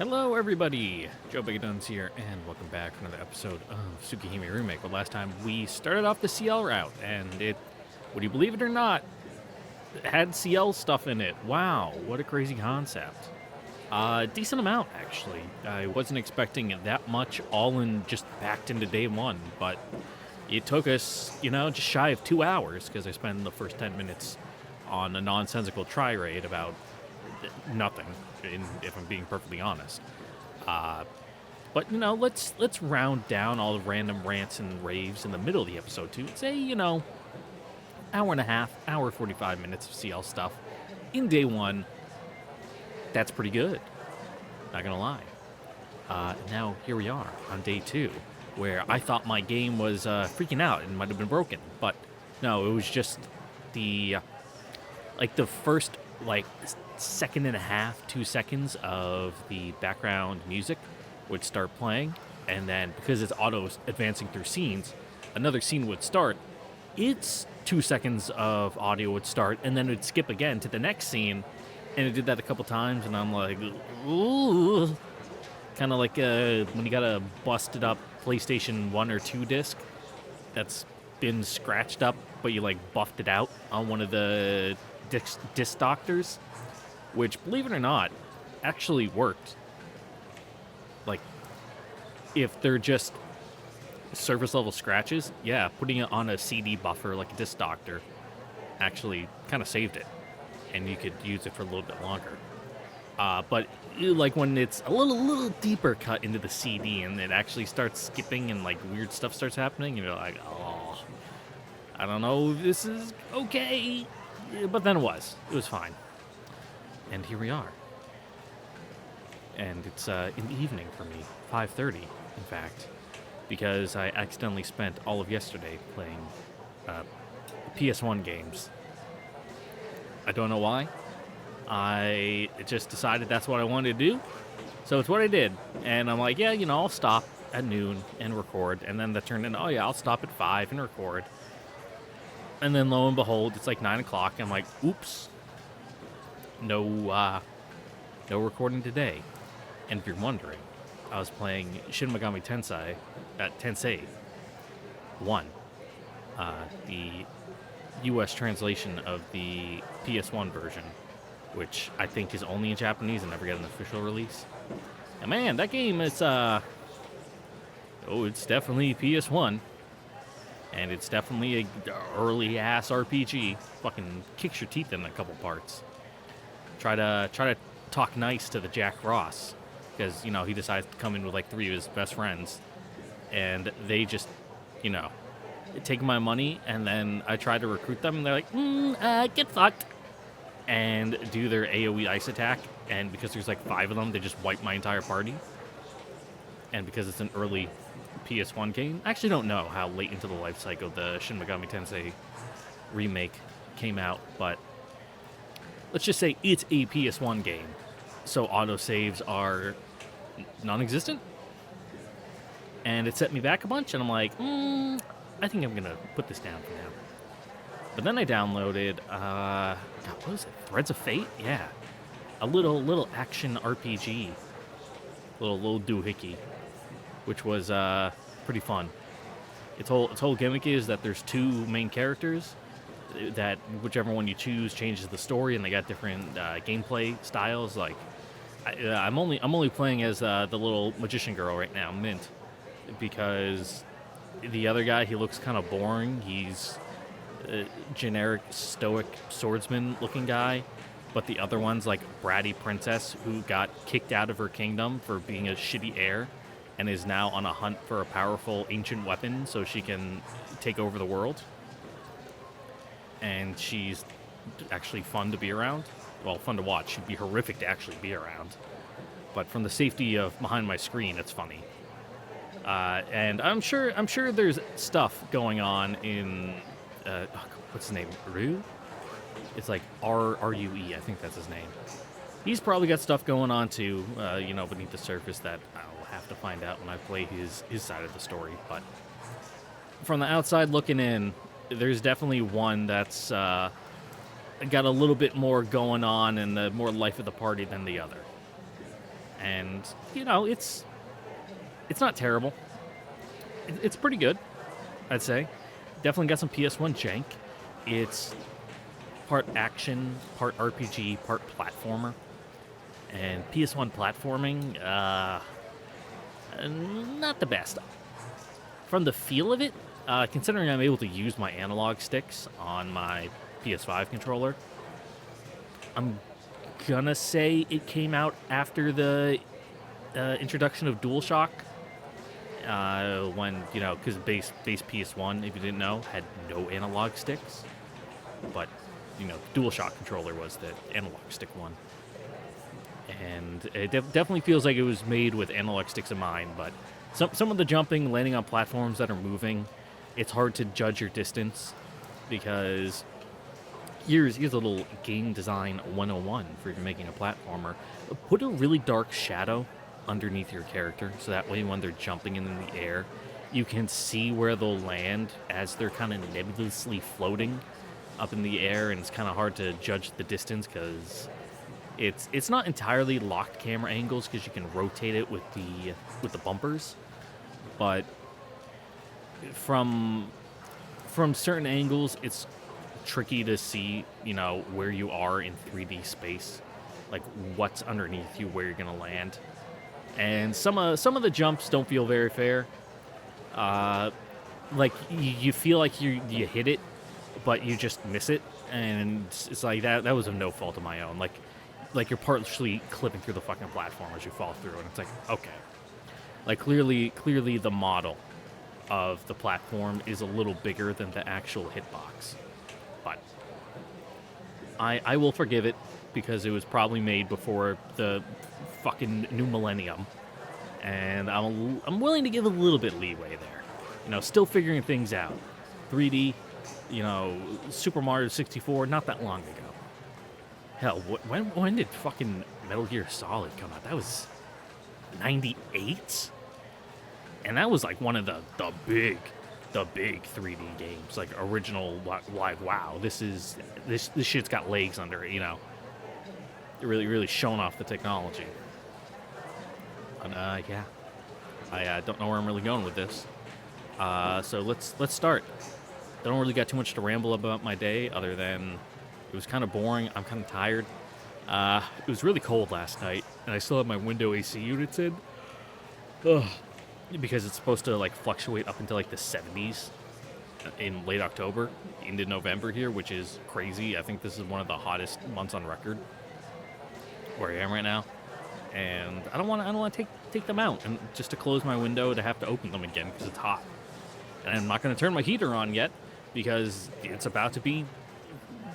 Hello, everybody. Joe Bigaduns here, and welcome back to another episode of Tsukihime Remake. Well, last time we started off the Ciel route, and would you believe it or not, it had Ciel stuff in it. Wow, what a crazy concept. Decent amount, actually. I wasn't expecting that much, all in just packed into day one, but it took us, just shy of 2 hours, because I spent the first 10 minutes on a nonsensical tri-raid about nothing, if I'm being perfectly honest. But let's round down all the random rants and raves in the middle of the episode to say, hour and a half, hour 45 minutes of CL stuff in day one. That's pretty good. Not gonna lie. Now here we are on day two, where I thought my game was freaking out and might have been broken, but no, it was just the first second and a half, 2 seconds of the background music would start playing, and then because it's auto advancing through scenes, another scene would start. Its 2 seconds of audio would start, and then it would skip again to the next scene, and it did that a couple times, and I'm like, ooh. Kind of like when you got a busted up PlayStation 1 or 2 disc that's been scratched up, but you buffed it out on one of the disc doctors, which, believe it or not, actually worked. If they're just surface level scratches, yeah, putting it on a CD buffer like a disc doctor actually kind of saved it, and you could use it for a little bit longer. But when it's a little deeper cut into the CD and it actually starts skipping and weird stuff starts happening, and you're like, oh, I don't know if this is okay. But then it was fine. And here we are. And it's in the evening for me, 5:30, in fact, because I accidentally spent all of yesterday playing PS1 games. I don't know why. I just decided that's what I wanted to do, so it's what I did. And I'm like, yeah, I'll stop at noon and record. And then that turned into, oh yeah, I'll stop at 5 and record. And then lo and behold, it's 9 o'clock. I'm like, oops. No recording today. And if you're wondering, I was playing Shin Megami Tensei 1, the U.S. translation of the PS1 version, which I think is only in Japanese and never got an official release. And man, that game is it's definitely PS1, and it's definitely a early ass RPG. Fucking kicks your teeth in a couple parts. Try to talk nice to the Jack Ross, because he decides to come in with 3 of his best friends, and they just take my money, and then I try to recruit them, and they're like, get fucked, and do their AoE ice attack, and because there's 5 of them, they just wipe my entire party. And because it's an early PS1 game, I actually don't know how late into the life cycle the Shin Megami Tensei remake came out, but let's just say it's a PS1 game, so autosaves are non-existent. And it set me back a bunch, and I'm like, I think I'm going to put this down for now. But then I downloaded, God, what was it? Threads of Fate? Yeah. A little action RPG. Little doohickey, which was pretty fun. Its whole gimmick is that there's 2 main characters, that whichever one you choose changes the story, and they got different gameplay styles. I'm only playing as the little magician girl right now, Mint, because the other guy, he looks kind of boring. He's a generic stoic swordsman looking guy, but the other one's bratty princess who got kicked out of her kingdom for being a shitty heir and is now on a hunt for a powerful ancient weapon so she can take over the world. And she's actually fun to be around. Well, fun to watch. She'd be horrific to actually be around. But from the safety of behind my screen, it's funny. And I'm sure there's stuff going on in what's his name? Rue? It's Rue. I think that's his name. He's probably got stuff going on too, beneath the surface that I'll have to find out when I play his side of the story. But from the outside looking in, there's definitely one that's got a little bit more going on and more life of the party than the other. and it's not terrible. It's pretty good, I'd say. Definitely got some PS1 jank. It's part action, part RPG, part platformer. And PS1 platforming, not the best. From the feel of it, considering I'm able to use my analog sticks on my PS5 controller, I'm gonna say it came out after the introduction of DualShock. When, because base PS1, if you didn't know, had no analog sticks. But, DualShock controller was the analog stick one. And it definitely feels like it was made with analog sticks in mind, but some of the jumping, landing on platforms that are moving, it's hard to judge your distance, because here's a little game design 101 for if you're making a platformer. Put a really dark shadow underneath your character, so that way when they're jumping in the air, you can see where they'll land as they're kind of nebulously floating up in the air, and it's kind of hard to judge the distance because it's not entirely locked camera angles, because you can rotate it with the bumpers, but from certain angles it's tricky to see where you are in 3D space, like what's underneath you, where you're gonna land. And some of the jumps don't feel very fair. Like you feel like you hit it, but you just miss it, and it's like that was of no fault of my own. Like you're partially clipping through the fucking platform as you fall through, and it's like, okay, like clearly the model of the platform is a little bigger than the actual hitbox, but I will forgive it because it was probably made before the fucking new millennium, and I'm willing to give a little bit leeway there. Still figuring things out. 3D, Super Mario 64, not that long ago. Hell, when did fucking Metal Gear Solid come out? That was 98, and that was like one of the big 3D games, like original. Like, wow, this shit's got legs under it. It really showing off the technology. And yeah, I don't know where I'm really going with this. So let's start. I don't really got too much to ramble about my day, other than it was kind of boring. I'm kind of tired. It was really cold last night, and I still have my window AC units in. Ugh. Because it's supposed to fluctuate up into the 70s in late October into November here, which is crazy. I think this is one of the hottest months on record where I am right now, and I don't want to take them out, and just to close my window to have to open them again because it's hot. And I'm not going to turn my heater on yet because it's about to be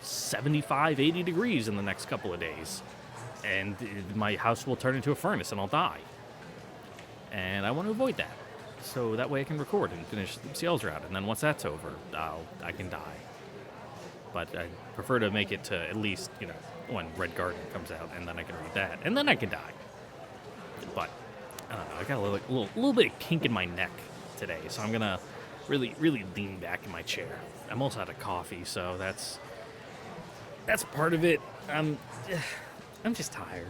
75, 80 degrees in the next couple of days, and my house will turn into a furnace and I'll die. And I want to avoid that, so that way I can record and finish the Ciel's route, and then once that's over, I can die. But I prefer to make it to at least, when Red Garden comes out, and then I can read that, and then I can die. But I don't know, I got a little bit of kink in my neck today, so I'm gonna really lean back in my chair. I'm also out of coffee, so that's part of it. I'm just tired.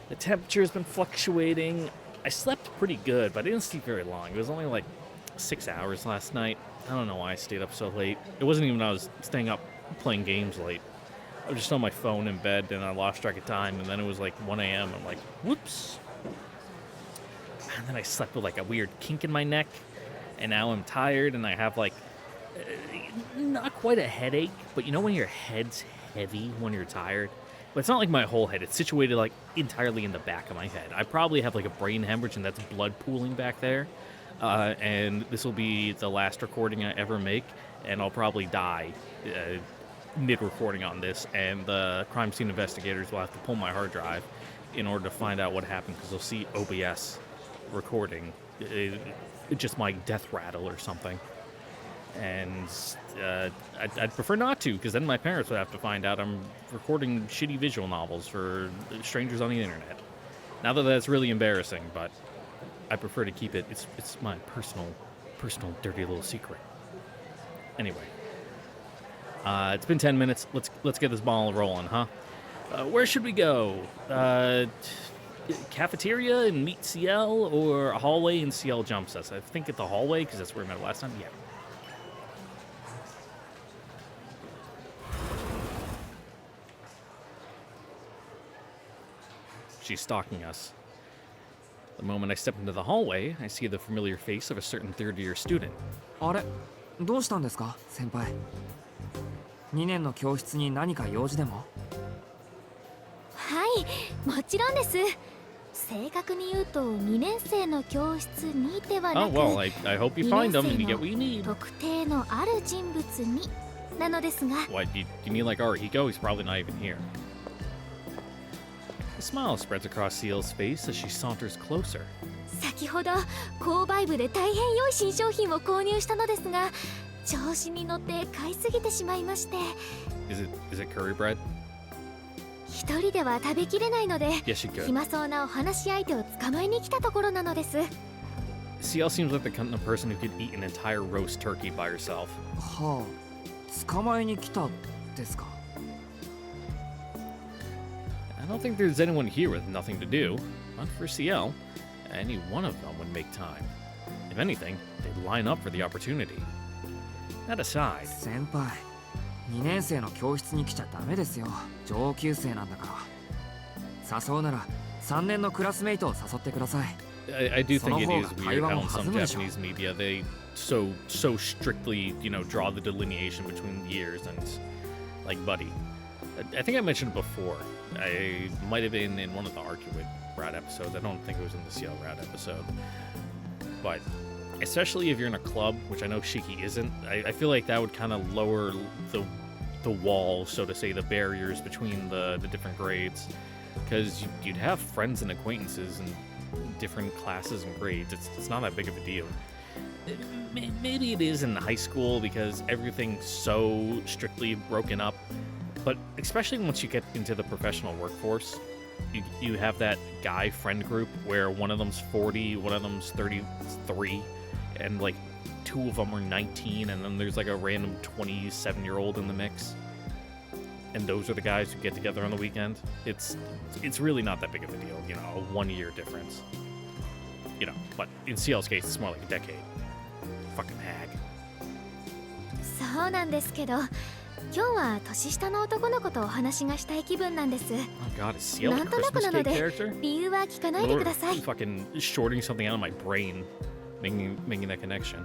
The temperature's been fluctuating. I slept pretty good, but I didn't sleep very long. It was only 6 hours last night. I don't know why I stayed up so late. It wasn't even I was staying up playing games late. I was just on my phone in bed, and I lost track of time, and then it was 1 a.m. I'm like, whoops. And then I slept with a weird kink in my neck, and now I'm tired, and I have not quite a headache, but when your head's heavy when you're tired? But it's not like my whole head. It's situated entirely in the back of my head. I probably have a brain hemorrhage, and that's blood pooling back there. And this will be the last recording I ever make, and I'll probably die mid-recording on this. And the crime scene investigators will have to pull my hard drive in order to find out what happened, because they'll see OBS recording. It's just my death rattle or something. And I'd prefer not to, because then my parents would have to find out I'm recording shitty visual novels for strangers on the internet. Now that's really embarrassing, but I prefer to keep it. It's my personal dirty little secret. Anyway, it's been 10 minutes. Let's get this ball rolling, huh? Where should we go? Cafeteria and meet Ciel, or a hallway and Ciel jumps us? I think at the hallway, because that's where we met last time. Yeah. She's stalking us. The moment I step into the hallway, I see the familiar face of a certain third-year student. あれ、どうしたんですか、先輩。2年の教室に何か用事でも？はい、もちろんです。正確に言うと2年生の教室にではなく、Oh, well, I hope you find them and you get what you 2 need. 年生の特定のある人物になのですが。What, you mean like Arihiko? He's probably not even here. A smile spreads across Ciel's face as she saunters closer. 先ほど購買部で大変良い新商品を購入したのですが、調子に乗って買いすぎてしまいまして。Is it curry bread? 一人では食べきれないので、 Yes, you could. 暇そうなお話し相手を捕まえに来たところなのです。 Ciel seems like the kind of person who could eat an entire roast turkey by herself. はあ、捕まえに来たですか。I don't think there's anyone here with nothing to do. Not for Ciel. Any one of them would make time. If anything, they'd line up for the opportunity. That aside, 先輩、2年生の教室に来ちゃダメですよ。上級生なんだから。誘うなら3年のクラスメイトを誘ってください。I do think it is weird how in some その方が会話も弾むでしょ。 Japanese media they so strictly, draw the delineation between years and like buddy. I think I mentioned it before. I might have been in one of the Arcuid Rat episodes. I don't think it was in the Ciel Rat episode. But especially if you're in a club, which I know Shiki isn't, I feel like that would kind of lower the wall, so to say, the barriers between the different grades. Because you'd have friends and acquaintances in different classes and grades. It's not that big of a deal. Maybe it is in high school because everything's so strictly broken up. But especially once you get into the professional workforce, you have that guy friend group where one of them's 40, one of them's 33, and like two of them are 19, and then there's like a random 27-year-old in the mix. And those are the guys who get together on the weekend. It's really not that big of a deal, a 1 year difference. But in Ciel's case, it's more like a decade. Fucking hag. そうなんですけど、今日は年下の男の子とお話がしたい気分なんです。 Oh god, is Ciel a なんとなく Christmas なの cake で character? 理由は聞かないでください。 Fucking shorting something out of my brain, making that connection.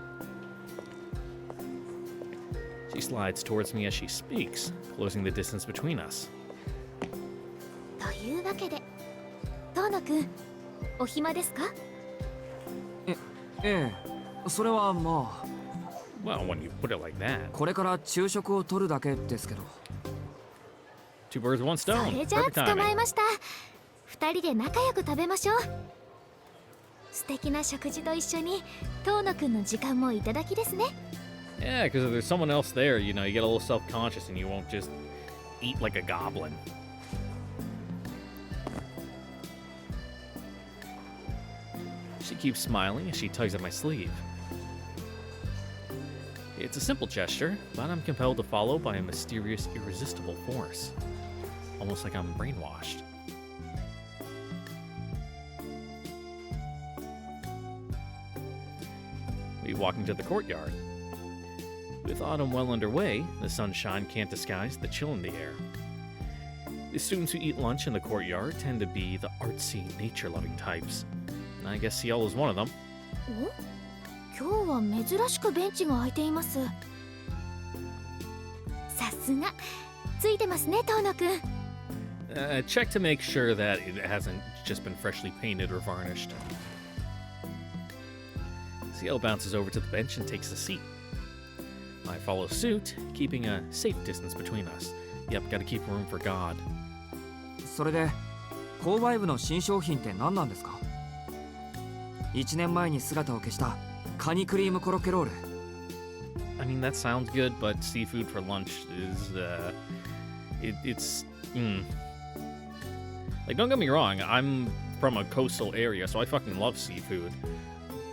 She slides towards me as she speaks, closing the distance between us. というわけで、遠野くん、お暇ですか？ええ、それはまあ。Well, when you put it like that. これから昼食を取るだけですけど。Two birds, one そ stone. れじゃあ Perfect 捕まえ timing. ました。2人で仲良く食べましょう。素敵な食事と一緒に遠野くんの時間もいただきですね。 Yeah, because if there's someone else there, you get a little self-conscious and you won't just eat like a goblin. She keeps smiling as she tugs at my sleeve. It's a simple gesture, but I'm compelled to follow by a mysterious, irresistible force. Almost like I'm brainwashed. We walk into the courtyard. With autumn well underway, the sunshine can't disguise the chill in the air. The students who eat lunch in the courtyard tend to be the artsy, nature-loving types. I guess Ciel is one of them. お？今日は珍しくベンチが空いています。さすが、ついてますね、遠野くん。Check to make sure that it hasn't just been freshly painted or varnished. Ciel bounces over to the bench and takes a seat. I follow suit, keeping a safe distance between us. Yep, gotta keep room for God. それで、購買部の新商品って何なんですか？1年前に姿を消したカニクリームコロッケロール。I mean, that sounds good, but seafood for lunch is, it's. Like, don't get me wrong, I'm from a coastal area, so I fucking love seafood.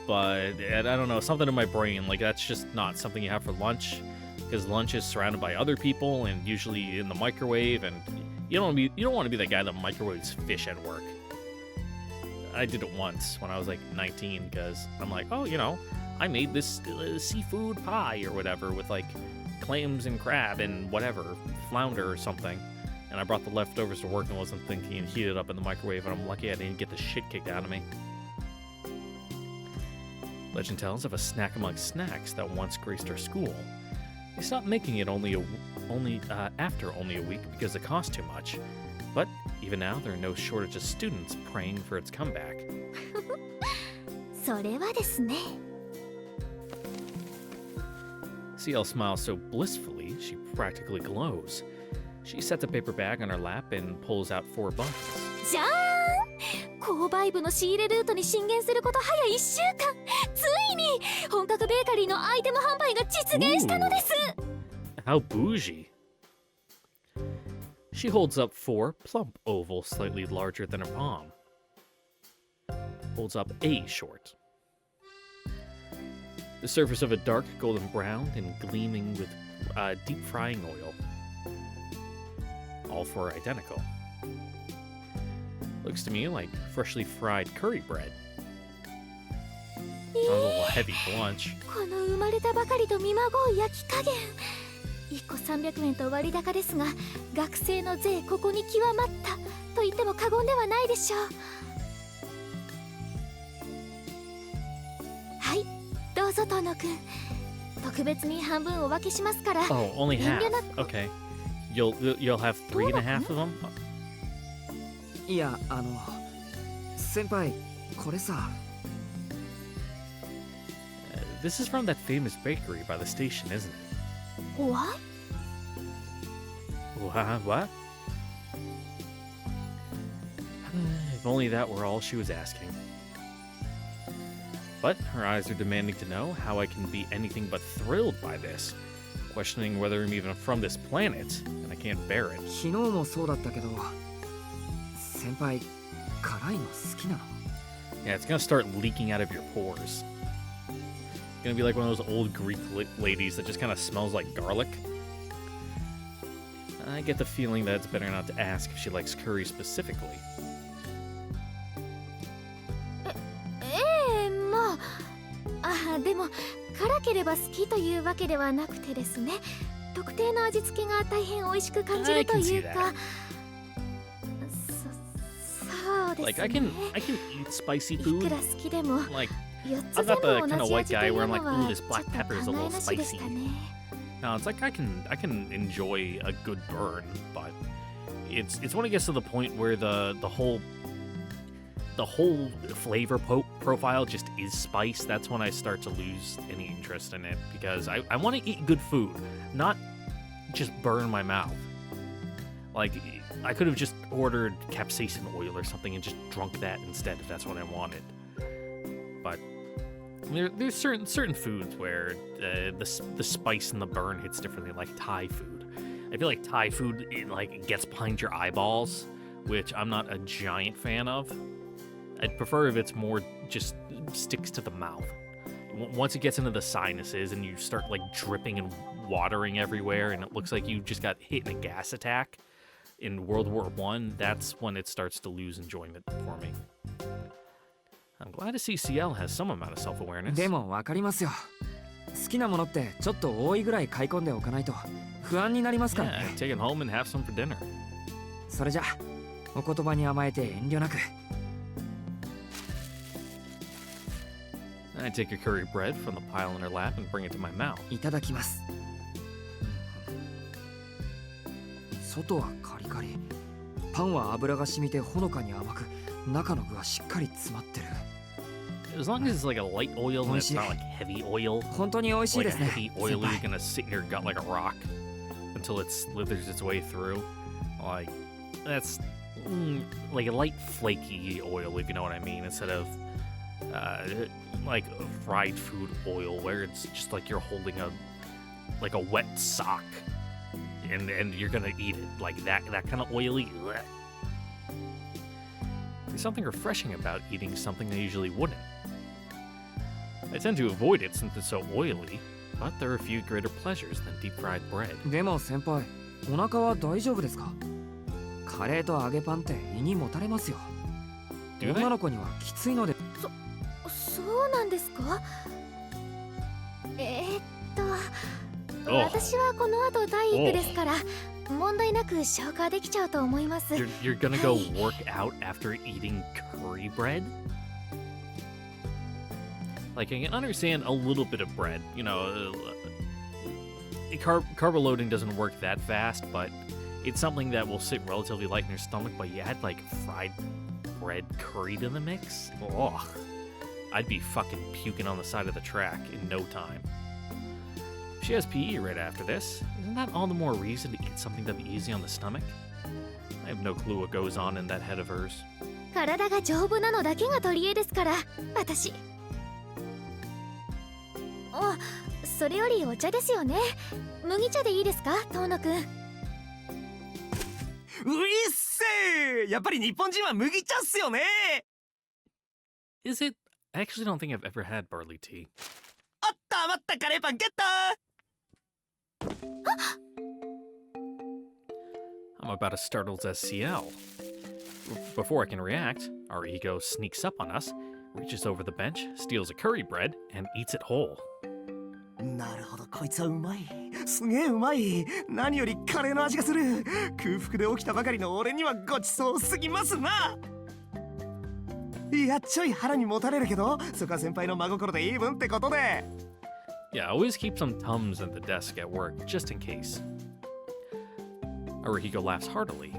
But, I don't know, something in my brain, like, that's just not something you have for lunch, because lunch is surrounded by other people, and usually in the microwave, and you don't want to be that guy that microwaves fish at work. I did it once when I was like 19 because I'm like, oh, I made this seafood pie or whatever with like clams and crab and whatever, flounder or something. And I brought the leftovers to work and wasn't thinking and heated it up in the microwave, and I'm lucky I didn't get the shit kicked out of me. Legend tells of a snack amongst snacks that once graced our school. They stopped making it after only a week because it cost too much. But even now, there are no shortage of students praying for its comeback. それはですね。 Ciel smiles so blissfully, she practically glows. She sets a paper bag on her lap and pulls out 4 buns. じゃーん、購買部の仕入れルートに進言すること早1週間。ついに本格ベーカリーのアイテム販売が実現したのです。 How bougie. She holds up 4 plump ovals slightly larger than her palm. Holds up a short. The surface of a dark golden brown and gleaming with deep frying oil. All 4 identical. Looks to me like freshly fried curry bread. Sounds a little heavy for lunch. この生まれたばかりと見まごう焼き加減。1個300円と割高ですが、学生の税ここに極まったと言っても過言ではないでしょう。はい、どうぞ遠野くん。特別に半分お分けしますから。Oh, only 遠 half. 慮なく。 Okay. You'll have 3.5 of them? いや、先輩、これさ。This is from that famous bakery by the station, isn't it? What? What? If only that were all she was asking. But her eyes are demanding to know how I can be anything but thrilled by this, questioning whether I'm even from this planet, and I can't bear it. 昨日もそうだったけど、先輩、辛いの好きなの？ Yeah, it's gonna start leaking out of your pores. It's gonna be like one of those old Greek ladies that just kind of smells like garlic. I get the feeling that it's better not to ask if she likes curry specifically. まあ、でも辛ければ好きというわけではなくてですね、特定の味付けが大変美味しく感じるというか。そうですね。Like I can eat spicy food. いくら好きでも、 Like 4 I'm つ not 全 the 部 kind 同 of じ white 味と guy いう where I'm の like, は ooh, ち this ょっ black と pepper is a 考え little なしでし spicy. たね。No, it's like I can enjoy a good burn, but it's when it gets to the point where the whole flavor profile just is spice. That's when I start to lose any interest in it, because I want to eat good food, not just burn my mouth. Like I could have just ordered capsaicin oil or something and just drunk that instead if that's what I wanted. But there's certain foods where the spice and the burn hits differently, like Thai food. I feel like Thai food it gets behind your eyeballs, which I'm not a giant fan of. I'd prefer if it's more just sticks to the mouth. Once it gets into the sinuses and you start like dripping and watering everywhere, and it looks like you just got hit in a gas attack in World War I, that's when it starts to lose enjoyment for me. I'm glad to see Ciel has some amount of self-awareness. でも分かりますよ。好きなものってちょっと多いぐらい買い込んでおかないと不安になりますから Yeah, ね。 take it home and have some for dinner. それじゃお言葉に甘えて遠慮なく。 I take a curry bread from the pile in her lap and bring it to my mouth. いただきます。外はカリカリ、パンは油が染みてほのかに甘く、中の具はしっかり詰まってる。 As long as it's like a light oil and it's not like heavy oil. 本当に美味しい Like で a すね。 heavy oil 先 you're gonna sit in your gut like a rock until it slithers its way through. Like that's like a light flaky oil, if you know what I mean, instead of like fried food oil where it's just like you're holding a wet sock and you're gonna eat it like that kind of oily. Blech. There's something refreshing about eating something I usually wouldn't. I tend to avoid it since it's so oily, but there are a few greater pleasures than deep fried bread. でも先輩、お腹は大丈夫ですか？カレーと揚げパンって胃にもたれますよ。 Do they? 女の子にはきついので。そうなんですか？Oh. 私はこの後体育ですから問題なく消化できちゃうと思います。 You're gonna go work out after eating curry bread? Like, I can understand a little bit of bread. You know, carb loading doesn't work that fast, but it's something that will sit relatively light in your stomach. But you add, like, fried bread curry to the mix? Ugh. I'd be fucking puking on the side of the track in no time. If she has PE right after this, isn't that all the more reason to eat something that'll be easy on the stomach? I have no clue what goes on in that head of hers. 体が丈夫なのだけが取り柄ですから私。あ、それよりお茶ですよね。麦茶でいいですか、遠野くん。ういっせー、やっぱり日本人は麦茶っすよね。 Is it? I actually don't think I've ever had barley tea. あった余ったカレーパンゲット。 I'm about as startled as Ciel. Before I can react, our ego sneaks up on us, reaches over the bench, steals a curry bread, and eats it whole. なるほど、こいつはうまい。すげえうまい。何よりカレーの味がする。空腹で起きたばかりの俺にはごちそうすぎますな。いや、ちょい腹にもたれるけど、そこは先輩の真心でいい分ってことで。Yeah, always keep some Tums at the desk at work, just in case. Arihiko laughs heartily.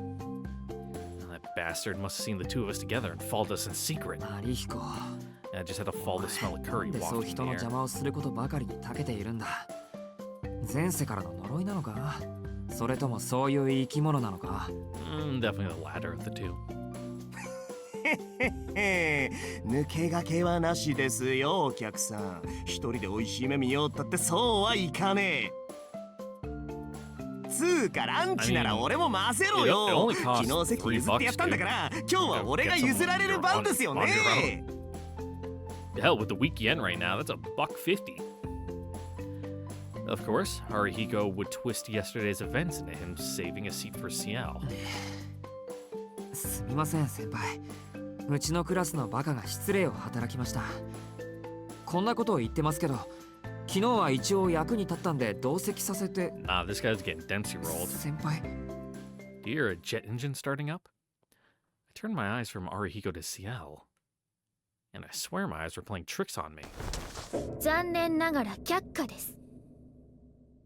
That bastard must have seen the two of us together and followed us in secret. マリヒコ、 I just had to fall to smell of curry でそう wafting 人 in の the 邪 air. 魔をすることばかりに長けているんだ。前世からの呪いなのか、それともそういう生き物なのか。 Definitely the latter of the two. 抜けがけはなしですよ、お客さん。一人で美味しい目見ようったってそうはいかねえ。つうかランチなら俺も混ぜろよ。 It only 昨 costs 日席譲ってやったんだから、 $3, 今日は俺が譲られる番ですよね。 Hell, with the weak yen right now, that's $1.50. Of course, Arihiko would twist yesterday's events into him saving a seat for Ciel. すみません先輩、うちのクラスのバカが失礼を働きました。こんなことを言ってますけど、昨日は一応役に立ったんで同席させて。 Nah, this guy's getting Dempsey rolled. 先輩、 Do you hear a jet engine starting up? I turned my eyes from Arihiko to Ciel, and I swear my eyes were playing tricks on me. 残念ながら却下です。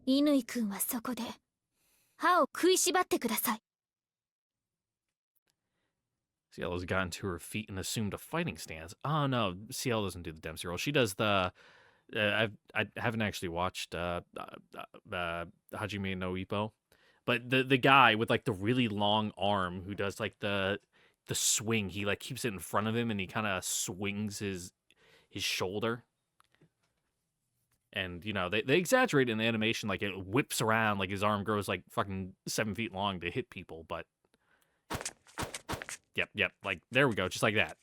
乾くんはそこで歯を食いしばってください。 Ciel has gotten to her feet and assumed a fighting stance. Oh no, Ciel doesn't do the Dempsey roll. She does the. I haven't actually watched Hajime no Ippo, but the guy with like the really long arm who does like the swing. He like keeps it in front of him and he kind of swings his shoulder. And you know they exaggerate in the animation, like it whips around, like his arm grows like fucking 7 feet long to hit people, but. Yep, like, there we go, just like that.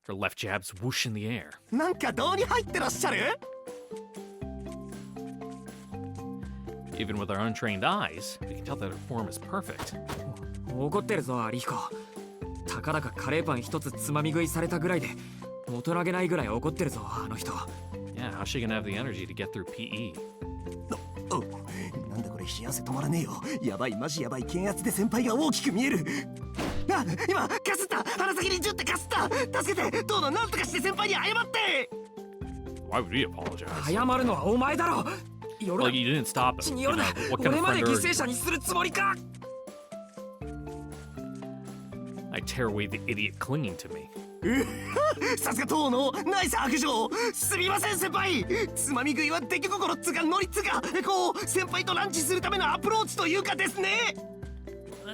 Her left jabs whoosh in the air. なんかどうに入ってらっしゃる？ Even with our untrained eyes, we can tell that her form is perfect. 怒ってるぞアリヒコ。たかだかカレーパン一つつまみ食いされたぐらいで大人げないぐらい怒ってるぞあの人。 Yeah, how's she gonna have the energy to get through PE? お、なんだこれ、冷や汗止まらねえよ。やばい、マジやばい、検圧で先輩が大きく見える。あ、今かすった。鼻先にジュってかすった。助けて、どうぞなんとかして先輩に謝って。 Why would we apologize? 謝るのはお前だろ。夜 Well, you didn't stop him. に You よる know, な。 what kind 俺 of まで friend 犠 are 牲 you? 者にするつもりか。 I tear away the idiot clinging to me. さすが当のナイス白状。すみません先輩。つまみ食いは出来心っつかノリっつか、こう先輩とランチするためのアプローチというかですね。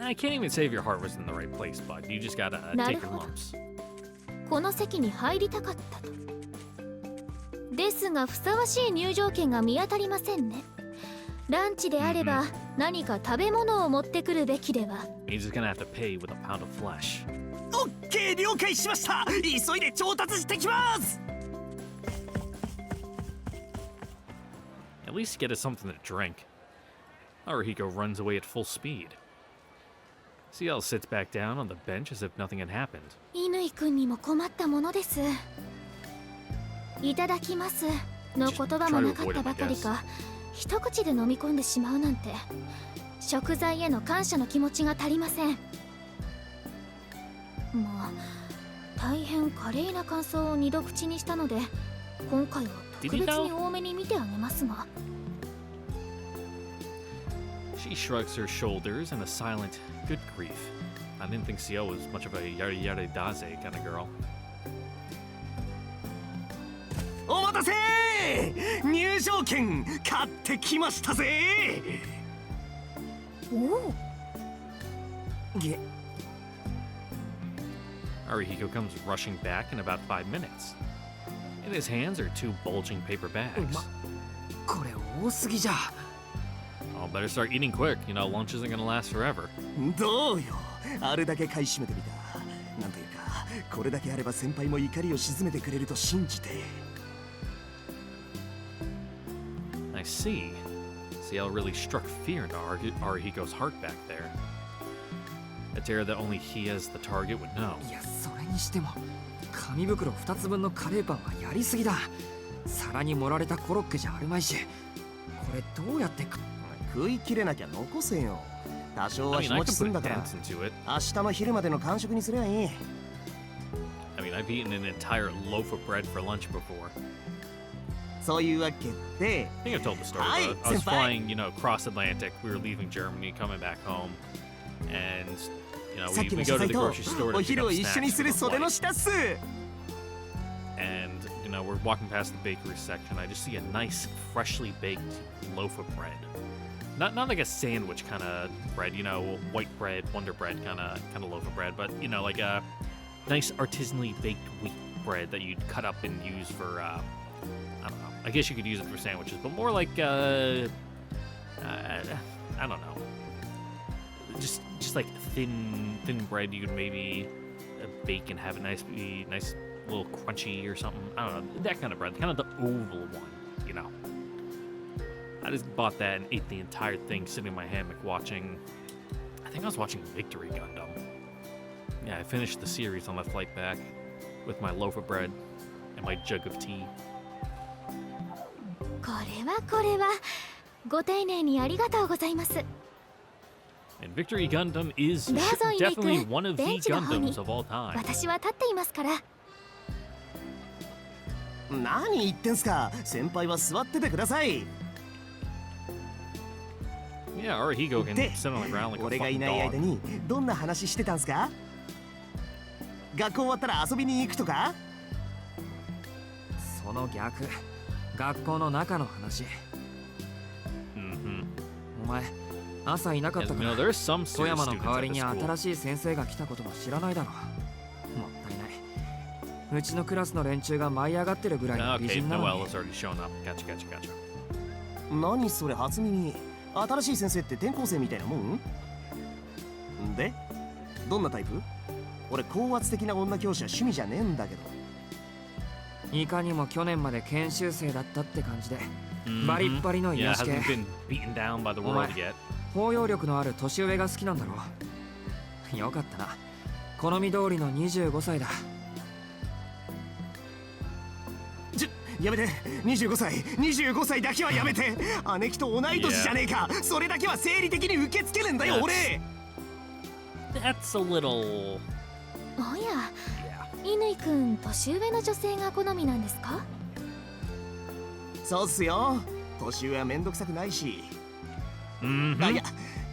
I can't even say if your heart was in the right place, bud. You just gotta take your lumps. この席に入りたかったと。ですがふさわしい入場券が見当たりませんね。ランチであれば何か食べ物を持ってくるべきでは。 He's just gonna have to pay with a pound of flesh. オッケー、了解しました。急いで調達してきます。 At least get us something to drink. Arihiko runs away at full speed. Ciel sits back down on the bench as if nothing had happened. 乾くんにも困ったものです。いただきますの言葉もなかったばかりか、一口で飲み込んでしまうなんて、食材への感謝の気持ちが足りません。もう大変華麗な感想を二度口にしたので、今回は特別に多めに見てあげますが。She shrugs her shoulders in a silent, good grief. I didn't think Ciel was much of a yada yada daze kind of girl. お待たせー、入場券買ってきましたぜ。おお。げ Arihiko comes rushing back in about 5 minutes. In his hands are 2 bulging paper bags. これ多すぎじゃ。Oh, better start eating quick. You know, lunch isn't gonna last forever. どうよ、あれだけ買い占めてみた。なんというか、これだけあれば先輩も怒りを鎮めてくれると信じて。I see. Ciel really struck fear into Arihiko's heart back there. A terror that only he as the target would know. いや、それにしても紙袋2つ分のカレーパンはやりすぎだ。皿に盛られたコロッケじゃあるまいし、これどうやって食い切れなきゃ残せよ。多少は I 日 mean, I 持ち could す put ん a だから dent into it. 明日の昼までの間食にすりゃいい。 I mean, I've eaten an entire loaf of bread for lunch before. そういうわけで、 I think I've told the story. Hi, But I was senpai. flying, you know, cross Atlantic. We were leaving Germany, coming back home, and you know, さっ we, き we の go 謝 to 罪 the と grocery store お to pick 昼 up を一緒に snacks す for る the 袖の flight. 下っす。 And you know, we're walking past the bakery section. I just see a nice, freshly baked loaf of bread. Not like a sandwich kind of bread, you know, white bread, Wonder Bread kind of loaf of bread, but you know, like a nice artisanally baked wheat bread that you'd cut up and use for I don't know. I guess you could use it for sandwiches, but more like I don't know. Just like thin bread you could maybe bake and have it nice little crunchy or something. I don't know, that kind of bread, kind of the oval one, you know. I just bought that and ate the entire thing sitting in my hammock watching, I think I was watching Victory Gundam. Yeah, I finished the series on the flight back with my loaf of bread and my jug of tea. これはご丁寧にありがとうございます。 And Victory Gundam is どうぞ乾 definitely く one of the ベンチの方に Gundams of all time. 私は立っていますから。何言ってんすか、先輩は座っててください。 Yeah, Arihiko can で sit on the ground like a 俺がい fucking ない間 dog. にどんな話してたんすか。学校終わったら遊びに行くとか。その逆、学校の中の話。 Mm-hmm. お前朝いなかっ As た we か know, ら there's some 富 serious 山の students 代わ at り the に school. 新しい先生が来たことも知らないだろ。もったいない。うちのクラスの連中が舞い上がってるぐらいの美 Okay, 人なの Noelle に。 has already shown up. Gotcha. 何それ初耳。新しい先生って転校生みたいなもんで、どんなタイプ。俺高圧的な女教師は趣味じゃねえんだけど。いかにも去年まで研修生だったって感じで、 Mhm. バリッバリの Yeah, 癒し系 hasn't been beaten down by the world yet. 包容力のある年上が好きなんだろう。よかったな。好み通りの25歳だ。やめて、25歳だけはやめて。姉貴と同い年じゃねえか。それだけは生理的に受け付けねえんだよ俺。 That's a little. おや、 Yeah. 乾くん年上の女性が好みなんですか。そうっすよ。年上はめんどくさくないし。い Mm-hmm. や、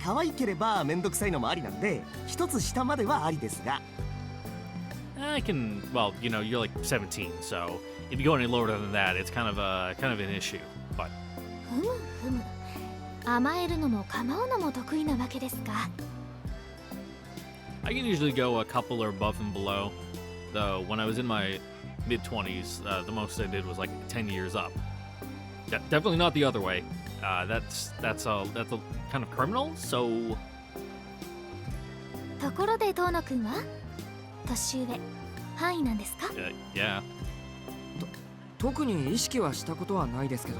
可愛ければめんどくさいのもありなんで、一つ下まではありですが。 I can. Well, you know, you're like 17, so if you go any lower than that, it's kind of an issue. But ふむ。甘えるのも構うのも得意なわけですか。 I can usually go a couple or above and below. Though when I was in my mid 20s, the most I did was like 10 years up. Definitely not the other way. That's a kind of criminal. So ところで遠野くんは年上範囲なんですか。 yeah. 特に意識はしたことはないですけど、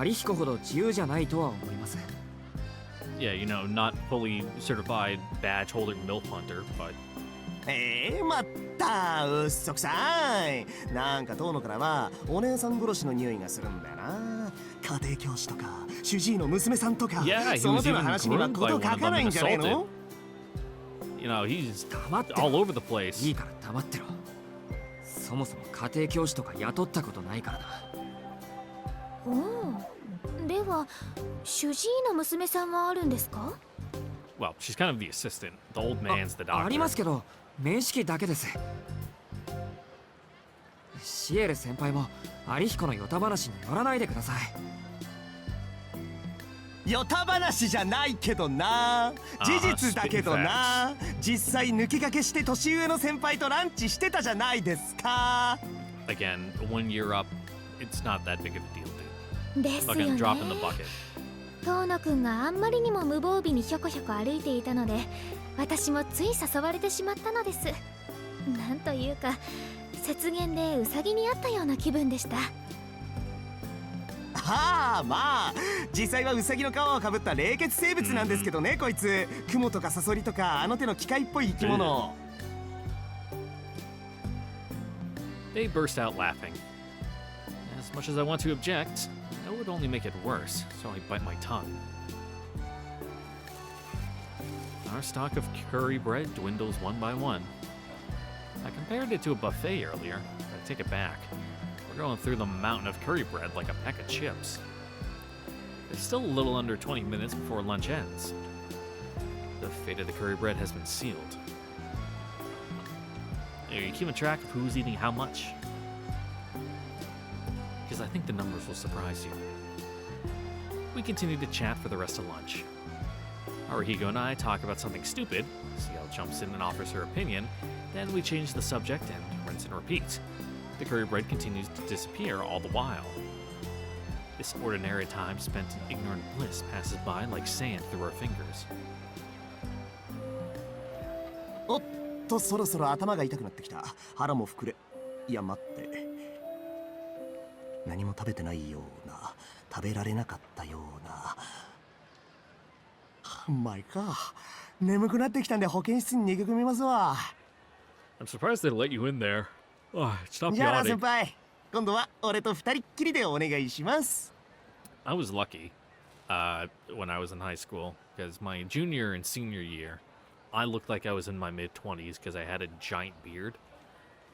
有彦ほど自由じゃないとは思います。 Yeah, you know, not fully certified badge holder MILF hunter, but まったうっそくさい。なんか遠野からはお姉さん殺しの匂いがするんだよな。家庭教師とか主治医の娘さんとか、 Yeah, he その was 手の even 話には groomed こ by と one 書 of か them ない and んじゃねえ assaulted. の？ You know, he's 黙ってろ all over the place. いいから黙ってろ。そもそも家庭教師とか雇ったことないからな。おお、では主治医の娘さんはあるんですか？ Well, she's kind of the assistant. The old man's the あり doctor. ますけど面識だけです。シエル先輩も有彦のヨタ話に乗らないでください。ヨタ話じゃないけどな。事実だけどな。実際抜け駆けして年上の先輩とランチしてたじゃないですか。 Again, 1 year up, it's not that big of a deal, dude. ですよ Fucking ね。 drop in the bucket. 遠野くんがあんまりにも無防備にひょこひょこ歩いていたので、私もつい誘われてしまったのです。なんというか雪原でウサギに会ったような気分でした。はあ、まあ実際はウサギの皮をかぶった冷血生物なんですけどね、こいつ。クモとかサソリとかあの手の機械っぽい生き物。 They burst out laughing. As much as I want to object, that would only make it worse, so I bite my tongue. Our stock of curry bread dwindles one by one. I compared it to a buffet earlier, but I take it back. We're going through the mountain of curry bread like a pack of chips. It's still a little under 20 minutes before lunch ends. The fate of the curry bread has been sealed. Are you keeping track of who's eating how much? Because I think the numbers will surprise you. We continue to chat for the rest of lunch. Haruhiko and I talk about something stupid, Ciel jumps in and offers her opinion, then we change the subject and rinse and repeat. The curry bread continues to disappear all the while. This ordinary time spent in ignorant bliss passes by like sand through our fingers. おっと、そろそろ頭が痛くなってきた。腹も膨れ。いや待って、何も食べてないような、食べられなかったような。まいか。眠くなってきたんで保健室に逃げ込みますわ。 I'm surprised they let you in there. Oh, stop じゃあな yawning. 先輩、今度は俺と二人っきりでお願いします。 I was lucky when I was in high school because my junior and senior year, I looked like I was in my mid-20s because I had a giant beard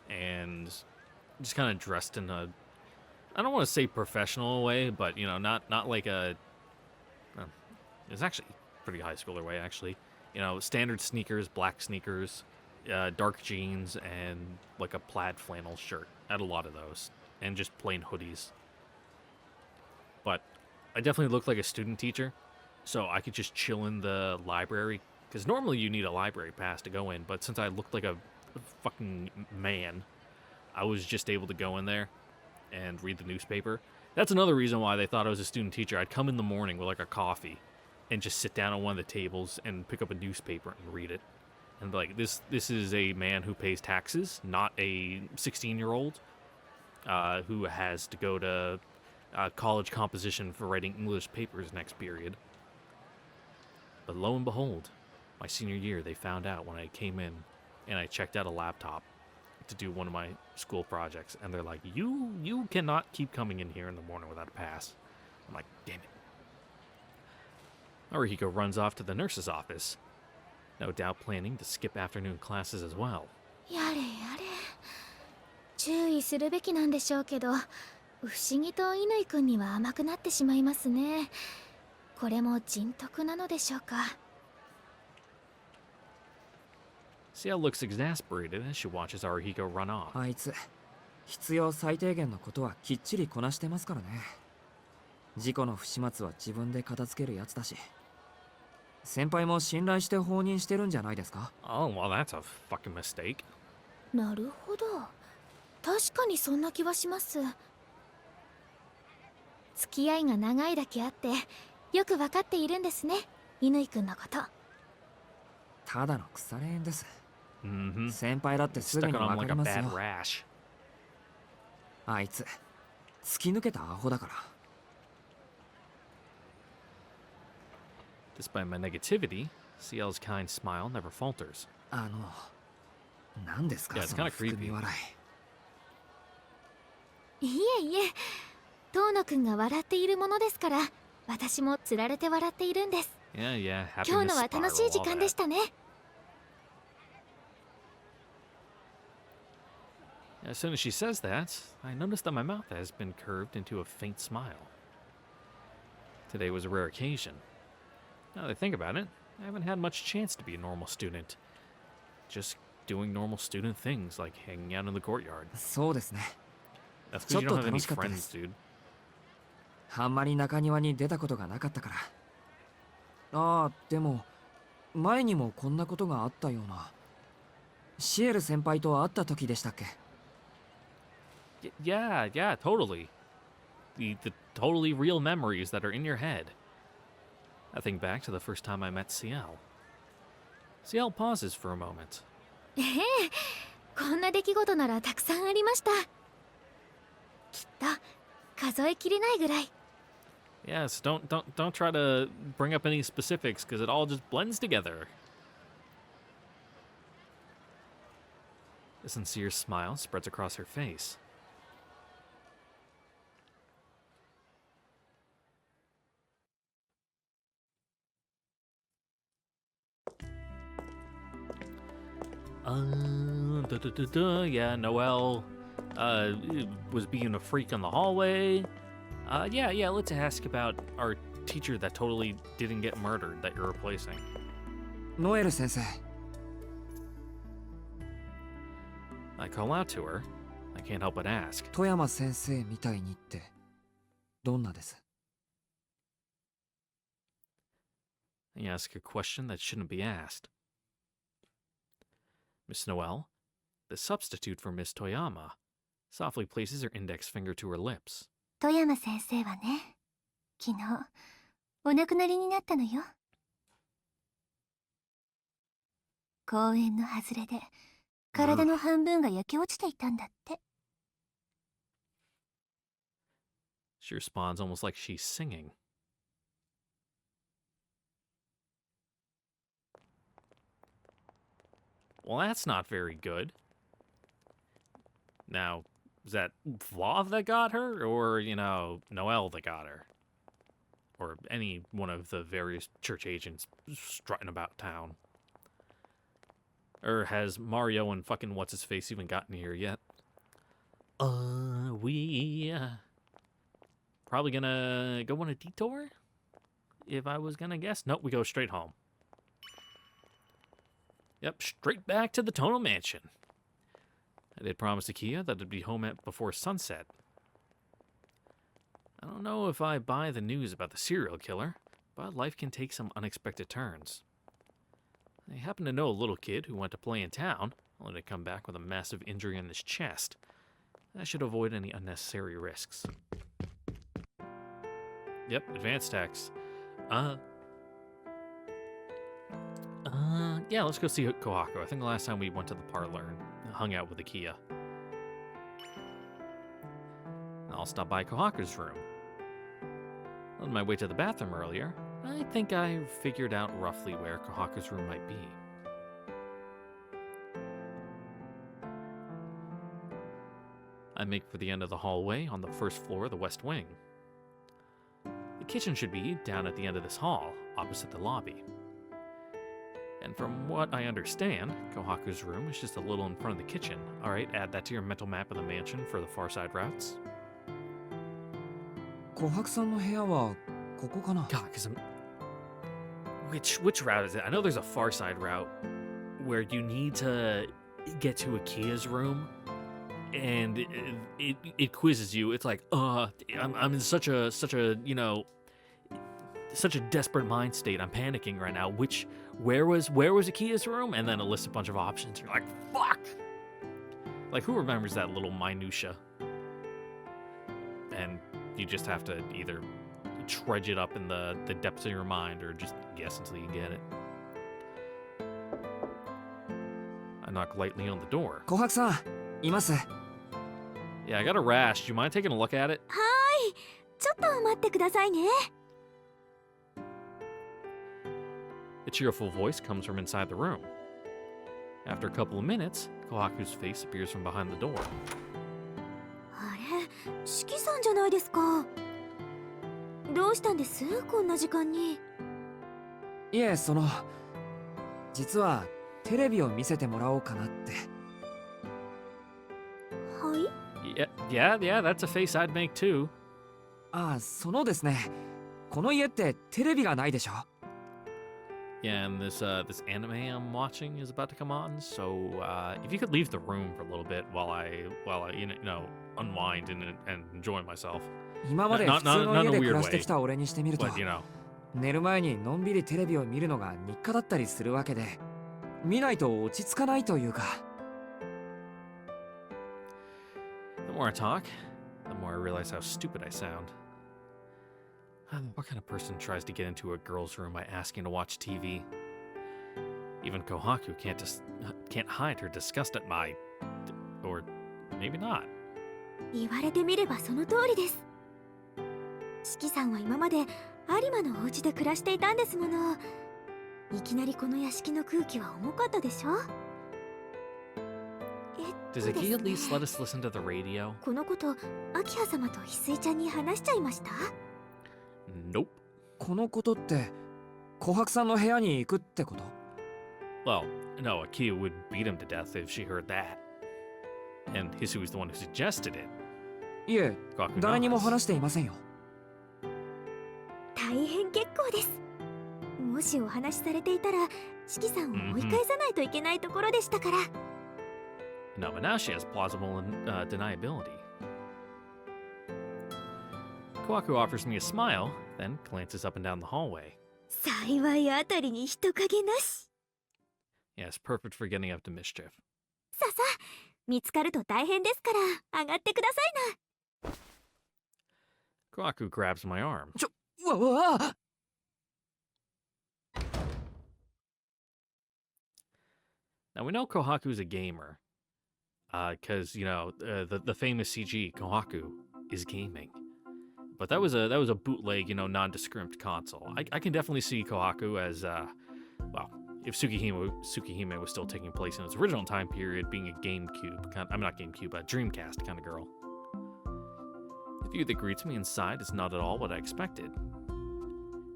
and just kind of dressed in a, I don't want to say professional way, but you know, not like a, it's actually pretty high schooler way actually. You know, standard sneakers, black sneakers, dark jeans, and like a plaid flannel shirt. I had a lot of those, and just plain hoodies. But I definitely looked like a student teacher, so I could just chill in the library. Because normally you need a library pass to go in, but since I looked like a fucking man, I was just able to go in there and read the newspaper. That's another reason why they thought I was a student teacher. I'd come in the morning with like a coffee and just sit down on one of the tables and pick up a newspaper and read it. And like, this is a man who pays taxes, not a 16-year-old who has to go to college composition for writing English papers next period. But lo and behold, my senior year, they found out when I came in and I checked out a laptop to do one of my school projects, and they're like, you cannot keep coming in here in the morning without a pass. I'm like, damn it. Haruhiko runs off to the nurse's office, no doubt planning to skip afternoon classes as well. やれやれ、注意するべきなんでしょうけど、不思議と乾くんには甘くなってしまいますね。これも人徳なのでしょうか。Ciel looks exasperated as she watches Haruhiko run off. あいつ必要最低限のことはきっちりこなしてますからね。事故の不始末は自分で片付けるやつだし、先輩も信頼して放任してるんじゃないですか。 Oh, well, that's a fucking mistake. なるほど、確かにそんな気はします。付き合いが長いだけあってよく分かっているんですね、乾くんのこと。ただの腐れ縁です。Mm-hmm. 先輩だってすぐ Stuck に it on 分か like り a ます bad よ。 rash. あいつ突き抜けたアホだから。 Despite my negativity, Ciel's kind smile never falters. 何ですか Yeah, it's その kinda 含み creepy. 笑いえいえ、遠野くんが笑っているものですから、私もつられて笑っているんです。 Yeah, yeah, 今日 happiness のは楽しい spiral, 時 all 間で that. したね。As soon as she says that, I notice that my mouth has been curved into a faint smile. Today was a rare occasion. Now that I think about it, I haven't had much chance to be a normal student. Just doing normal student things like hanging out in the courtyard. い。そうですね。 That's because you don't have any ちょっと楽しかったです。 friends, dude. あんまり中庭に出たことがなかったから。ああ、でも、前にもこんなことがあったような。シエル先輩と会った時でしたっけ？ Yeah, yeah, totally. The totally real memories that are in your head. I think back to the first time I met Ciel. Ciel pauses for a moment. ええ、こんな出来事ならたくさんありました。きっと数えきれないぐらい。 Yes, don't try to bring up any specifics because it all just blends together. A sincere smile spreads across her face. Yeah, Noelle was being a freak on the hallway. Yeah, let's ask about our teacher that totally didn't get murdered that you're replacing. ノエル先生。 I call out to her. I can't help but ask. 富山先生みたいにってどんなです？ I ask a question that shouldn't be asked. Miss Noelle, the substitute for Miss Toyama, softly places her index finger to her lips. 富山先生はね、昨日お亡くなりになったのよ。公園の外れで体の半分が焼け落ちていたんだって。 She responds almost like she's singing. Well, that's not very good. Now, is that Vlav that got her, or, Noelle that got her? Or any one of the various church agents strutting about town? Or has Mario and fucking what's-his-face even gotten here yet? We... probably gonna go on a detour? If I was gonna guess. Nope, we go straight home. Yep, straight back to the Tono Mansion. I did promise Akia that I'd be home before sunset. I don't know if I buy the news about the serial killer, but life can take some unexpected turns. I happen to know a little kid who went to play in town, only to come back with a massive injury on his chest. I should avoid any unnecessary risks. Yep, advanced text. Yeah, let's go see Kohaku. I think the last time we went to the parlor and hung out with Akia. I'll stop by Kohaku's room. On my way to the bathroom earlier, I think I figured out roughly where Kohaku's room might be. I make for the end of the hallway on the first floor of the west wing. The kitchen should be down at the end of this hall, opposite the lobby. And from what I understand, Kohaku's room is just a little in front of the kitchen. Alright, add that to your mental map of the mansion for the far side routes. 琥珀さんの部屋はここかな？ God, because I'm... Which route is it? I know there's a far side route where you need to get to Akia's room, and it quizzes you. It's like, I'm in such a such a desperate mind state. I'm panicking right now. Where was Akia's room? And then it lists a bunch of options. You're like, fuck! Like, who remembers that little minutia? And you just have to either trudge it up in the depths of your mind or just guess until you get it. I knock lightly on the door. 琥珀さん、います。 Yeah, I got a rash. Do you mind taking a look at it? はーい、ちょっと待ってくださいね。It cheerful voice comes from inside the room. After a couple of minutes, Kohaku's face appears from behind the door. あれ、四季さんじゃないですか。どうしたんです？こんな時間に。いえ、実はテレビを見せてもらおうかなって。はい。Yeah, that's a face I'd make too. ああ、ですね。この家ってテレビがないでしょ。Yeah, and this anime I'm watching is about to come on. So if you could leave the room for a little bit while I unwind and enjoy myself. 今まで普通の家で暮らしてきた俺にしてみると、But, you know. 寝る前にのんびりテレビを見るのが日課だったりするわけで、見ないと落ち着かないというか。The more I talk, the more I realize how stupid I sound. What kind of person tries to get into a girl's room by asking to watch TV? Even Kohaku can't hide her disgust at my... Or maybe not. 言われてみればその通りです。四季さんは今まで有馬のお家で暮らしていたんですもの。いきなりこの屋敷の空気は重かったでしょ。Does Aki at least let us listen to the radio? このこと明葉様と翡翠ちゃんに話しちゃいました？ Nope. このことって琥珀さんの部屋に行くってこと？ Well, no, Aki would beat him to death if she heard that. And Hisui is the one who suggested it. いえ、Kohaku 誰にも nods. 話していませんよ。大変結構です。もしお話しされていたら四季さんを追い返さないといけないところでしたから。No, but now she has plausible deniability. Kohaku offers me a smile, then glances up and down the hallway. 幸いあたりに人影なし。 Yes, perfect for getting up to mischief. ささ、見つかると大変ですから上がってくださいな。Kohaku grabs my arm. うわ Now we know Kohaku's a gamer. Because, the famous CG, Kohaku, is gaming. But that was a bootleg, nondescript console. I can definitely see Kohaku as, if Tsukihime was still taking place in its original time period, being a Dreamcast kind of girl. The view that greets me inside is not at all what I expected.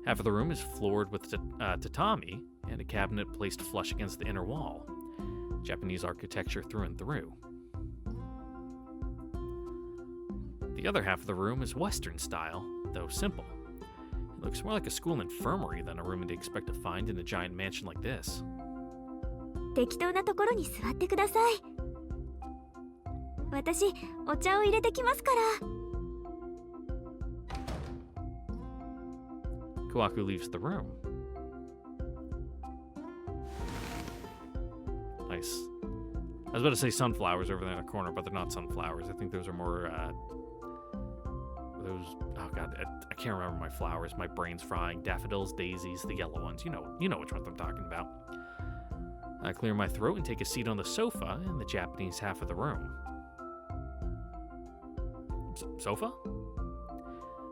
Half of the room is floored with tatami, and a cabinet placed flush against the inner wall. Japanese architecture through and through. The other half of the room is Western style, though simple. It looks more like a school infirmary than a room you'd expect to find in a giant mansion like this. 適当なところに座ってください。私、お茶を入れてきますから。Kohaku leaves the room. Nice. I was about to say sunflowers over there in the corner, but they're not sunflowers. I think those are more, oh god, I can't remember my flowers. My brain's frying. Daffodils, daisies, the yellow ones. You know which ones I'm talking about. I clear my throat and take a seat on the sofa in the Japanese half of the room. Sofa?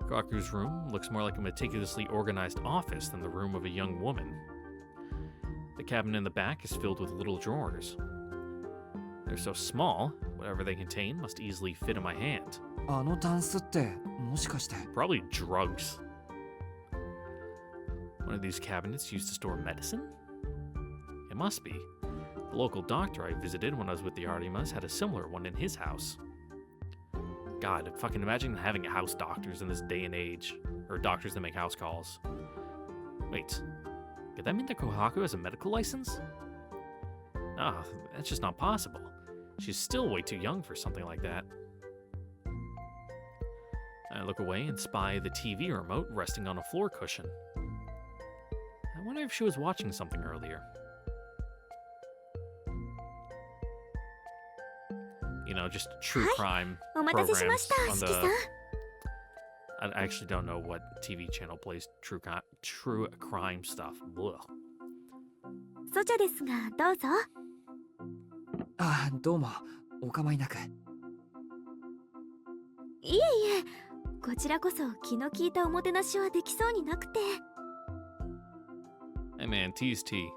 Kohaku's room looks more like a meticulously organized office than the room of a young woman. The cabinet in the back is filled with little drawers. They're so small, whatever they contain must easily fit in my hand. あのタンスってもしかして Probably drugs. One of these cabinets used to store medicine? It must be. The local doctor I visited when I was with the Artemas had a similar one in his house. God, fucking imagine having house doctors in this day and age. Or doctors that make house calls. Wait, could that mean that Kohaku has a medical license? Ah, that's just not possible. She's still way too young for something like that. I look away and spy the TV remote resting on a floor cushion. I wonder if she was watching something earlier. Just true crime お待たせしました、 programs on 四季さん。 I actually don't know what TV channel plays true crime stuff. Ugh. ソチャですがどうぞ。あ、どうもお構いなく。いえいえ、こちらこそ気の利いたおもてなしはできそうになくて。Hey man, tea's tea.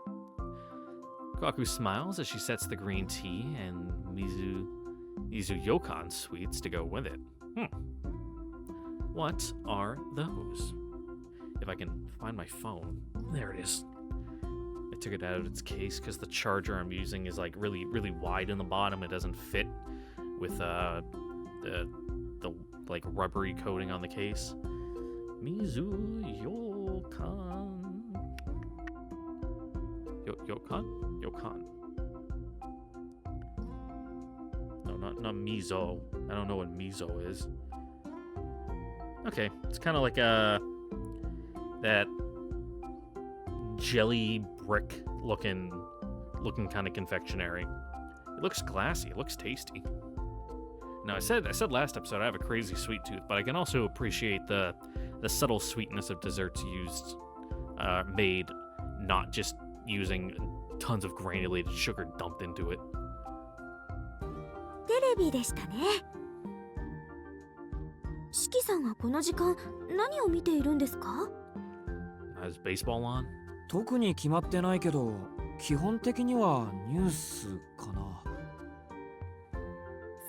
Kaku smiles as she sets the green tea and Mizu Yokan sweets to go with it. What are those? If I can find my phone. There it is. I took it out of its case because the charger I'm using is like really, really wide in the bottom. It doesn't fit with the like rubbery coating on the case. Mizu Yokan. Yokan? No, not miso. I don't know what miso is. Okay, it's kind of like that jelly brick looking kind of confectionery. It looks glassy. It looks tasty. Now I said last episode I have a crazy sweet tooth, but I can also appreciate the subtle sweetness of desserts used, made, not just using tons of granulated sugar dumped into it. テレビでしたね。四季さんはこの時間何を見ているんですか？ Is baseball on? 特に決まってないけど、基本的にはニュースかな。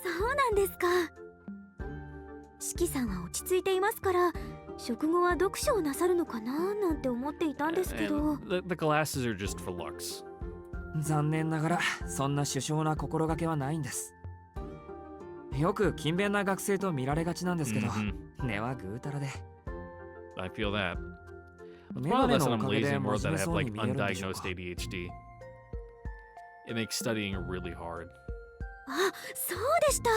そうなんですか。四季さんは落ち着いていますから、食後は読書をなさるのかななんて思っていたんですけど。The glasses are just for looks. 残念ながらそんな殊勝な心がけはないんです。よく勤勉な学生と見られがちなんですけど、根はぐうたらで。I feel that. メ Probably ガネ less の that お I'm かげ lazy, で more 真 that 面 I 目 have そう like に見えるんでしょう undiagnosed か。 ADHD. It makes studying really hard. あ、そうでした。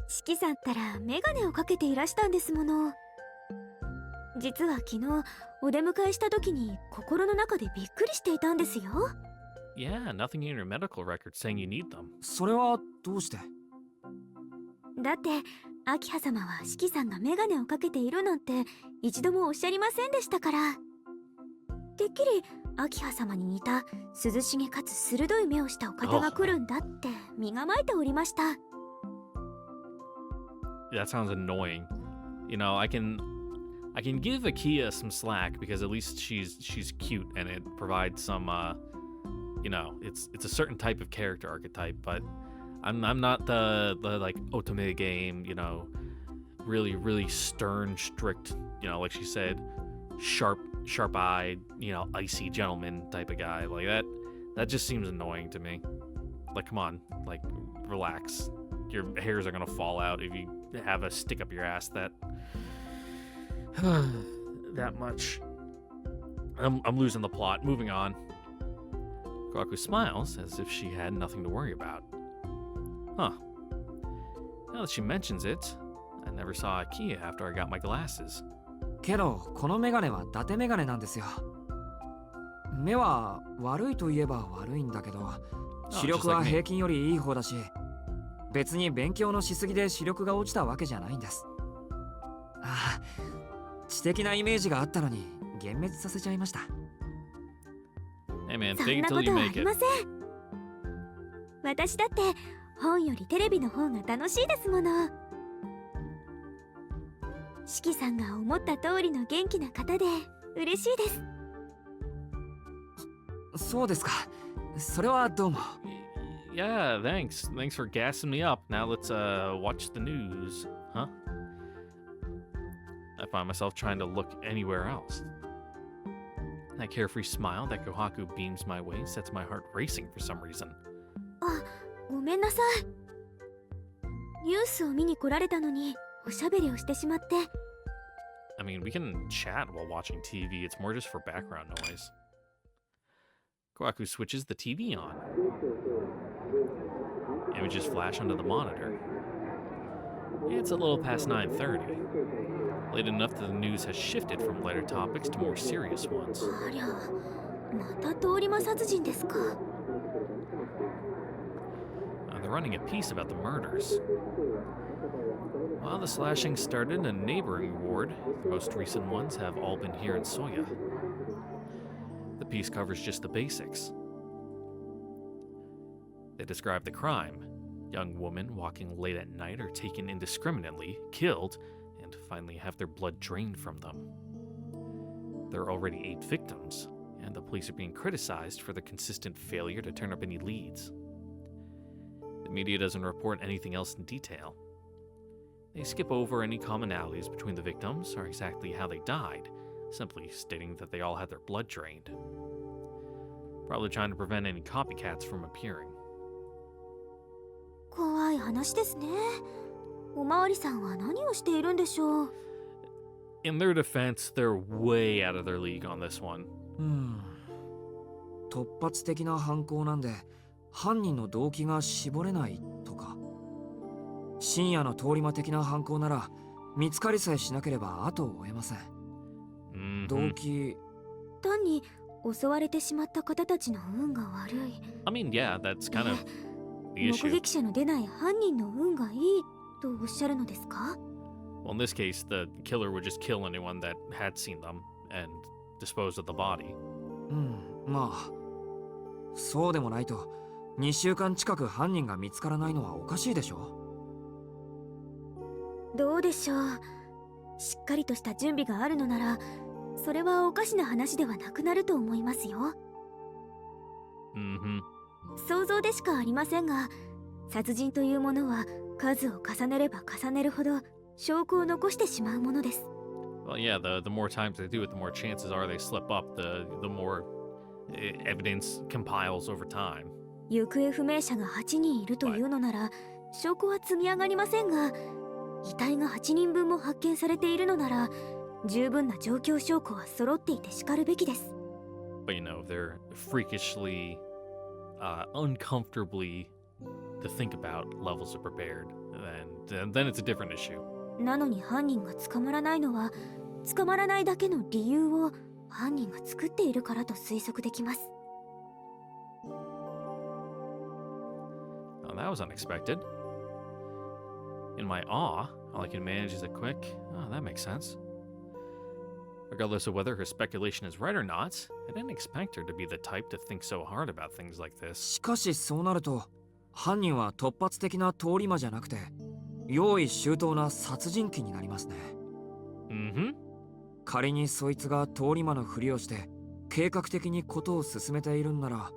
四季さんったらメガネをかけていらしたんですもの。実は昨日お出迎えした時に心の中でびっくりしていたんですよ。Yeah, nothing in your medical record saying you need them. それはどうして？だって明葉様は四季さんがメガネをかけているなんて一度もおっしゃりませんでしたから。てっきり明葉様に似た涼しげかつ鋭い目をしたお方が来るんだって身構えておりました。That sounds annoying. You know, I can give Akia some slack because at least she's cute and it provides some you know, it's a certain type of character archetype, but I'm not the like otome game, you know, really stern, strict, you know, like she said, sharp-eyed, you know, icy gentleman type of guy. Like that just seems annoying to me. Like, come on, like, relax. Your hairs are gonna fall out if you have a stick up your ass that much. I'm losing the plot. Moving on. Kaku smiles as if she had nothing to worry about. Huh. Now that she mentions it, I never saw Akia after I got my glasses. けどこのメガネは伊達メガネなんですよ。目は悪いといえば悪いんだけど、視力は平均よりいい方だし、別に勉強のしすぎで視力が落ちたわけじゃないんです。ああ、知的なイメージがあったのに幻滅させちゃいました。Hey man, そ take ん it な till こ you とはあ make り it. ません。私だって本よりテレビの方が楽しいですもの。四季さんが思った通りの元気な方で嬉しいです。そうですか。それはどうも。Yeah, thanks. Thanks for gassing me up. Now let's watch the news. Huh? I find myself trying to look anywhere else. That carefree smile that Kohaku beams my way sets my heart racing for some reason. あ、ごめんなさい。ニュースを見に来られたのにおしゃべりをしてしまって。I mean, we can chat while watching TV. It's more just for background noise. Kohaku switches the TV on. Images flash onto the monitor. It's a little past 9:30. Late enough that the news has shifted from lighter topics to more serious ones. ありゃ、また通り魔殺人ですか。They're running a piece about the murders. While the slashing started in a neighboring ward, the most recent ones have all been here in Soya. The piece covers just the basics. They describe the crime. Young women walking late at night are taken indiscriminately, killed, and finally have their blood drained from them. There are already 8 victims, and the police are being criticized for their consistent failure to turn up any leads. The media doesn't report anything else in detail. They skip over any commonalities between the victims or exactly how they died, simply stating that they all had their blood drained. Probably trying to prevent any copycats from appearing. 怖い話ですね。おまわりさんは何をしているんでしょう。In their defense, they're way out of their league on this one. 突発的な犯行なんで犯人の動機が絞れないとか。深夜の通り魔的な犯行なら見つかりさえしなければ後を追えません。動機。単に襲われてしまった方たちの運が悪い。I mean, yeah, that's kind of the 目 issue. 撃者の出ない犯人の運がいいとおっしゃるのですか？ Well, in this case, the killer would just kill anyone that had seen them and dispose of the body. まあそうでもないと2週間近く犯人が見つからないのはおかしいでしょ。どうでしょう。しっかりとした準備があるのならそれはおかしな話ではなくなると思いますよ。想像でしかありませんが、殺人というものは数を重ねれば重ねるほど証拠を残してしまうものです。Well, yeah, the more times they do it, the more chances are they slip up, the more evidence compiles over time. 行方不明者が8人いるというのなら、証拠は積み上がりませんが、遺体が8人分も発見されているのなら、十分な状況証拠は揃っていてしかるべきです。But you know, they're freakishly, uncomfortably to think about levels of prepared, and then it's a different issue. なのに犯人が捕まらないのは、捕まらないだけの理由を犯人が作っているからと推測できます。Oh, that was unexpected. In my awe, all I can manage is a quick, oh, that makes sense. Regardless of whether her speculation is right or not, I didn't expect her to be the type to think so hard about things like this. しかしそうなると犯人は突発的な通り魔じゃなくて用意周到な殺人鬼になりますね。仮にそいつが通り魔のふりをして計画的にことを進めているんなら、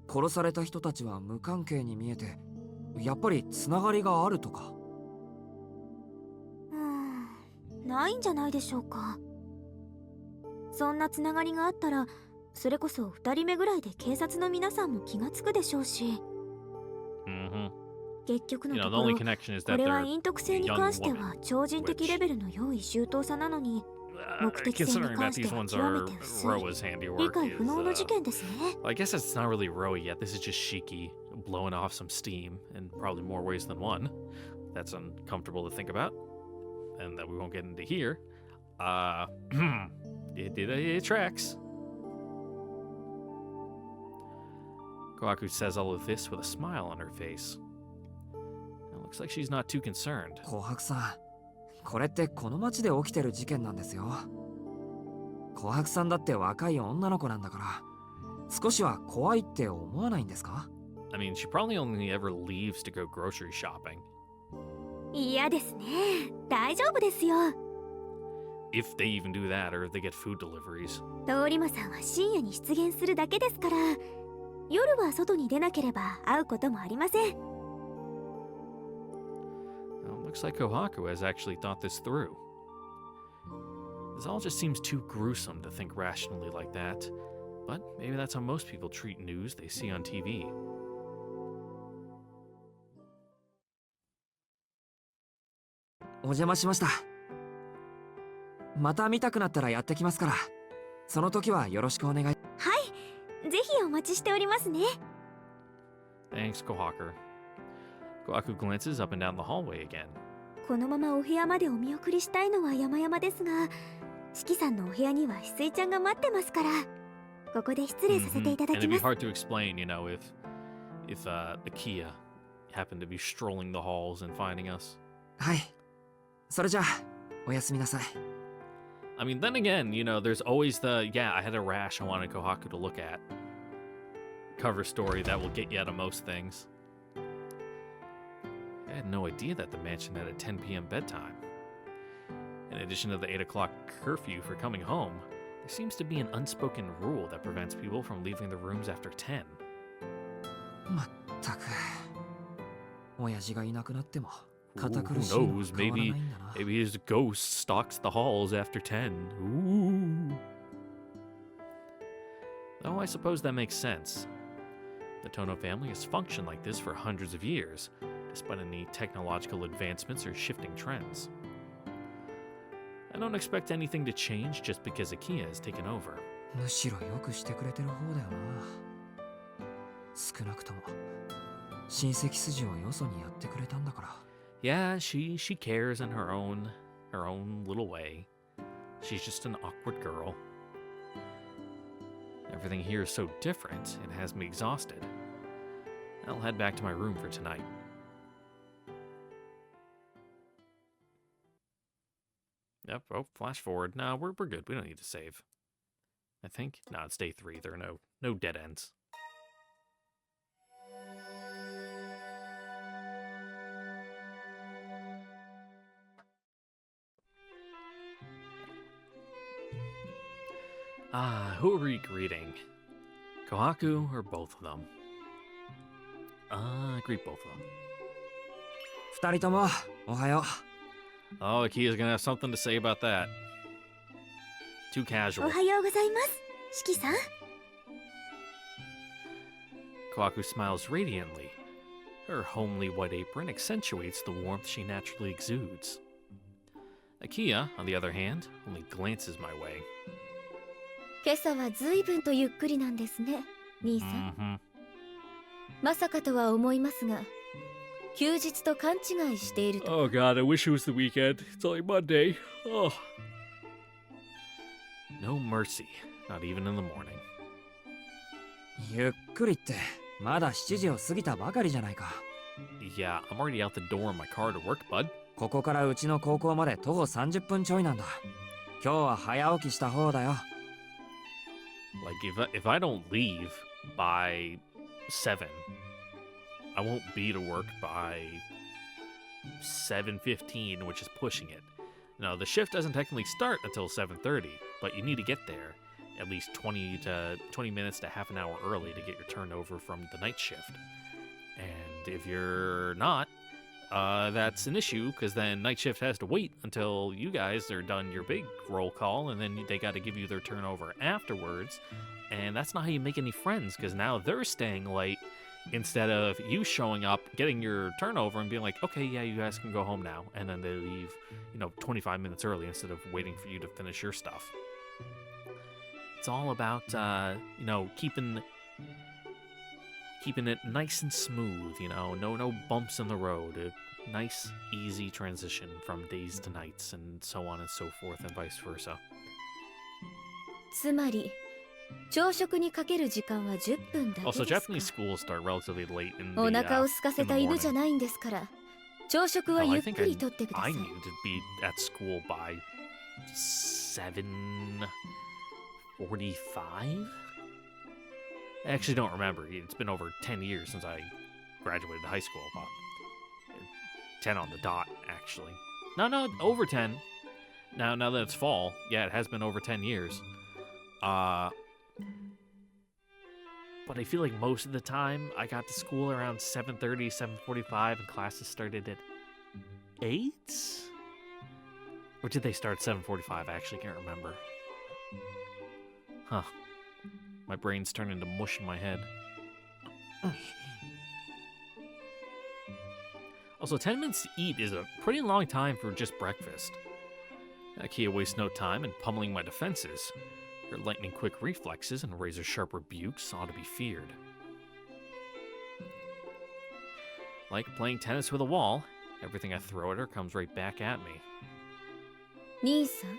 殺された人たちは無関係に見えてやっぱりつながりがあるとか。ないんじゃないでしょうか。そんなつながりがあったら、それこそ2人目ぐらいで警察の皆さんも気がつくでしょうし。結局のところ、これは陰徳性に関しては超人的レベルの用意周到さなのに、目的性に関しては極めて薄い理解不能の事件ですね。I guess it's not really Roy yet. This is just Shiki blowing off some steam in probably more ways than one. That's uncomfortable to think about, and that we won't get into here. It tracks. Kohaku says all of this with a smile on her face. It looks like she's not too concerned. 琥珀さん、これってこの町で起きてる事件なんですよ。琥珀さんだって若い女の子なんだから、少しは怖いって思わないんですか？ I mean, she probably only ever leaves to go grocery shopping. 嫌ですね。大丈夫ですよ。If they even do that, or if they get food deliveries. 通り魔さんは深夜に出現するだけですから、夜は外に出なければ会うこともありません。Looks like Kohaku has actually thought this through. This all just seems too gruesome to think rationally like that, but maybe that's how most people treat news they see on TV. お邪魔しました。また見たくなったらやってきますから、その時はよろしくお願い。はい、ぜひお待ちしておりますね。Thanks, Kohaku. Kohaku glances up and down the hallway again. このままお部屋までお見送りしたいのは山々ですが、四季さんのお部屋には翡翠ちゃんが待ってますから、ここで失礼させていただき And it'd ま be す。hard to explain, you know, if Akia happened to be strolling the halls and finding us. はい。それじゃあ、おやすみなさい。I mean, then again, you know, there's always the, yeah, I had a rash I wanted Kohaku to look at. Cover story that will get you out of most things. I had no idea that the mansion had a 10 p.m. bedtime. In addition to the 8 o'clock curfew for coming home, they There seems to be an unspoken rule that prevents people from leaving the rooms after 10. まったく親父がいなくなっても Ooh, 堅苦 who しいのは knows? 変わら Maybe ないんだな。 maybe his ghost stalks the halls after 10. Ooh. Though I suppose that makes sense. The Tono family has functioned like this for hundreds of years, despite any technological advancements or shifting trends. I don't expect anything to change just because Akia has taken over. むしろよくしてくれてる方だよな。少なくとも親戚筋をよそにやってくれたんだから。 Yeah, she cares in her own little way. She's just an awkward girl. Everything here is so different, it has me exhausted. I'll head back to my room for tonight. Yep, oh, flash forward. No, we're good. We don't need to save. I think. No, it's day 3. There are no dead ends. Who are we greeting? Kohaku or both of them? Greet both of them. 二人ともおはよ Oh, Akia's gonna have something to say about that. Too お casual. はようございます四季さん Kohaku smiles radiantly. Her homely white apron accentuates the warmth she naturally exudes. Akia, on the other hand, only glances my way. 今朝は随分とゆっくりなんですね兄さん Mm-hmm. まさかとは思いますが休日と勘違いしていると Oh god, I wish it was the weekend. It's only Monday. Oh. No mercy, not even in the morning. う。ゆっくりってまだ7時を過ぎたばかりじゃないか。 Yeah, I'm already out the door in my car to work, bud. ここからうちの高校まで徒歩30分ちょいなんだ。今日は早起きした方だよ。 Like, if I don't leave by 7, I won't be to work by 7:15, which is pushing it. No, the shift doesn't technically start until 7:30, but you need to get there at least 20 minutes to half an hour early to get your turnover from the night shift. And if you're not, that's an issue, because then night shift has to wait until you guys are done your big roll call, and then they got to give you their turnover afterwards. And that's not how you make any friends, because now they're staying late instead of you showing up, getting your turnover, and being like, okay, yeah, you guys can go home now. And then they leave, 25 minutes early instead of waiting for you to finish your stuff. It's all about, keeping it nice and smooth, no bumps in the road. A nice, easy transition from days to nights, and so on and so forth, and vice versa. つまり朝食にかける時間は10分だけ Also, ですか Japanese schools start relatively late in the, お腹を空かせ in the た犬じゃ morning. ないんですから朝食は Hell, ゆ I っ think くりとってくださ I い need to be at school by 7:45? I actually don't remember. It's been over 10 years since I graduated high school. 10 on the dot, actually. No, over 10. Now that it's fall, yeah, it has been over 10 years. But I feel like most of the time I got to school around 7:30, 7:45, and classes started at 8? Or did they start at 7:45? I actually can't remember. Huh. My brain's turned into mush in my head. Also, 10 minutes to eat is a pretty long time for just breakfast. Akia wastes no time in pummeling my defenses. Her lightning-quick reflexes and razor-sharp rebukes ought to be feared. Like playing tennis with a wall, everything I throw at her comes right back at me. 兄さん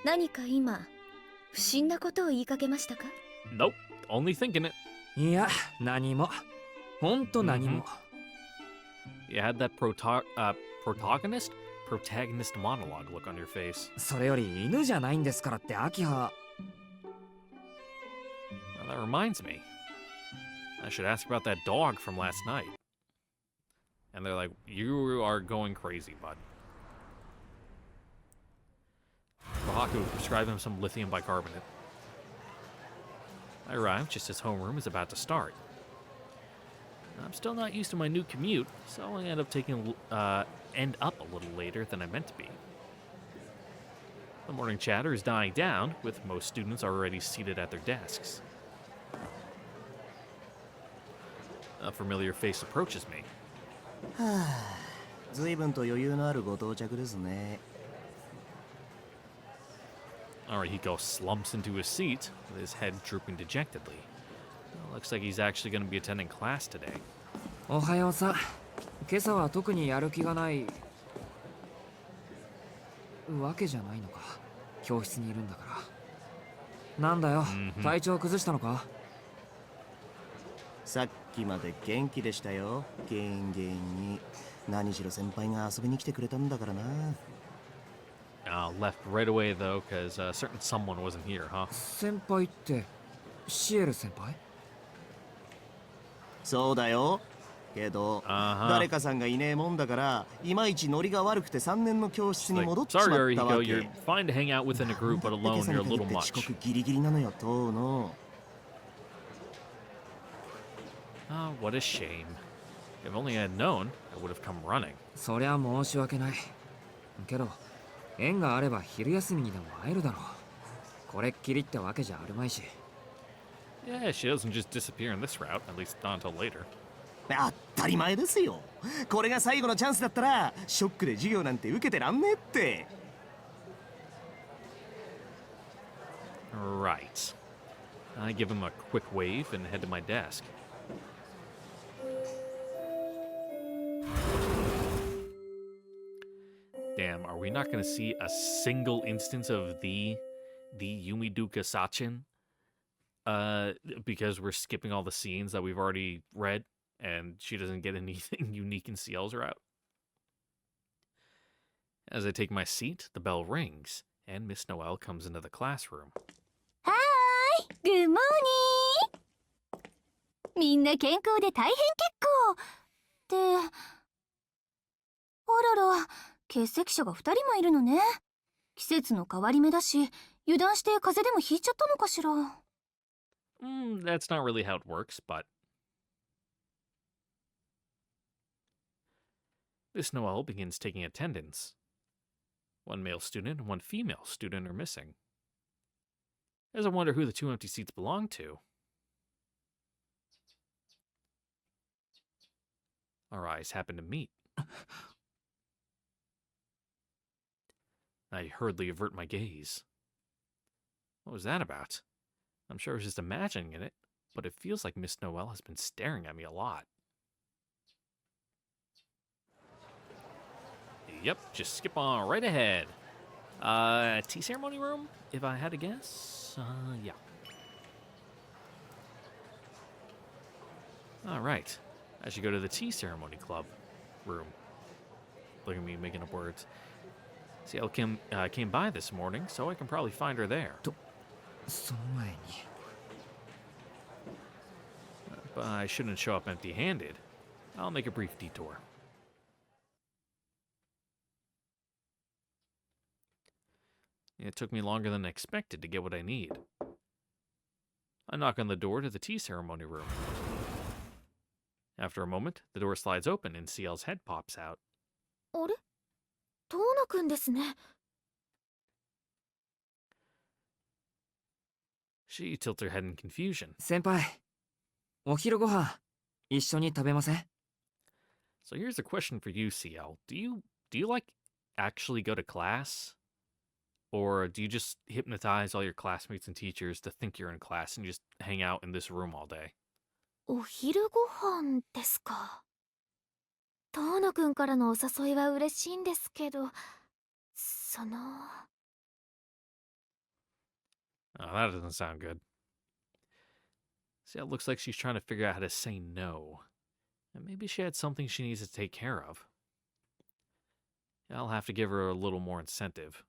何か今不審なことを言いかけましたか Nope, only thinking it. いや何もほんと何も、You had that protagonist monologue look on your face. それより犬じゃないんですからって秋葉 Well, that reminds me. I should ask about that dog from last night. And they're like, you are going crazy, bud. Haku would prescribe him some lithium bicarbonate. I arrived just as homeroom is about to start. I'm still not used to my new commute, so I end up a little later than I meant to be. The morning chatter is dying down, with most students already seated at their desks. A familiar face approaches me. 随分と余裕のあるご到着ですね。 Arihiko slumps into his seat, with his head drooping dejectedly. Looks like he's actually going to be attending class today. おはようさ。今朝は特にやる気がないわけじゃないのか。教室にいるんだから。なんだよ、体調崩したのか？さっきまで元気でしたよ。元気に。何しろ先輩が遊びに来てくれたんだからな。Left right away though, because a certain someone wasn't here, huh? 先輩ってシエル先輩？そうだよ。けど、誰かさんがいねえもんだから、いまいちノリが悪くて3年の教室に戻っちまったわけ。Sorry, Arihiko, you're fine to hang out within a group, but alone you're a little much. 遅刻ギリギリなのよ、当の。What a shame. If only I had known, I would have come running. そりゃ申し訳ない。けど、縁があれば昼休みにでも会えるだろう。これっきりってわけじゃあるまいし。Yeah, she doesn't just disappear in this route, at least not until later. 当たり前ですよ。これが最後のチャンスだったら、ショックで授業なんて受けてらんねえって。Right. I give him a quick wave and head to my desk. Damn, are we not going to see a single instance of the Yumiduka Sachin? Because we're skipping all the scenes that we've already read, and she doesn't get anything unique in Ciel's route. As I take my seat, the bell rings, and Miss Noel comes into the classroom. Hi! Good morning! みんな健康で大変結構。って、あらら、欠席者が2人もいるのね。季節の変わり目だし、油断して風邪でもひいちゃったのかしら。That's not really how it works, but... Miss Noel begins taking attendance. One male student and one female student are missing. As I wonder who the two empty seats belong to. Our eyes happen to meet. I hurriedly avert my gaze. What was that about? I'm sure I was just imagining it, but it feels like Miss Noel has been staring at me a lot. Yep, just skip on right ahead. Tea ceremony room, if I had to guess? Yeah. Alright, I should go to the tea ceremony club room. Look at me making up words. Ciel came by this morning, so I can probably find her there. その前に。 But I shouldn't show up empty-handed. I'll make a brief detour. It took me longer than expected to get what I need. I knock on the door to the tea ceremony room. After a moment, the door slides open and Ciel's head pops out. あれ？トーナくんですね。 She tilts her head in confusion. 先輩、お昼ご飯一緒に食べません？ So here's a question for you, Ciel. Do you like actually go to class? Or do you just hypnotize all your classmates and teachers to think you're in class and just hang out in this room all day? お昼ご飯ですか。トーナくんからのお誘いは嬉しいんですけど、その。 Oh, that doesn't sound good. See, it looks like she's trying to figure out how to say no. And maybe she had something she needs to take care of. I'll have to give her a little more incentive.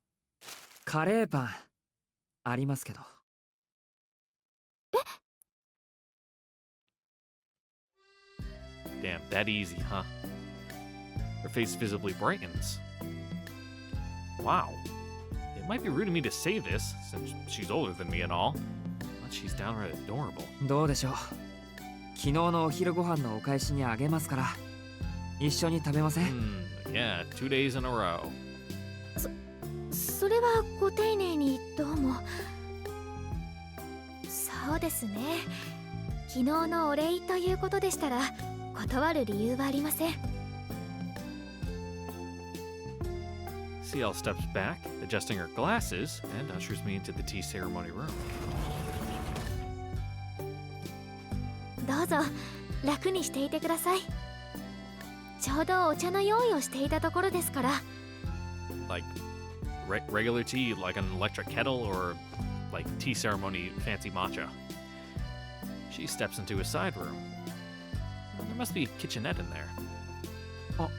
カレーパンありますけど。Damn, that easy, huh? Her face visibly brightens. Wow. It might be rude of me to say this, since she's older than me and all, but she's downright adorable. どうでしょう。昨日のお昼ご飯のお返しにあげますから、一緒に食べません？ Yeah, 2 days in a row. それはご丁寧にどうも。そうですね。昨日のお礼ということでしたら断る理由はありません。Ciel steps back, adjusting her glasses, and ushers me into the tea ceremony room. どうぞ楽にしていてください。ちょうどお茶の用意をしていたところですから。Like regular tea, like an electric kettle, or like tea ceremony fancy matcha. She steps into a side room. There must be a kitchenette in there. Oh.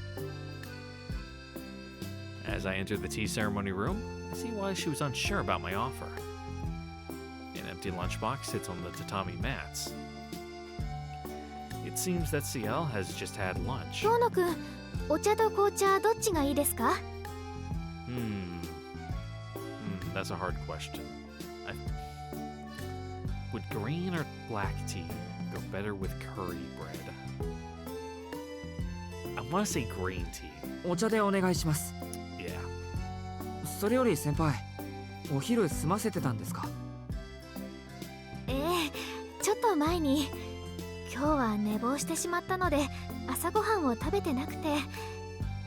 As I enter the tea ceremony room, I see why she was unsure about my offer. An empty lunchbox sits on the tatami mats. It seems that Ciel has just had lunch. 遠野くん、お茶と紅茶どっちがいいですか？ That's a hard question. Would green or black tea go better with curry bread? I want to say green tea. お茶でお願いします。 Yeah. それより先輩、お昼済ませてたんですか？ええ、ちょっと前に。今日は寝坊してしまったので朝ごはんを食べてなくて、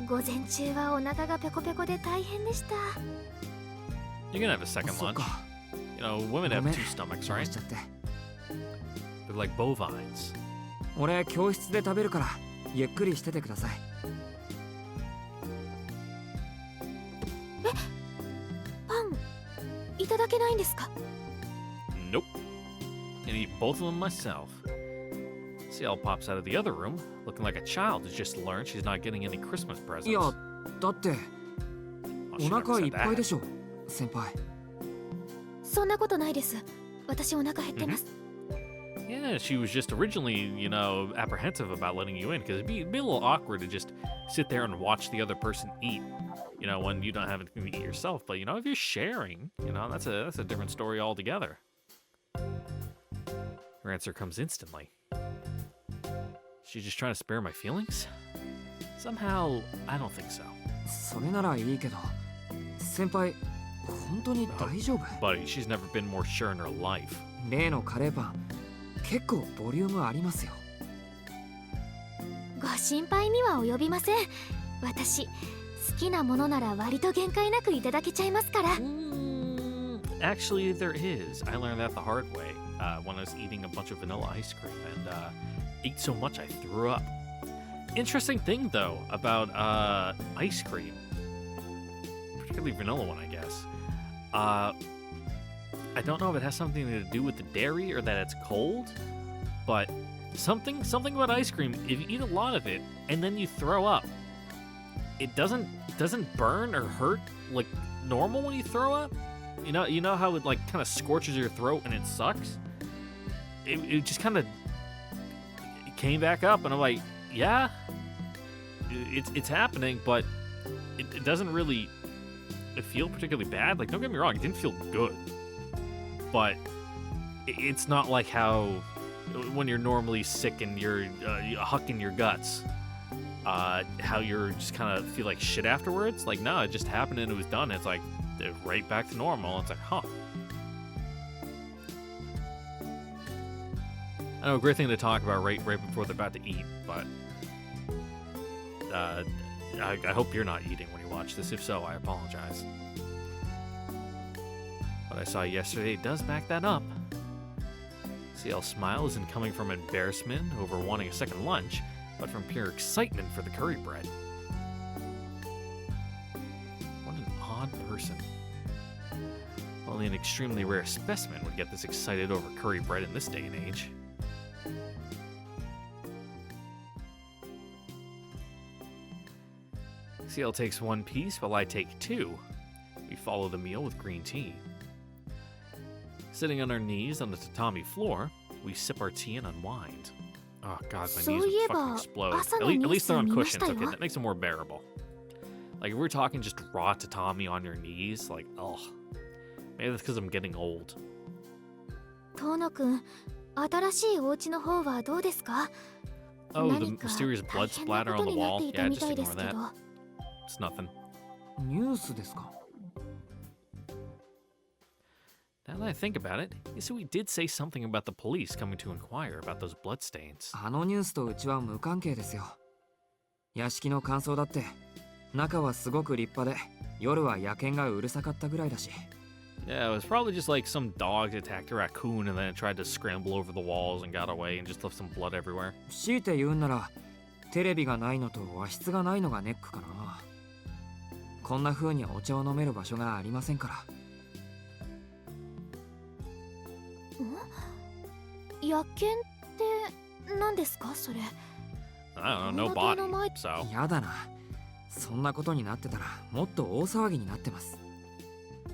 午前中はお腹がペコペコで大変でした。 You can have a second そっ lunch. か。 You know, women have ごめん two stomachs, 飛ば right? しちゃって。 They're like bovines. 俺教室で食べるからゆっくりしててください。パンいただけないんですか？ Nope. Gonna eat both of them myself. Ciel pops out of the other room, looking like a child who's just learned she's not getting any Christmas presents. いや、だって Well, お she never 腹い said っぱいで that. しょ、先輩。そんなことないです。私お腹減ってます。Yeah, she was just originally, you know, apprehensive about letting you in because it'd be a little awkward to just sit there and watch the other person eat, you know, when you don't have anything to eat yourself. But, you know, if you're sharing, you know, that's a different story altogether. Her answer comes instantly. She's just trying to spare my feelings? Somehow, I don't think so. それならいいけど、先輩、本当に大丈夫？ Buddy, she's never been more sure in her life. 例のカレーパン、結構ボリュームありますよ。ご心配には及びません。私好きなものなら割と限界なくいただけちゃいますから。Actually, there is. I learned that the hard way when I was eating a bunch of vanilla ice cream and ate so much I threw up. Interesting thing, though, about ice cream, particularly vanilla one, I guess. I don't know if it has something to do with the dairy or that it's cold, but something about ice cream. If you eat a lot of it and then you throw up, it doesn't burn or hurt like normal when you throw up. You know how it like kind of scorches your throat and it sucks. It just kind of came back up, and I'm like, yeah, it's happening, but it doesn't really feel particularly bad. Like, don't get me wrong, it didn't feel good, but it's not like how when you're normally sick and you're hucking your guts, how you're just kind of feel like shit afterwards. Like, no, it just happened and it was done. It's like right back to normal. It's like, huh. I know, a great thing to talk about right before they're about to eat, but I hope you're not eating when you watch this. If so, I apologize. What I saw yesterday does back that up. Ciel smile isn't coming from embarrassment over wanting a second lunch, but from pure excitement for the curry bread. What an odd person. Only an extremely rare specimen would get this excited over curry bread in this day and age. Ciel takes one piece while I take two. We follow the meal with green tea. Sitting on our knees on the tatami floor, we sip our tea and unwind. Oh god, my knees would fucking explode. At least they're on cushions, okay? That makes them more bearable. Like, if we're talking just raw tatami on your knees, like, oh. Maybe that's because I'm getting old. 遠野くん、新しいお家の方はどうですか？ Oh, the 何か mysterious 大 blood 変な splatter こ on と the になっ wall. ていた Yeah, み just たいで ignore すけ that. ど。 It's nothing. ニュースですか？ Now that I think about it, you see, we did say something about the police coming to inquire about those bloodstains. あのニュースとうちは無関係ですよ。屋敷の感想だって中はすごく立派で夜は野犬がうるさかったぐらいだし。 Yeah, it was probably just like some dog attacked a raccoon and then it tried to scramble over the walls and got away and just left some blood everywhere. 強いて言うんならテレビがないのと和室がないのがネックかな。こんな風にお茶を飲める場所がありませんから。野犬って何ですかそれ？ I don't know, no body, so... やだな。そんなことになってたらもっと大騒ぎになってます。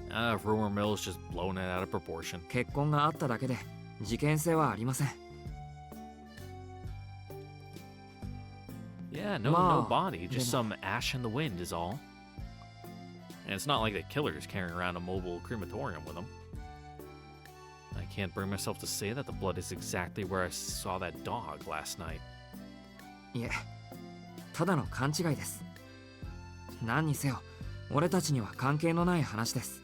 rumor mill's just blown it out of proportion. 結婚があっただけで事件性はありません。 Yeah, no body, just some ash in the wind is all. And it's not like the killer's carrying around a mobile crematorium with him. I can't bring myself to say that the blood is exactly where I saw that dog last night. いえ、ただの勘違いです。何にせよ、俺たちには関係のない話です。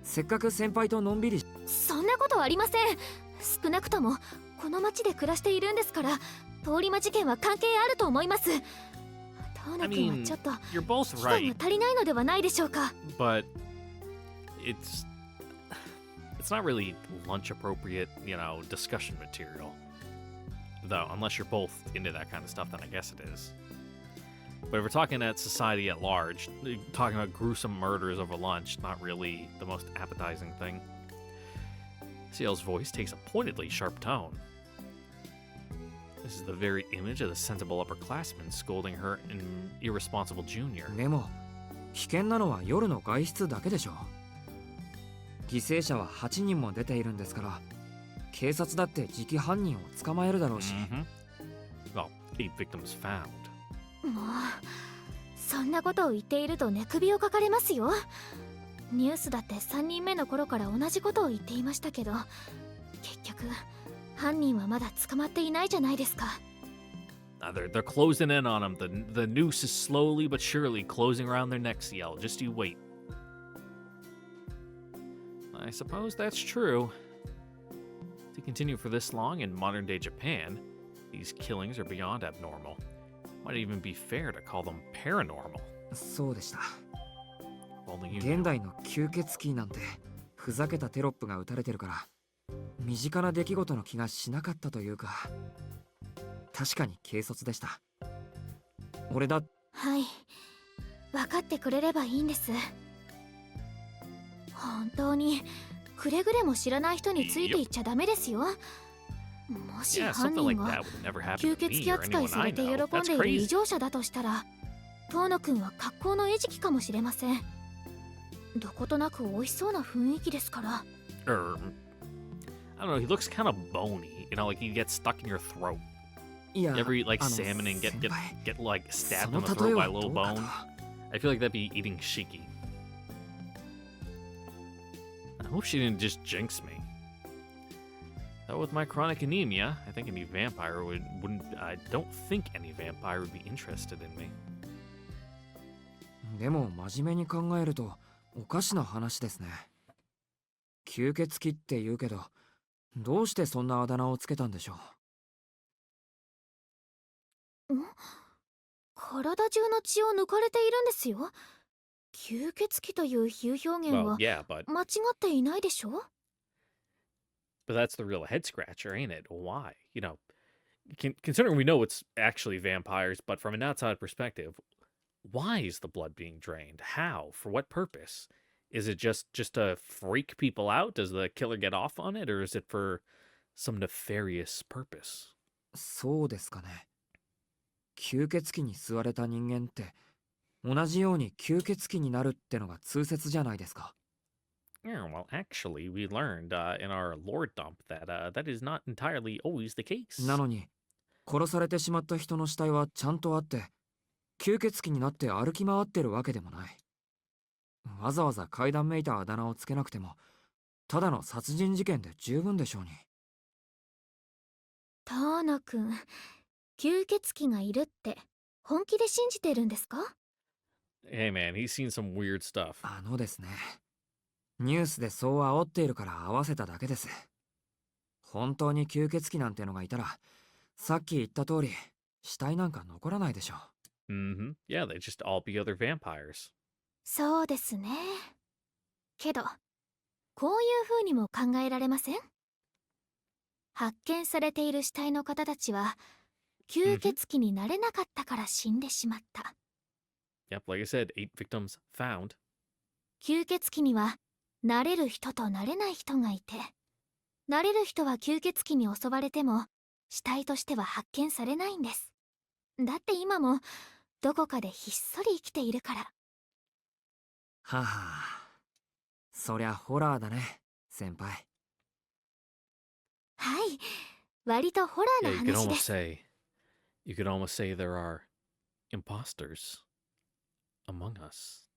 せっかく先輩とのんびり。そんなことはありません。少なくともこの町で暮らしているんですから、通り魔事件は関係あると思います。遠野君はちょっと you're both 期間が right, 足りないのではないでしょうか。 but it's not really lunch appropriate, discussion material. Though, unless you're both into that kind of stuff, then I guess it is. But if we're talking at society at large, talking about gruesome murders over lunch, not really the most appetizing thing. Ciel's voice takes a pointedly sharp tone. This is the very image of the sensible upperclassman scolding her an irresponsible junior. でも危険なのは夜の外出だけでしょ。犠牲者は8人も出ているんですから、警察だって次期犯人を捕まえるだろうし。Well, 8 victims found. もうそんなことを言っていると寝首をかかれますよ。ニュースだって3人目の頃から同じことを言っていましたけど、結局犯人はまだ捕まっていないじゃないですか。They're closing in on them. The noose is slowly but surely closing around their necks, Ciel. Just you wait. I suppose that's true. To continue for this long in modern-day Japan, these killings are beyond abnormal. Might even be fair to call them paranormal. そうでした。 Only you 現 know. 代の吸血鬼なんてふざけたテロップが打たれてるから身近な出来事の気がしなかったというか、確かに軽率でした。俺だ。はい、分かってくれればいいんです。本当にくれぐれも知らない人についていっちゃダメですよ。もし Yeah, 犯 something 人 like が that would never happen 吸 to 血 me 鬼 or 扱い anyone さ I れて know. 喜ん That's でいる異 crazy. 常者だとしたら、遠野くんは格好の餌食かもしれません。どことなく美味しそうな雰囲気ですから。I don't know, he looks kind of bony. Like he gets stuck in your throat. いや、 Every like あの salmon and get 先輩、 like そ stabbed の in the 例え throat by は a little どうか bone. と。 I feel like that'd be eating shiki. I hope she didn't just jinx me. Though with my chronic anemia, I think any vampire wouldn't. I don't think any vampire would be interested in me. でも真面目に考えるとおかしな話ですね。吸血鬼って言うけど、どうしてそんなあだ名をつけたんでしょう。体中の血を抜かれているんですよ。吸血鬼という比喩表現 Well, は yeah, but 間違っていないでしょ。 that's the real head scratcher, ain't it? Why? Considering we know it's actually vampires, but from an outside perspective, why is the blood being drained? How? For what purpose? Is it just to freak people out? Does the killer get off on it, or is it for some nefarious purpose? そうですかね。吸血鬼に吸われた人間って同じように吸血鬼になるってのが通説じゃないですか。Yeah, well, actually, we learned in our lore dump that that is not entirely always the case. なのに殺されてしまった人の死体はちゃんとあって、吸血鬼になって歩き回ってるわけでもない。わざわざ階段めいたあだ名をつけなくても、ただの殺人事件で十分でしょうに。ターナ君、吸血鬼がいるって本気で信じてるんですか？ Hey man, he's seen some weird stuff. あのですね、ニュースでそう煽っているから合わせただけです。本当に吸血鬼なんてのがいたら、さっき言った通り、死体なんか残らないでしょう。Mm-hmm. Yeah, they just all be other vampires. そうですね。けど、こういう風にも考えられません？発見されている死体の方たちは、吸血鬼になれなかったから死んでしまった。Yep, like I said, 8 victims found. 吸血鬼には、なれる人となれない人がいて、なれる人は吸血鬼に襲われても、死体としては発見されないんです。だって今も、どこかでひっそり生きているから。はあ、そりゃホラーだね、先輩。はい、割とホラー Yeah, な you could 話で almost す。 say, you could almost say there are imposters among us.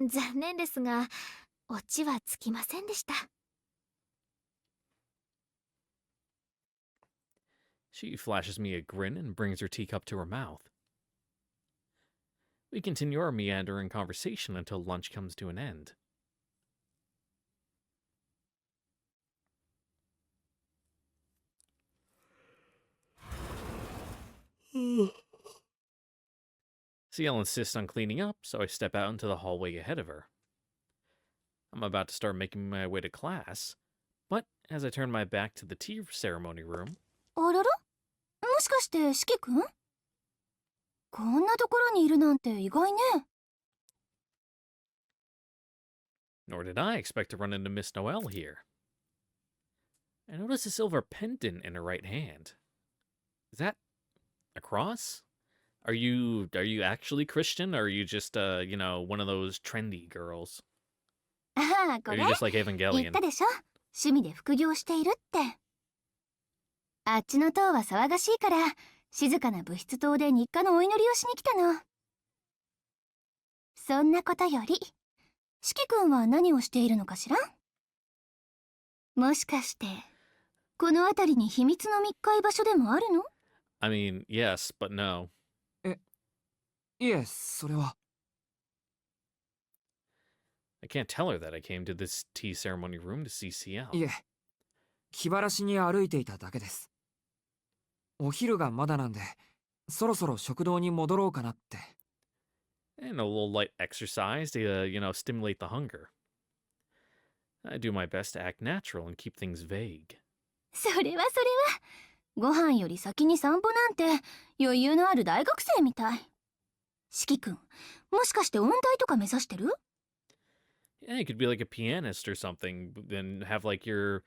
残念ですが、オチはつきませんでした。She flashes me a grin and brings her teacup to her mouth. We continue our meandering conversation until lunch comes to an end. Ciel insists on cleaning up, so I step out into the hallway ahead of her. I'm about to start making my way to class, but as I turn my back to the tea ceremony room... あらら？もしかして四季くん？こんなところにいるなんて意外ね。Nor did I expect to run into Miss Noelle here. I notice a silver pendant in her right hand. Is that a cross? Are you actually Christian, or are you just one of those trendy girls? ああ、こ Are れ you just like 言 Evangelion? ったでしょ？趣味で副業しているって。あっちの塔は騒がしいから、静かな物質棟で日課のお祈りをしに来たの。そんなことより、四季くんは何をしているのかしら？もしかして、この辺りに秘密の密会場所でもあるの？ I mean, yes, but no. いえ、それは。I can't tell her that I came to this tea ceremony room to see Ciel. いえ、気晴らしに歩いていただけです。お昼がまだなんで、そろそろ食堂に戻ろうかなって。And a little light exercise to, stimulate the hunger. I do my best to act natural and keep things vague. それはそれは。ご飯より先に散歩なんて余裕のある大学生みたい。四季くん、もしかして音大とか目指してる？ Yeah, you could be like a pianist or something, then have like your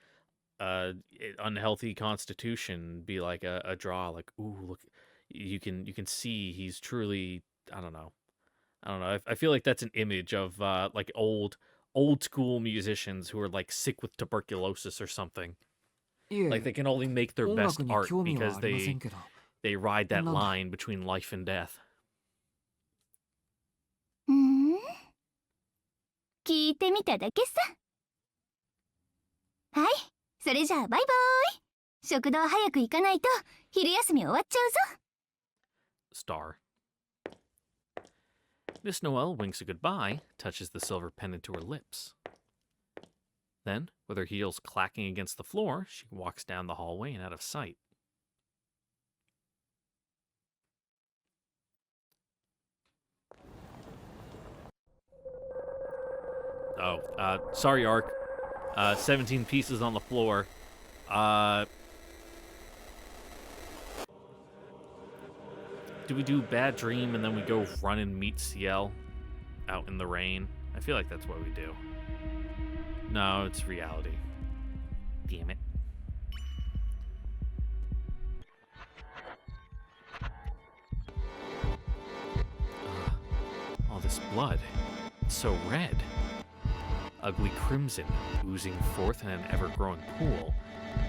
unhealthy constitution be like a draw, like, ooh, look, you can see he's truly, I don't know. I feel like that's an image of like old school musicians who are like sick with tuberculosis or something. いえ、 Like they can only make their 音 best 楽に art 興味は because ありませんけど。 they ride that なんだ。 line between life and death. 聞いてみただけさ。はい、それじゃあバイバーイ。食堂早く行かないと昼休み終わっちゃうぞ。 Star. Miss Noelle winks a goodbye, touches the silver pendant to her lips. Then, with her heels clacking against the floor, she walks down the hallway and out of sight. Oh, sorry, Ark. 17 pieces on the floor. Do we do Bad Dream and then we go run and meet Ciel out in the rain? I feel like that's what we do. No, it's reality. Damn it. All this blood. It's so red. Ugly crimson oozing forth in an ever-growing pool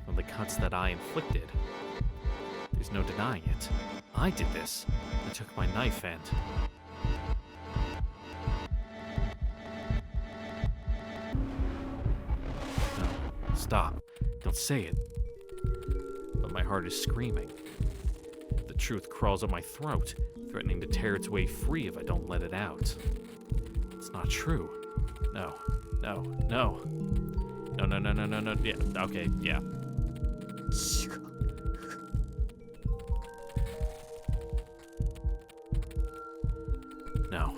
from the cuts that I inflicted. There's no denying it. I did this. I took my knife and... No, stop. Don't say it. But my heart is screaming. The truth crawls up my throat, threatening to tear its way free if I don't let it out. It's not true. No. No. No. No, no, no, no, no, no. Yeah, okay, yeah. 違う。 No.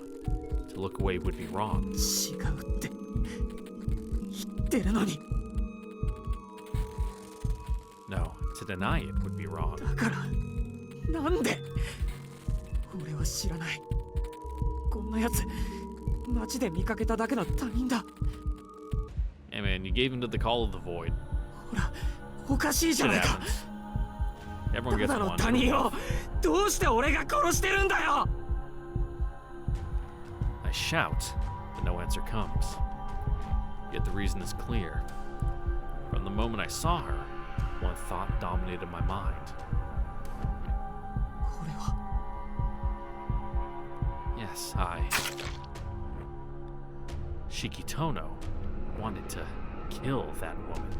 To look away would be wrong. 違うって言ってるのに。 No. To deny it would be wrong. だからなんで俺は知らない。こんなやつ街で見かけただけの他人だ。 Hey man, you gave into the call of the void. ほらおかしいじゃ Shit ないか。 happens. Everyone た gets だの one. 他人をどうして俺が殺してるんだよ。 I shout, but no answer comes. Yet the reason is clear. From the moment I saw her, one thought dominated my mind. 俺は Yes, Shikitono wanted to kill that woman.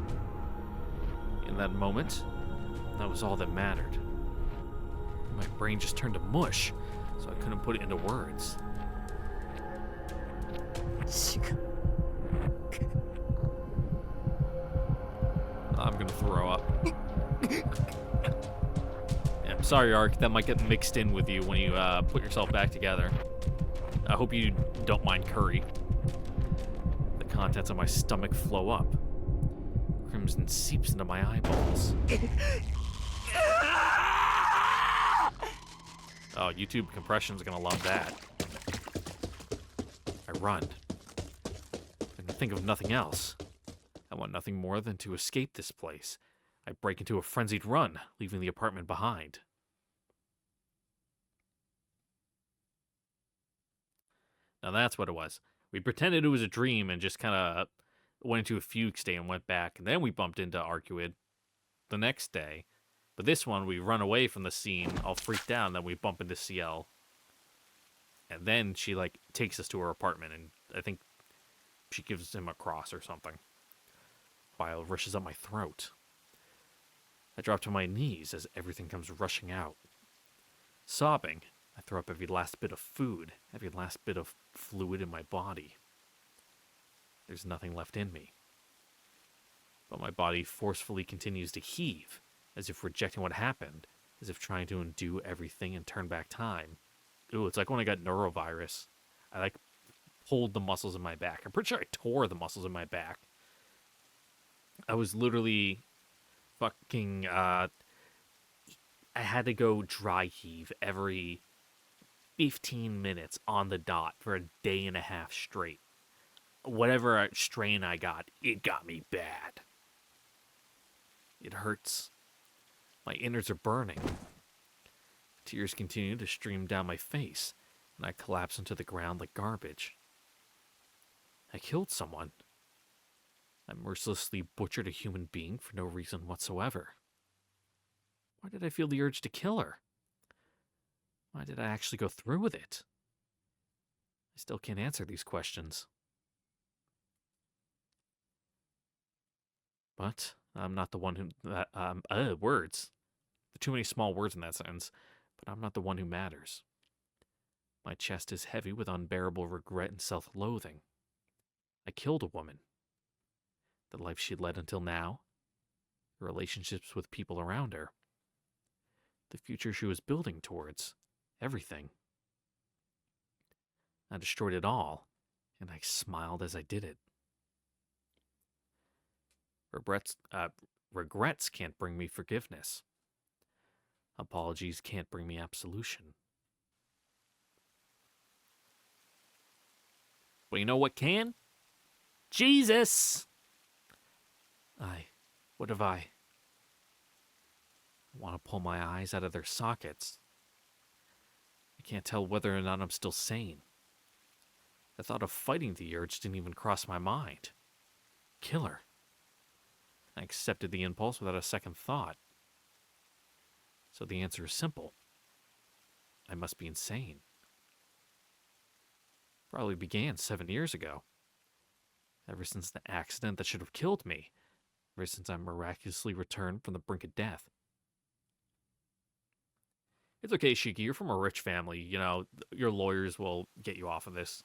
In that moment, that was all that mattered. My brain just turned to mush, so I couldn't put it into words. 違う。 I'm gonna throw up. Yeah, I'm sorry, Ark. That might get mixed in with you when you put yourself back together. I hope you don't mind curry. The contents of my stomach flow up. Crimson seeps into my eyeballs. Oh, YouTube compression's gonna love that. I run. I can think of nothing else. I want nothing more than to escape this place. I break into a frenzied run, leaving the apartment behind. Now that's what it was. We pretended it was a dream and just kind of went into a fugue state and went back. And then we bumped into Arcuid the next day. But this one, we run away from the scene, all freaked out, and then we bump into Ciel. And then she, like, takes us to her apartment, and I think she gives him a cross or something. Bile rushes up my throat. I drop to my knees as everything comes rushing out. Sobbing, I throw up every last bit of food, every last bit of fluid in my body. There's nothing left in me. But my body forcefully continues to heave, as if rejecting what happened, as if trying to undo everything and turn back time. Ooh, it's like when I got neurovirus. I, like, pulled the muscles in my back. I'm pretty sure I tore the muscles in my back. I was literally fucking, I had to go dry heave every 15 minutes on the dot for a day and a half straight. Whatever strain I got, it got me bad. It hurts. My innards are burning. Tears continue to stream down my face, and I collapse into the ground like garbage. I killed someone. I mercilessly butchered a human being for no reason whatsoever. Why did I feel the urge to kill her? Why did I actually go through with it? I still can't answer these questions. But I'm not the one who... words. There are too many small words in that sentence. But I'm not the one who matters. My chest is heavy with unbearable regret and self-loathing. I killed a woman. The life she'd led until now. The relationships with people around her. The future she was building towards. Everything. I destroyed it all, and I smiled as I did it. Regrets can't bring me forgiveness. Apologies can't bring me absolution. But you know what can? Jesus! What have I want to pull my eyes out of their sockets. I can't tell whether or not I'm still sane. The thought of fighting the urge didn't even cross my mind. Kill her. I accepted the impulse without a second thought. So the answer is simple. I must be insane. Probably began 7 years ago. Ever since the accident that should have killed me. Ever since I miraculously returned from the brink of death. It's okay, Shiki. You're from a rich family. You know, your lawyers will get you off of this.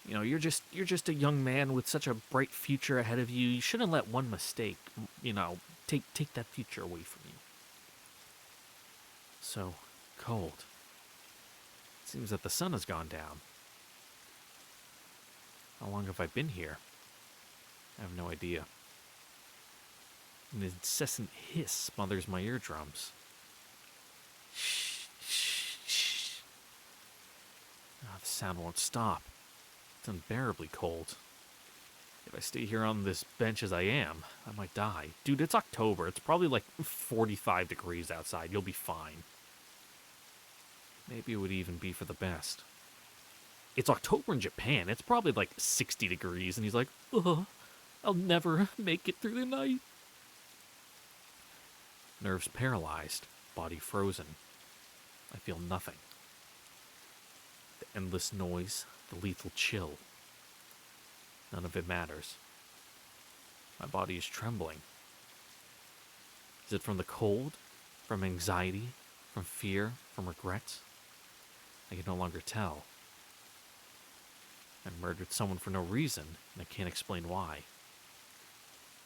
You know, you're just a young man with such a bright future ahead of you. You shouldn't let one mistake, you know, take that future away from you. So cold. It seems that the sun has gone down. How long have I been here? I have no idea. An incessant hiss smothers my eardrums. Shh, shh, shh. Ah, the sound won't stop. It's unbearably cold. If I stay here on this bench as I am, I might die. Dude, it's October. It's probably like 45 degrees outside. You'll be fine. Maybe it would even be for the best. It's October in Japan. It's probably like 60 degrees, and he's like, ugh, I'll never make it through the night. Nerves paralyzed, body frozen. I feel nothing. The endless noise, the lethal chill. None of it matters. My body is trembling. Is it from the cold? From anxiety? From fear? From regret? I can no longer tell. I murdered someone for no reason, and I can't explain why.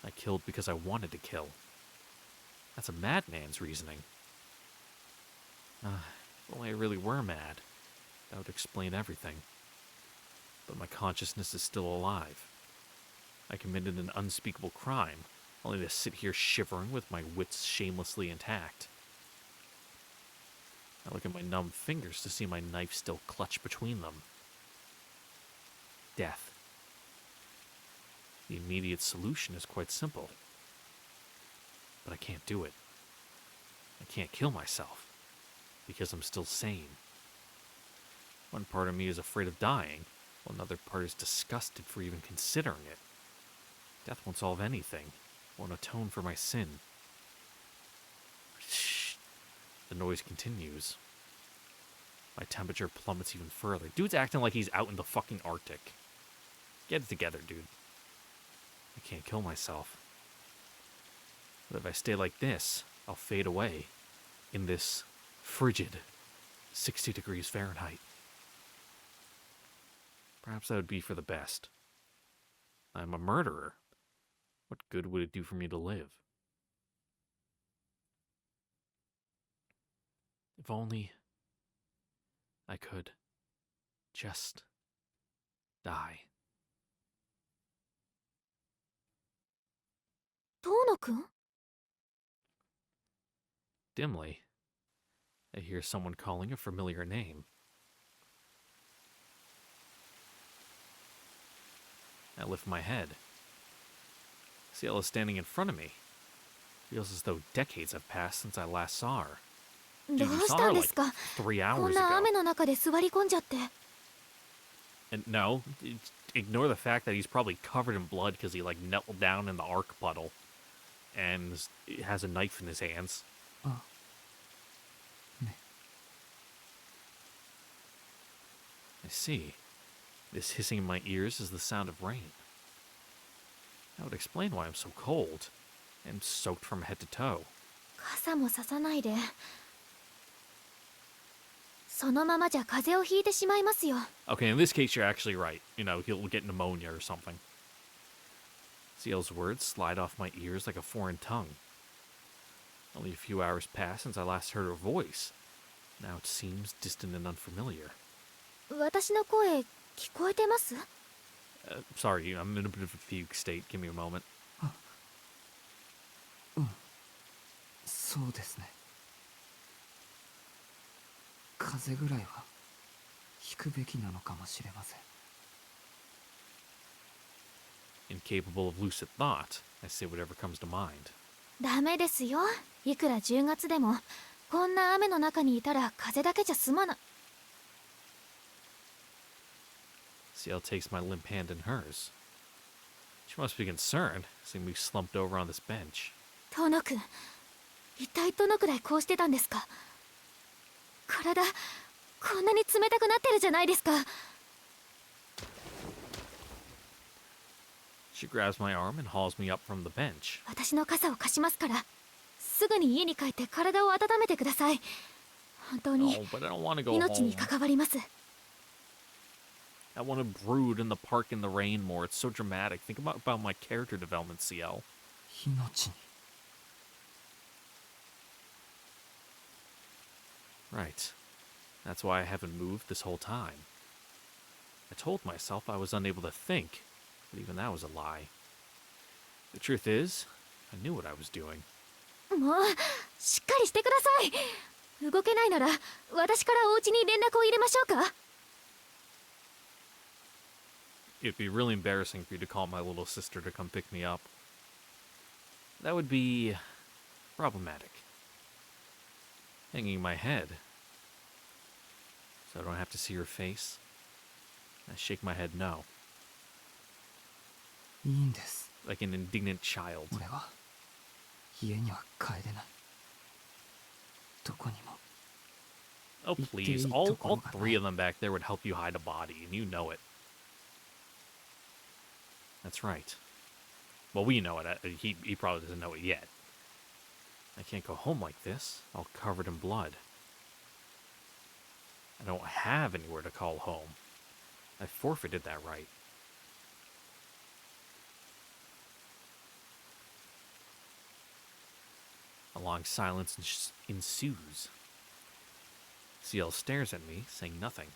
I killed because I wanted to kill. That's a madman's reasoning. If only I really were mad, that would explain everything. But my consciousness is still alive. I committed an unspeakable crime, only to sit here shivering with my wits shamelessly intact. I look at my numb fingers to see my knife still clutched between them. Death. The immediate solution is quite simple. But I can't do it. I can't kill myself, because I'm still sane. One part of me is afraid of dying, while another part is disgusted for even considering it. Death won't solve anything, won't atone for my sin. Shh. The noise continues. My temperature plummets even further. Dude's acting like he's out in the fucking Arctic. Get it together, dude. I can't kill myself. But if I stay like this, I'll fade away in this frigid 60 degrees Fahrenheit. Perhaps that would be for the best. I'm a murderer. What good would it do for me to live? If only I could just die. 遠野くん Dimly, I hear someone calling a familiar name. I lift my head. Ciel is standing in front of me. Feels as though decades have passed since I last saw her. どうしたんですか 3こ hours んな雨 ago. の中で座り込んじゃって And no, ignore the fact that he's probably covered in blood because he like knelt down in the arc puddle and has a knife in his hands. I see. This hissing in my ears is the sound of rain. That would explain why I'm so cold and soaked from head to toe. 傘もささないでそのままじゃ風邪をひいてしまいますよ Okay, in this case, you're actually right. You know, he'll get pneumonia or something. Ciel's words slide off my ears like a foreign tongue. Only a few hours passed since I last heard her voice. Now it seems distant and unfamiliar. 私の声聞こえてます Sorry, I'm in a bit of a fugue state. Give me a moment. そうですね。風ぐらいは引くべきなのかもしれません。Incapable of lucid thought, I say whatever comes to mind. ダメですよいくら10月でもこんな雨の中にいたら風だけじゃ済まない Ciel takes my limp hand in hers. She must be concerned, seeing me slumped over on this bench. 遠野くん一体どのくらいこうしてたんですか？体こんなに冷たくなってるじゃないですか。 She grabs my arm and hauls me up from the bench. 私の傘を貸しますから、すぐに家に帰って体を温めてください。本当に Oh, but I don't want to go 命に home. 関わります。 I want to brood in the park in the rain more. It's so dramatic. Think about my character development, Ciel. 命に Right. That's why I haven't moved this whole time. I told myself I was unable to think, but even that was a lie. The truth is, I knew what I was doing. もうしっかりしてください。動けないなら私からお家に連絡を入れましょうか。 It'd be really embarrassing for you to call my little sister to come pick me up. That would be problematic. Hanging my head, so I don't have to see her face. I shake my head no, いいんです。 like an indignant child. 俺は家には帰れない。どこにも。 Oh please, all three of them back there would help you hide a body, and you know it. That's right. Well, we know it. He probably doesn't know it yet. I can't go home like this, all covered in blood. I don't have anywhere to call home. I forfeited that right. A long silence ensues. Ciel stares at me, saying nothing.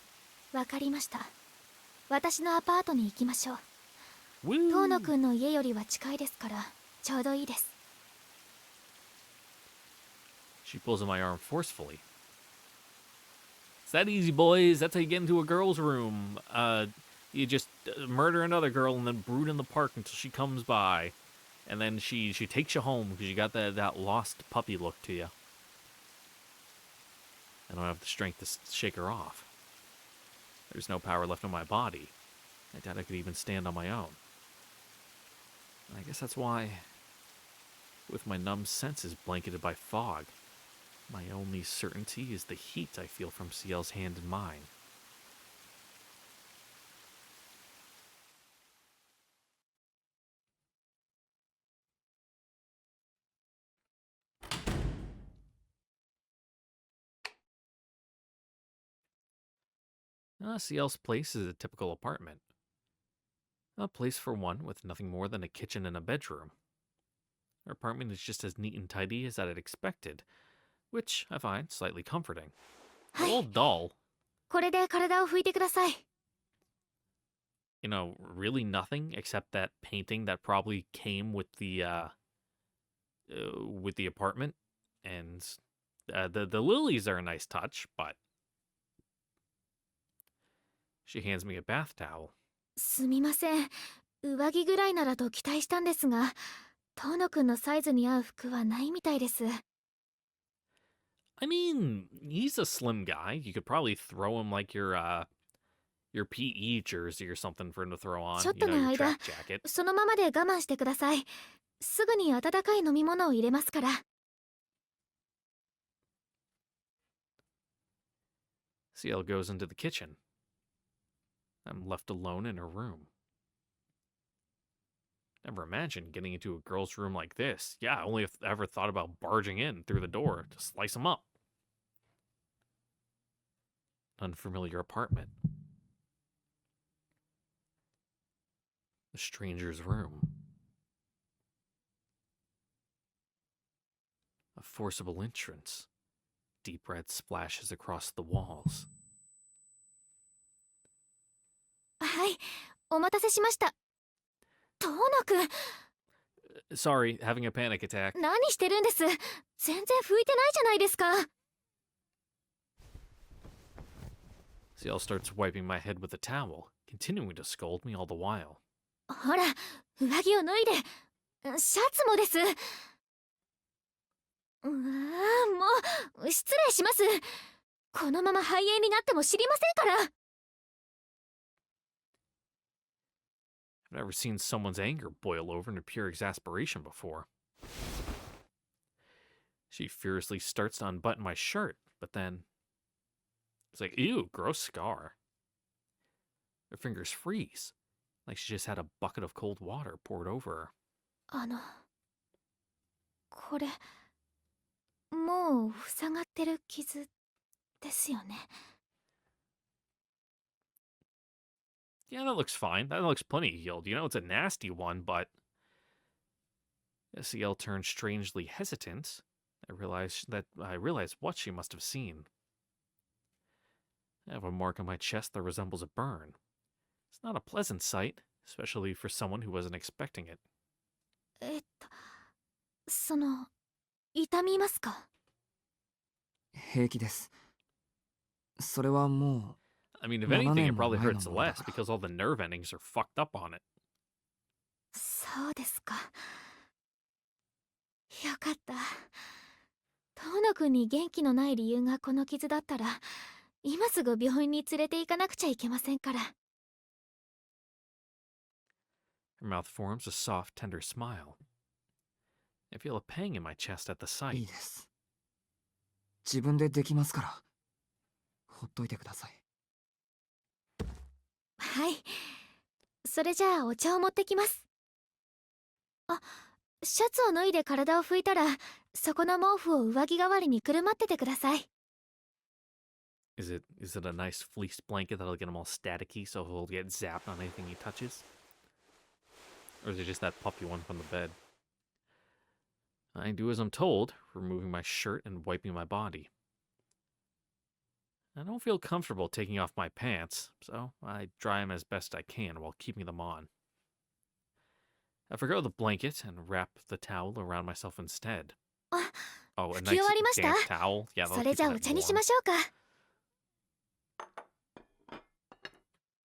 わかりました。私のアパートに行きましょう。 Woo! 遠野くんの家よりは近いですからちょうどいいです。 She pulls on my arm forcefully. It's that easy, boys. That's how you get into a girl's room. You just murder another girl and then brood in the park until she comes by. And then she takes you home because you got that lost puppy look to you. I don't have the strength to shake her off. There's no power left in my body. I doubt I could even stand on my own. I guess that's why, with my numb senses blanketed by fog, my only certainty is the heat I feel from Ciel's hand in mine. Ciel's place is a typical apartment. A place for one with nothing more than a kitchen and a bedroom. Her apartment is just as neat and tidy as I'd expected, which I find slightly comforting. A little dull. これで体を拭いてください。 You know, really nothing except that painting that probably came with the apartment, and the lilies are a nice touch, but she hands me a bath towel. すみません。上着ぐらいならと期待したんですが、遠野くんのサイズに合う服はないみたいです。 I mean, he's a slim guy. You could probably throw him like your PE jersey or something for him to throw on. ちょっ You と know, の your 間 track jacket. そのままで我慢してください。すぐに温かい飲み物を入れますから。 Ciel goes into the kitchen. I'm left alone in her room. Never imagined getting into a girl's room like this. Yeah, I only ever thought about barging in through the door to slice them up. Unfamiliar apartment. The stranger's room. A forcible entrance. Deep red splashes across the walls. はい、お待たせしました。遠野くん、 Sorry, having a panic attack. 何してるんです。全然拭いてないじゃないですか。 Ciel starts wiping my head with a towel, continuing to scold me all the while. ほら、上着を脱いで。シャツもです。もう失礼します。このまま肺炎になっても知りませんから。 I've never seen someone's anger boil over into pure exasperation before. She furiously starts to unbutton my shirt, but then it's like, ew, gross scar. Her fingers freeze, like she just had a bucket of cold water poured over her. これもう塞がってる傷ですよね。 Yeah, that looks fine. That looks plenty healed. You know, it's a nasty one, but Ciel turned strangely hesitant. I realized what she must have seen. I have a mark on my chest that resembles a burn. It's not a pleasant sight, especially for someone who wasn't expecting it. その痛みますか？平気です。それはも I mean, if 7 anything, 年 it も probably 前の hurts ものだ less から。 because all the nerve endings are fucked up on it. そうですか。よかった。遠野くんに元気のない理由がこの傷だったら、今すぐ病院に連れて行かなくちゃいけませんから。 Her mouth forms a soft, tender smile. I feel a pang in my chest at the いい sight. です。自分でできますから。ほっといてください。はい。それじゃあお茶を持ってきます。あ、シャツを脱いで体を拭いたら、そこの毛布を上着代わりにくるまっててください。 Is it a nice fleece blanket that'll get him all staticky so he'll get zapped on anything he touches? Or is it just that puppy one from the bed? I do as I'm told, removing my shirt and wiping my body. I don't feel comfortable taking off my pants, so I dry them as best I can while keeping them on. I forgo the blanket and wrap the towel around myself instead. Oh, a 拭き nice 終わりました。 damp towel? Yeah, そ that'll れ keep じゃあ it お茶にし warm. ましょうか。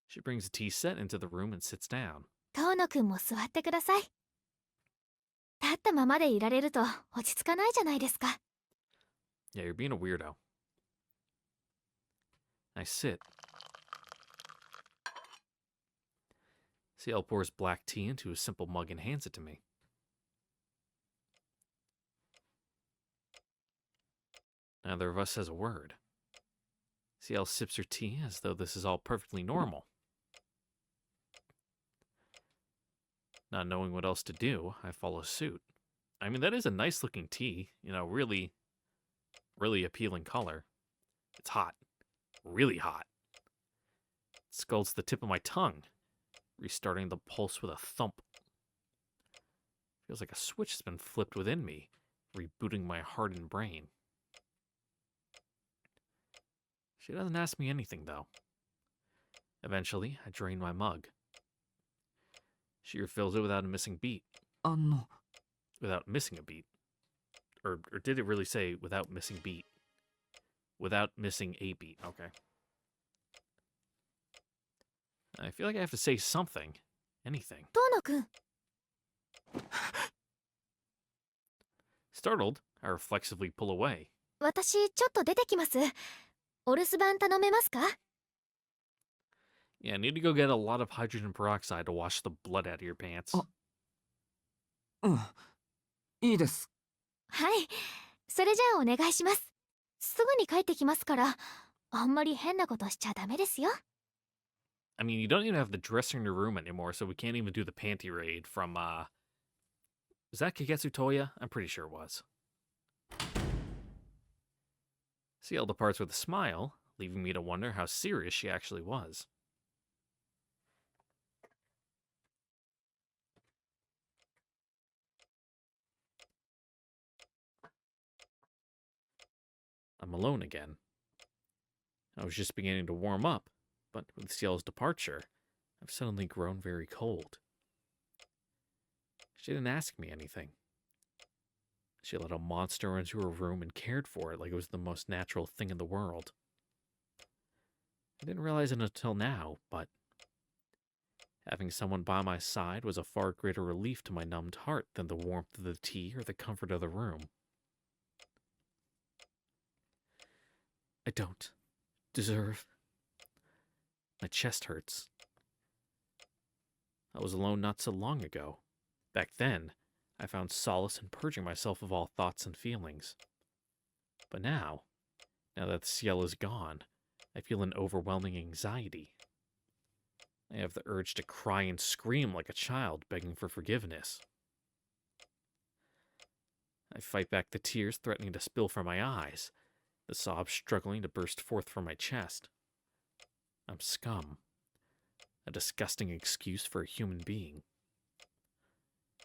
She brings a tea set into the room and sits down. 遠野くんも座ってください。立ったままでいられると落ち着かないじゃないですか。 Yeah, you're being a weirdo. I sit. Ciel pours black tea into a simple mug and hands it to me. Neither of us says a word. Ciel sips her tea as though this is all perfectly normal. Not knowing what else to do, I follow suit. I mean, that is a nice looking tea. You know, really, really appealing color. It's hot. Really hot. It scalds the tip of my tongue, restarting the pulse with a thump. Feels like a switch has been flipped within me, rebooting my heart and brain. She doesn't ask me anything, though. Eventually, I drain my mug. She refills it without a missing beat. Without missing a beat. Or did it really say without missing beat? Without missing a beat. Okay. I feel like I have to say something. Anything. 遠野くん。 Startled, I reflexively pull away. 私ちょっと出てきます。お留守番頼めますか？ Yeah, I need to go get a lot of hydrogen peroxide to wash the blood out of your pants. うん。いいです。はい。それじゃあお願いします。すぐに帰ってきますから、あんまり変なことしちゃダメですよ。 I mean, you don't even have the dresser in your room anymore, so we can't even do the panty raid from, was that Kagetsu Toya? I'm pretty sure it was. Ciel departs with a smile, leaving me to wonder how serious she actually was. I'm alone again. I was just beginning to warm up, but with Ciel's departure, I've suddenly grown very cold. She didn't ask me anything. She let a monster into her room and cared for it like it was the most natural thing in the world. I didn't realize it until now, but having someone by my side was a far greater relief to my numbed heart than the warmth of the tea or the comfort of the room. I don't deserve. My chest hurts. I was alone not so long ago. Back then, I found solace in purging myself of all thoughts and feelings. But now that Ciel is gone, I feel an overwhelming anxiety. I have the urge to cry and scream like a child begging for forgiveness. I fight back the tears threatening to spill from my eyes, the sobs struggling to burst forth from my chest. I'm scum. A disgusting excuse for a human being.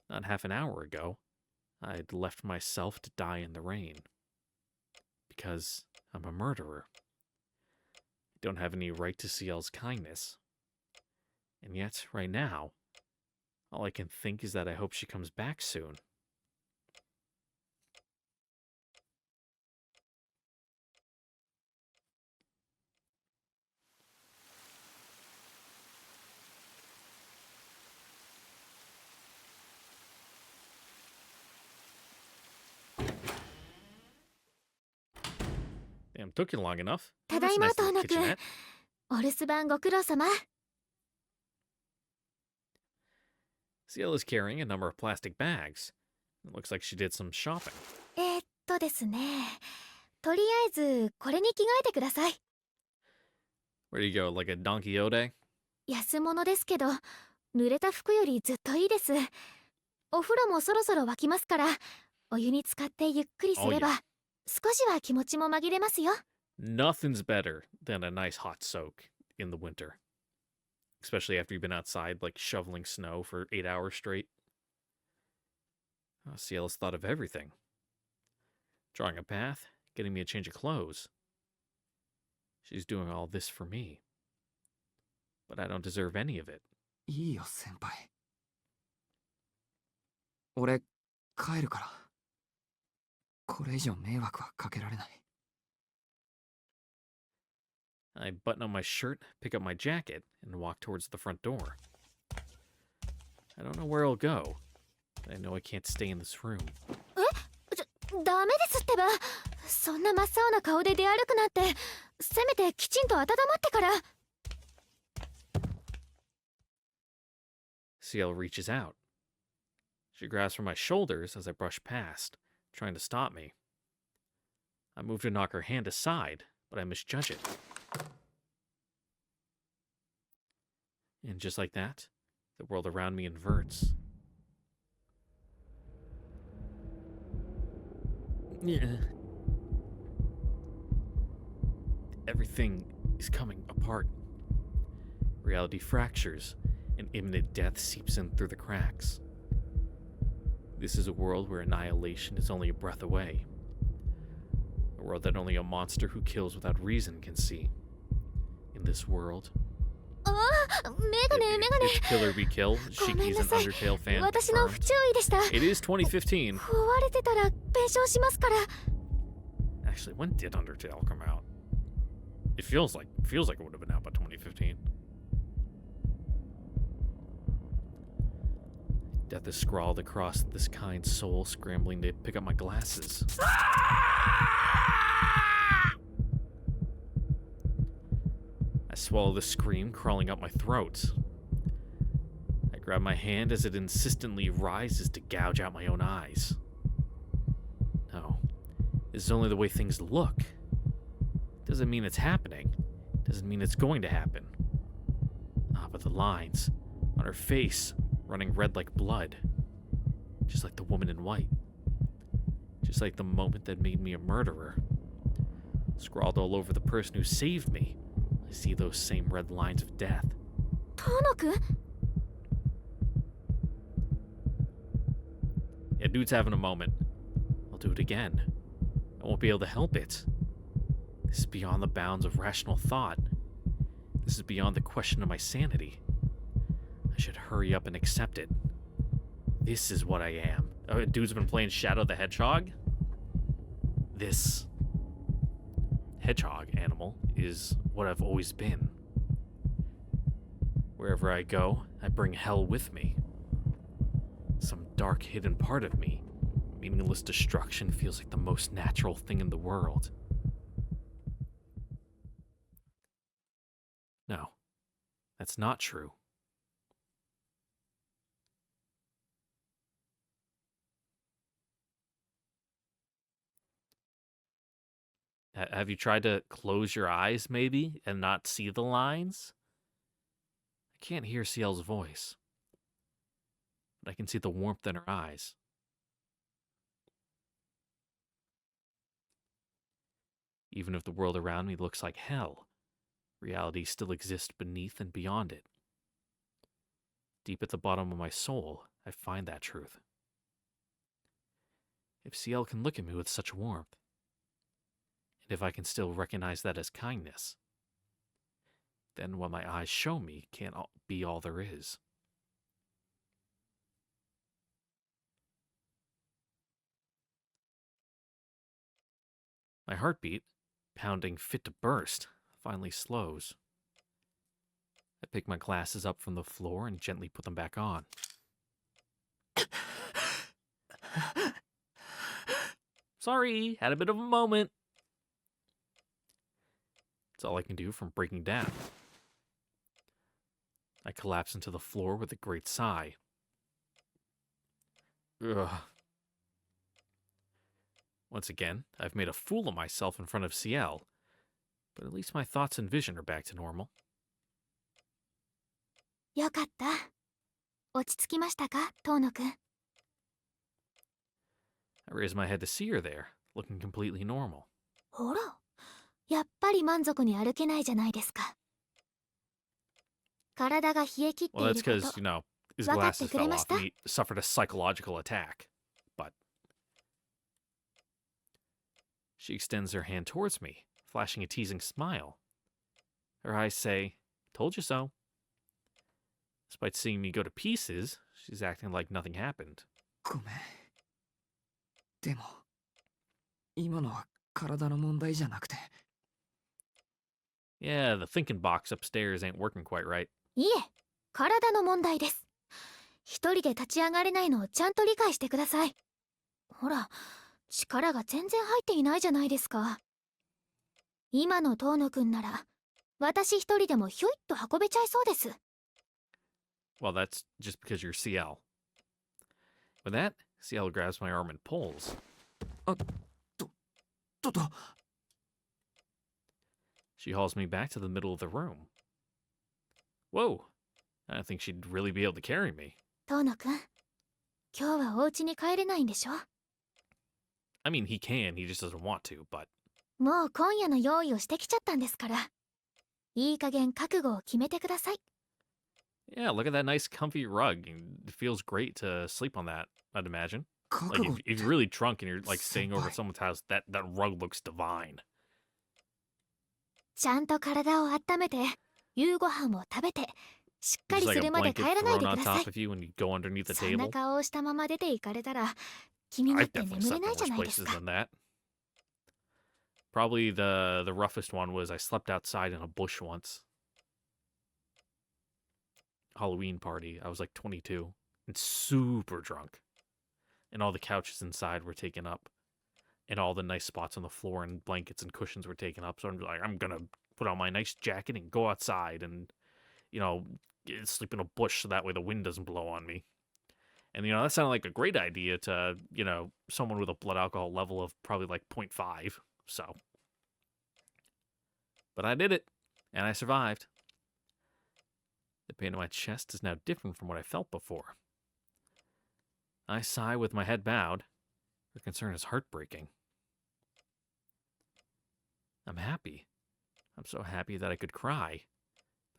Not half an hour ago, I'd left myself to die in the rain. Because I'm a murderer. I don't have any right to Ciel's kindness. And yet, right now, all I can think is that I hope she comes back soon. Damn, took you long enough. た Oh, だ that's い a ま nice トー little ナ君 kitchenette. お留守番ご苦労様。 Ciel is carrying a number of plastic bags. It looks like she did some shopping. ですね、とりあえずこれに着替えてください。 Where do you go, like a Don Quixote? 安物ですけど濡れた服よりずっといいです。お風呂もそろそろ沸きますから、お湯に浸かってゆっくりすれば、 Oh, yeah. 少しは気持ちも紛れますよ。 Nothing's better than a nice hot soak in the winter. Especially after you've been outside, like shoveling snow for 8 hours straight. Ciel has thought of everything. Drawing a bath, getting me a change of clothes. She's doing all this for me. But I don't deserve any of it. いいよ先輩。俺帰るから。これ以上迷惑はかけられない。 I button up my shirt, pick up my jacket, and walk towards the front door. I don't know where I'll go, but I know I can't stay in this room. ダメですってば。そんな真っ青な顔で出歩くなんて、せめてきちんと温まってから。 Ciel reaches out. She grabs for my shoulders as I brush past, trying to stop me. I move to knock her hand aside, but I misjudge it. And just like that, the world around me inverts. Yeah. Everything is coming apart. Reality fractures, and imminent death seeps in through the cracks. This is a world where annihilation is only a breath away. A world that only a monster who kills without reason can see. In this world, ああ、メガネメガネ。 it's kill or be killed. ごめん Shiki's な an さい。 Undertale fan. 私の confirmed. 不注意でした。 It is 2015. 壊れてたら弁償しますから。 Actually, when did Undertale come out? It feels like it would have been out by 2015. Death is scrawled across this kind soul, scrambling to pick up my glasses. I swallow the scream crawling up my throat. I grab my hand as it insistently rises to gouge out my own eyes. No, this is only the way things look. Doesn't mean it's happening. Doesn't mean it's going to happen. But the lines on her face running red like blood. Just like the woman in white. Just like the moment that made me a murderer. Scrawled all over the person who saved me. I see those same red lines of death. トーノ君？ Yeah, dude's having a moment. I'll do it again. I won't be able to help it. This is beyond the bounds of rational thought. This is beyond the question of my sanity. I should hurry up and accept it. This is what I am. Oh, dude's been playing Shadow the Hedgehog? This hedgehog animal is what I've always been. Wherever I go, I bring hell with me. Some dark hidden part of me, meaningless destruction feels like the most natural thing in the world. No, that's not true. Have you tried to close your eyes, maybe, and not see the lines? I can't hear Ciel's voice, but I can see the warmth in her eyes. Even if the world around me looks like hell, reality still exists beneath and beyond it. Deep at the bottom of my soul, I find that truth. If Ciel can look at me with such warmth, and if I can still recognize that as kindness, then what my eyes show me can't be all there is. My heartbeat, pounding fit to burst, finally slows. I pick my glasses up from the floor and gently put them back on. Sorry, had a bit of a moment. It's all I can do from breaking down. I collapse into the floor with a great sigh. Ugh. Once again, I've made a fool of myself in front of Ciel, but at least my thoughts and vision are back to normal. よかった。落ち着きましたか、遠野くん。I raise my head to see her there, looking completely normal. ほら、やっぱり満足に歩けないじゃないですか。体が冷え切って Well, い that's るこ because, と。 his 分かって glasses くれ fell ま off した？ and he suffered a psychological attack. But she extends her hand towards me, flashing a teasing smile. Her eyes say, "Told you so." Despite seeing me go to pieces, she's acting like nothing happened. ごめん。でも、今のは体の問題じゃなくて。Yeah, the thinking box upstairs ain't working quite right. いえ、体の問題です。一人で立ち上がれないのをちゃんと理解してください。ほら、力が全然入っていないじゃないですか。今の遠野くんなら、私一人でもひょいっと運べちゃいそうです。Well, that's just because you're Ciel. With that, Ciel grabs my arm and pulls. と。 She hauls me back to the middle of the room. Whoa, I didn't think she'd really be able to carry me. 遠野くん、今日はお家に帰れないんでしょ？ I mean, he can, he just doesn't want to, but... もう今夜の用意をしてきちゃったんですから。いい加減覚悟を決めてください。Yeah, look at that nice comfy rug. It feels great to sleep on that, I'd imagine. Like, if you're really drunk and you're, like, staying over at someone's house, that rug looks divine. ちゃんと体を温めて、夕ご飯を食べて、しっか Just り like す a るまで blanket 帰らない thrown で on くださ top い。 of you when you go underneath the そんな table. 顔をしたまま出て行かれたら、気にな I've って definitely 眠れ slept な in いじゃ worse ないです places か。 than that. Probably the roughest one was I slept outside in a bush once. Halloween party. I was like 22 and super drunk. And all the couches inside were taken up. And all the nice spots on the floor and blankets and cushions were taken up. So I'm like, I'm going to put on my nice jacket and go outside and, sleep in a bush so that way the wind doesn't blow on me. And, that sounded like a great idea to, someone with a blood alcohol level of probably like 0.5. So. But I did it. And I survived. The pain in my chest is now different from what I felt before. I sigh with my head bowed. Her concern is heartbreaking. I'm happy. I'm so happy that I could cry.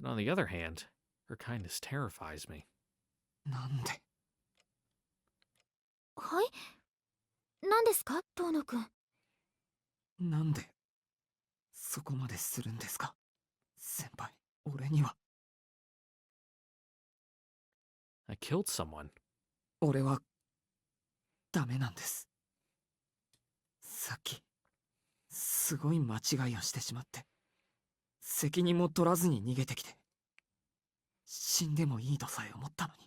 But on the other hand, her kindness terrifies me. なんで。はい？何ですか、遠野くん。なんでそこまでするんですか、先輩。俺には。I killed someone. 俺はダメなんです。さっきすごい間違いをしてしまって、責任も取らずに逃げてきて、死んでもいいとさえ思ったのに。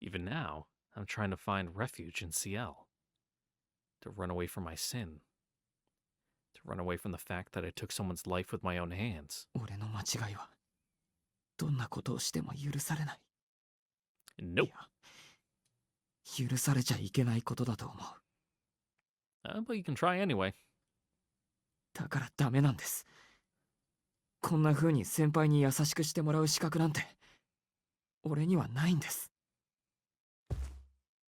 Even now, I'm trying to find refuge in Ciel. To run away from my sin. To run away from the fact that I took someone's life with my own hands. 俺の間違いはどんなことをしても許されない。 Nope. いや、許されちゃいけないことだと思う。But you can try anyway. だからダメなんです。こんな風に先輩に優しくしてもらう資格なんて俺にはないんです。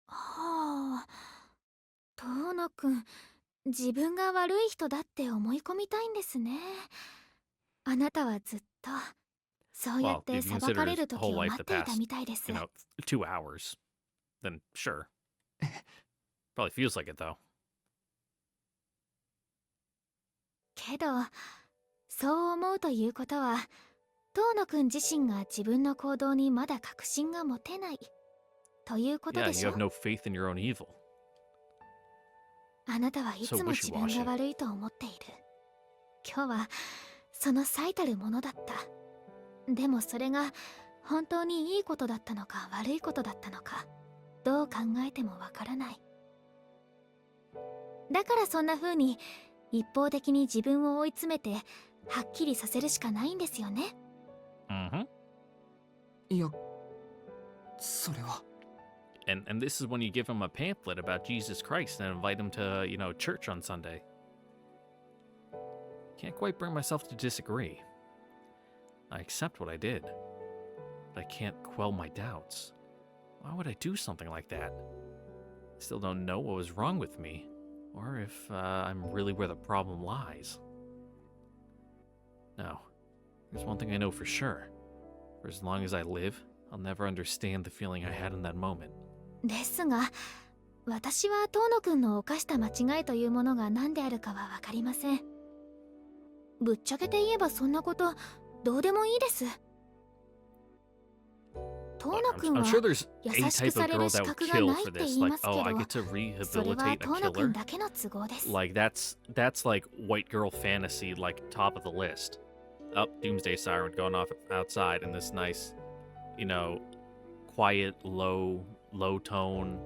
はあ、遠野くん、自分が悪い人だって思い込みたいんですね。あなたはずっとそうやっ Well, て if you 裁か consider れ his る時 whole を life 待っ the ていた past, みたいです。 2 hours, then sure. Probably feels like it though. けどそう思うということは遠野くん自身が自分の行動にまだ確信が持てないということ Yeah, でし you ょ。 have no faith in your own evil. あなたはいつも自分が悪いと思っている。今日はその最たるものだった。でもそれが本当にいいことだったのか悪いことだったのかどう考えてもわからない。だからそんな風に一方的に自分を追い詰めてはっきりさせるしかないんですよね。Mm-hmm. いや、それは。And this is when you give him a pamphlet about Jesus Christ and invite him to, church on Sunday. Can't quite bring myself to disagree. I accept what I did, but I can't quell my doubts. Why would I do something like that? I still don't know what was wrong with me, or if I'm really where the problem lies. No, there's one thing I know for sure. For as long as I live, I'll never understand the feeling I had in that moment. ですが私は遠野くんの犯した間違いというものが何であるかは分かりません。ぶっちゃけて言えばそんなことどうでもいいです。遠野くん I'm は sure there's 優 a しく type さ of れる girl 資 that would 格が kill ない for って this. 言い Like, ますけ oh, I ど get to それは rehabilitate a 遠野く killer. んだけの都合です。 Like that's like white girl fantasy, like top of the list. Up, doomsday siren going off outside in this nice, quiet, low tone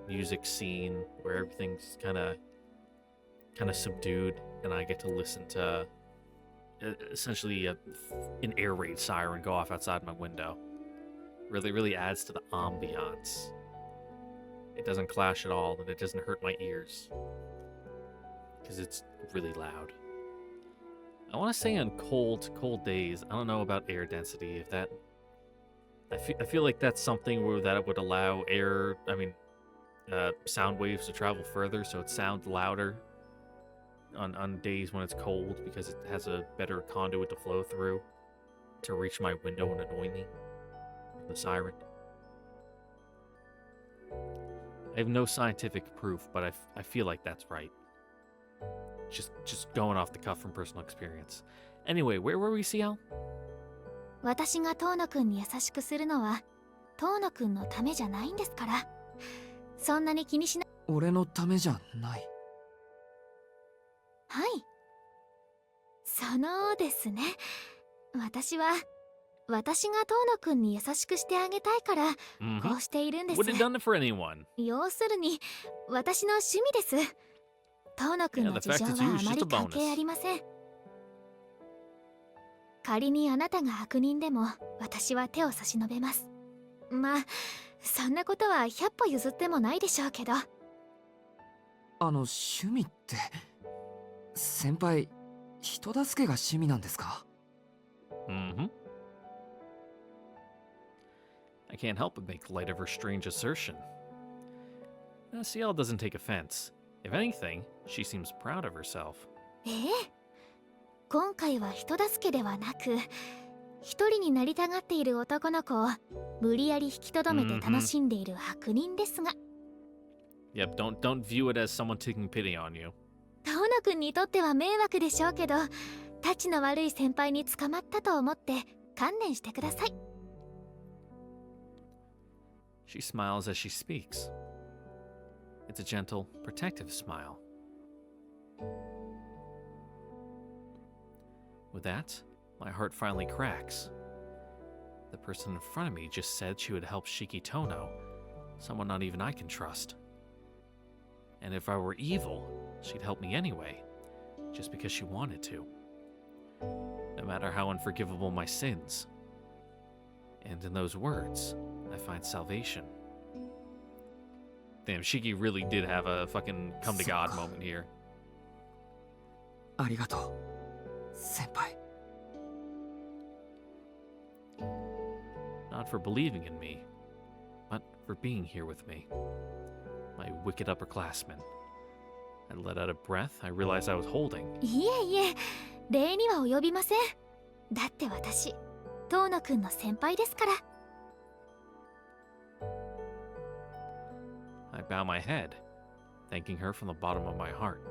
music scene where everything's kind of subdued, and I get to listen to essentially an air raid siren go off outside my window. Really adds to the ambiance. It doesn't clash at all, and it doesn't hurt my ears because it's really loud. I want to say on cold days, I don't know about air density. If that, I feel like that's something where that would allow sound waves to travel further, so it sounds louder on days when it's cold because it has a better conduit to flow through to reach my window and annoy me. The siren. I have no scientific proof, but I feel like that's right. Just going off the cuff from personal experience. Anyway, where were we, Ciel? 私が遠野くんに優しくするのは遠野くんのためじゃないんですから。そんなに気にしな。俺のためじゃない。はい。そのですね。私が遠野くんに優しくしてあげたいから、こうしているんです。 Would have done it for anyone. 要するに私の趣味です。遠野くんの事情はあまり関係ありません。仮にあなたが悪人でも私は手を差し伸べます。まあそんなことは100歩譲ってもないでしょうけど。趣味って先輩、人助けが趣味なんですか？ Mm-hmm. I can't help but make light of her strange assertion. Ciel doesn't take offense. If anything, she seems proud of herself. 今回は人助けではなく、一人になりたがっている男の子を無理やり引き止めて楽しんでいる悪人ですが。Yep, don't view it as someone taking pity on you. 遠野くんにとっては迷惑でしょうけど、たちの悪い先輩に捕まったと思って観念してください。She smiles as she speaks. It's a gentle, protective smile. With that, my heart finally cracks. The person in front of me just said she would help Shiki Tono, someone not even I can trust. And if I were evil, she'd help me anyway, just because she wanted to. No matter how unforgivable my sins. And in those words, I find salvation. Damn, Shiki really did have a fucking come to God moment here. ありがとう先輩。 Not for believing in me, but for being here with me. My wicked upperclassmen. I let out a breath. I realized I was holding. いえいえ、礼には及びません。だって私、遠野くんの先輩ですから。I bow my head, thanking her from the bottom of my heart.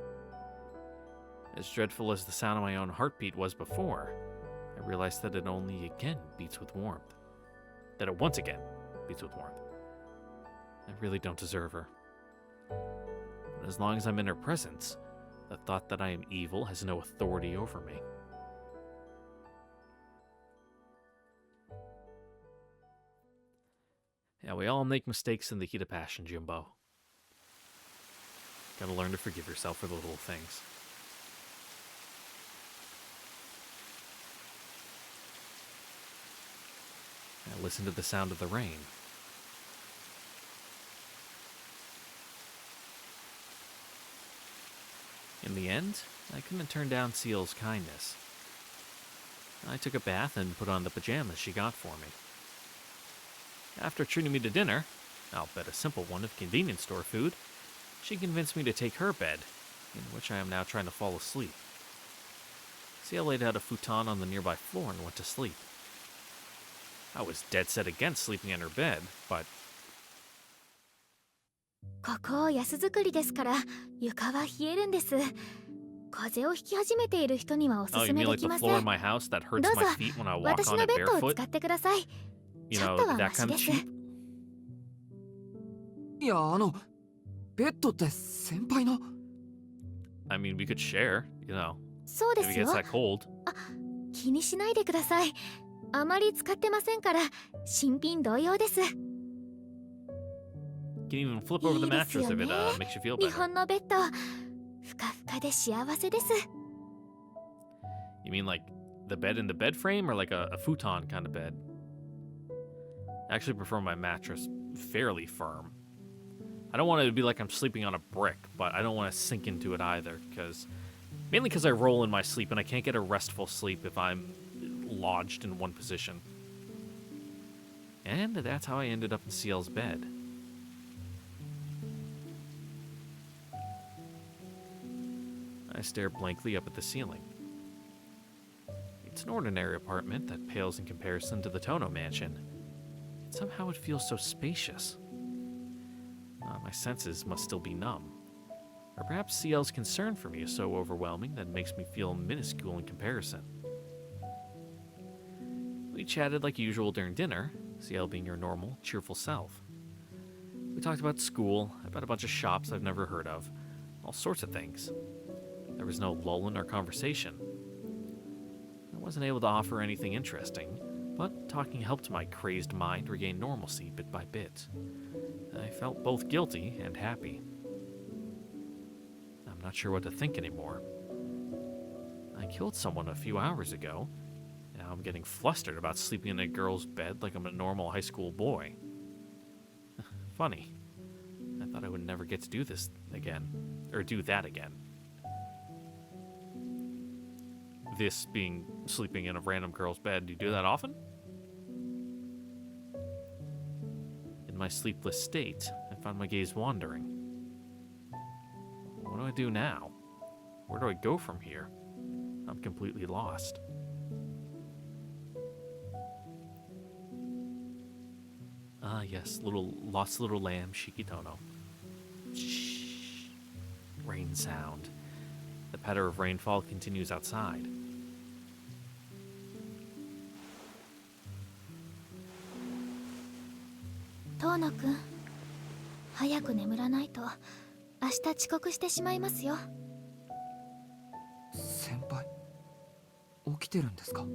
As dreadful as the sound of my own heartbeat was before, I realized that it only again beats with warmth. That it once again beats with warmth. I really don't deserve her. But as long as I'm in her presence, the thought that I am evil has no authority over me. Yeah, we all make mistakes in the heat of passion, Jimbo. Gotta learn to forgive yourself for the little things. Now listen to the sound of the rain. In the end, I couldn't turn down Ciel's kindness. I took a bath and put on the pajamas she got for me. After treating me to dinner, I'll bet a simple one of convenience store food, she convinced me to take her bed, in which I am now trying to fall asleep. Ciel laid out a futon on the nearby floor and went to sleep. I was dead set against sleeping in her bed, but... ここ安作りですから床は冷えるんです。風邪をひき始めている人にはおす Oh, す you め mean で like き the ませ floor in ん。 my house that どう hurts ぞ my feet when I walk 私 on の it ベッドを barefoot? 使ってください。 You ちょっ know, とは that マシ kind で of す。 cheap? いやベッドって先輩の。 I mean, we could share, you know, そうで if す it よ gets。that cold. 気にしないでください。あまり使ってませんから新品同様です。 You can even flip over the いいです mattress よ if ね。 it makes you feel 日 better. 本のベッドふかふかで幸せです。 You mean like the bed in the bed frame or like a futon kind of bed? I actually prefer my mattress fairly firm. I don't want it to be like I'm sleeping on a brick, but I don't want to sink into it either, mainly because I roll in my sleep and I can't get a restful sleep if I'm lodged in one position. And that's how I ended up in Ciel's bed. I stare blankly up at the ceiling. It's an ordinary apartment that pales in comparison to the Tono mansion. Somehow it feels so spacious. My senses must still be numb. Or perhaps Ciel's concern for me is so overwhelming that it makes me feel minuscule in comparison. We chatted like usual during dinner, Ciel being her normal, cheerful self. We talked about school, about a bunch of shops I've never heard of, all sorts of things. There was no lull in our conversation. I wasn't able to offer anything interesting, but talking helped my crazed mind regain normalcy bit by bit. I felt both guilty and happy. I'm not sure what to think anymore. I killed someone a few hours ago. Now I'm getting flustered about sleeping in a girl's bed like I'm a normal high school boy. Funny. I thought I would never get to do this again. Or do that again. This being sleeping in a random girl's bed. Do you do that often? In my sleepless state, I found my gaze wandering. What do I do now? Where do I go from here? I'm completely lost. Ah, yes, lost little lamb, Shikitono. Shh. Rain sound. The patter of rainfall continues outside.遠野くん、早く眠らないと明日遅刻してしまいますよ。先輩起きてるんですか。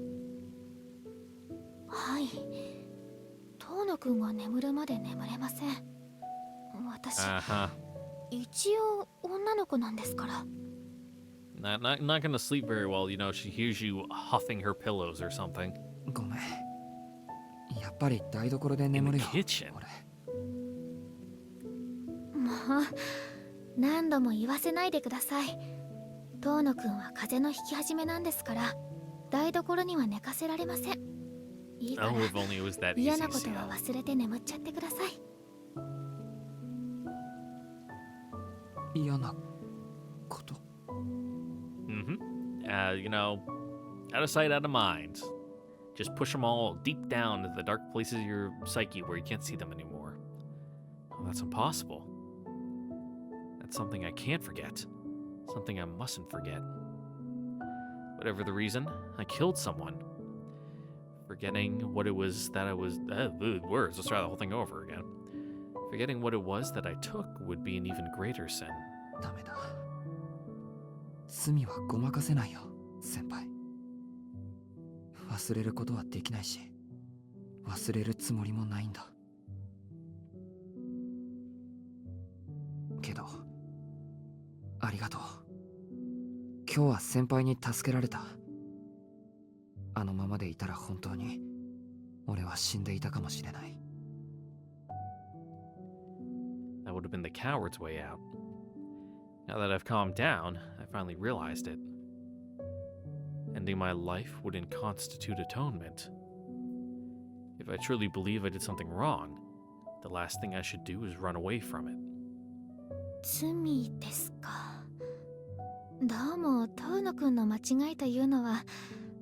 はい。遠野くんが眠るまで眠れません。私、一応女の子なんですから。Not gonna sleep very well, you know, she hears you huffing her pillows or something. ごめん。やっぱり台所で眠るよ。 In the kitchen? も何度も言わせないでください。遠野くんは風邪のひき始めなんですから、台所には寝かせられません。いいか Oh, ら if only it was that easy, 嫌なこと Ciel. は忘れて眠っちゃってください。嫌なこと。 You know, out of sight, out of mind. Just push them all deep down into the dark places of your psyche where you can't see them anymore. Oh, that's impossible. That's something I can't forget. Something I mustn't forget. Whatever the reason, I killed someone. Forgetting what it was that I was... words, let's try the whole thing over again. Forgetting what it was that I took would be an even greater sin. ダメだ。罪はごまかせないよ、先輩。忘れることはできないし、忘れるつもりもないんだ。けど、ありがとう。今日は先輩に助けられた。あのままでいたら本当に俺は死んでいたかもしれない。That would have been the coward's way out. Now that I've calmed down, I finally realized it. Ending my life wouldn't constitute atonement. If I truly believe I did something wrong, the last thing I should do is run away from it. 罪ですか。どうも遠野くんの間違いというのは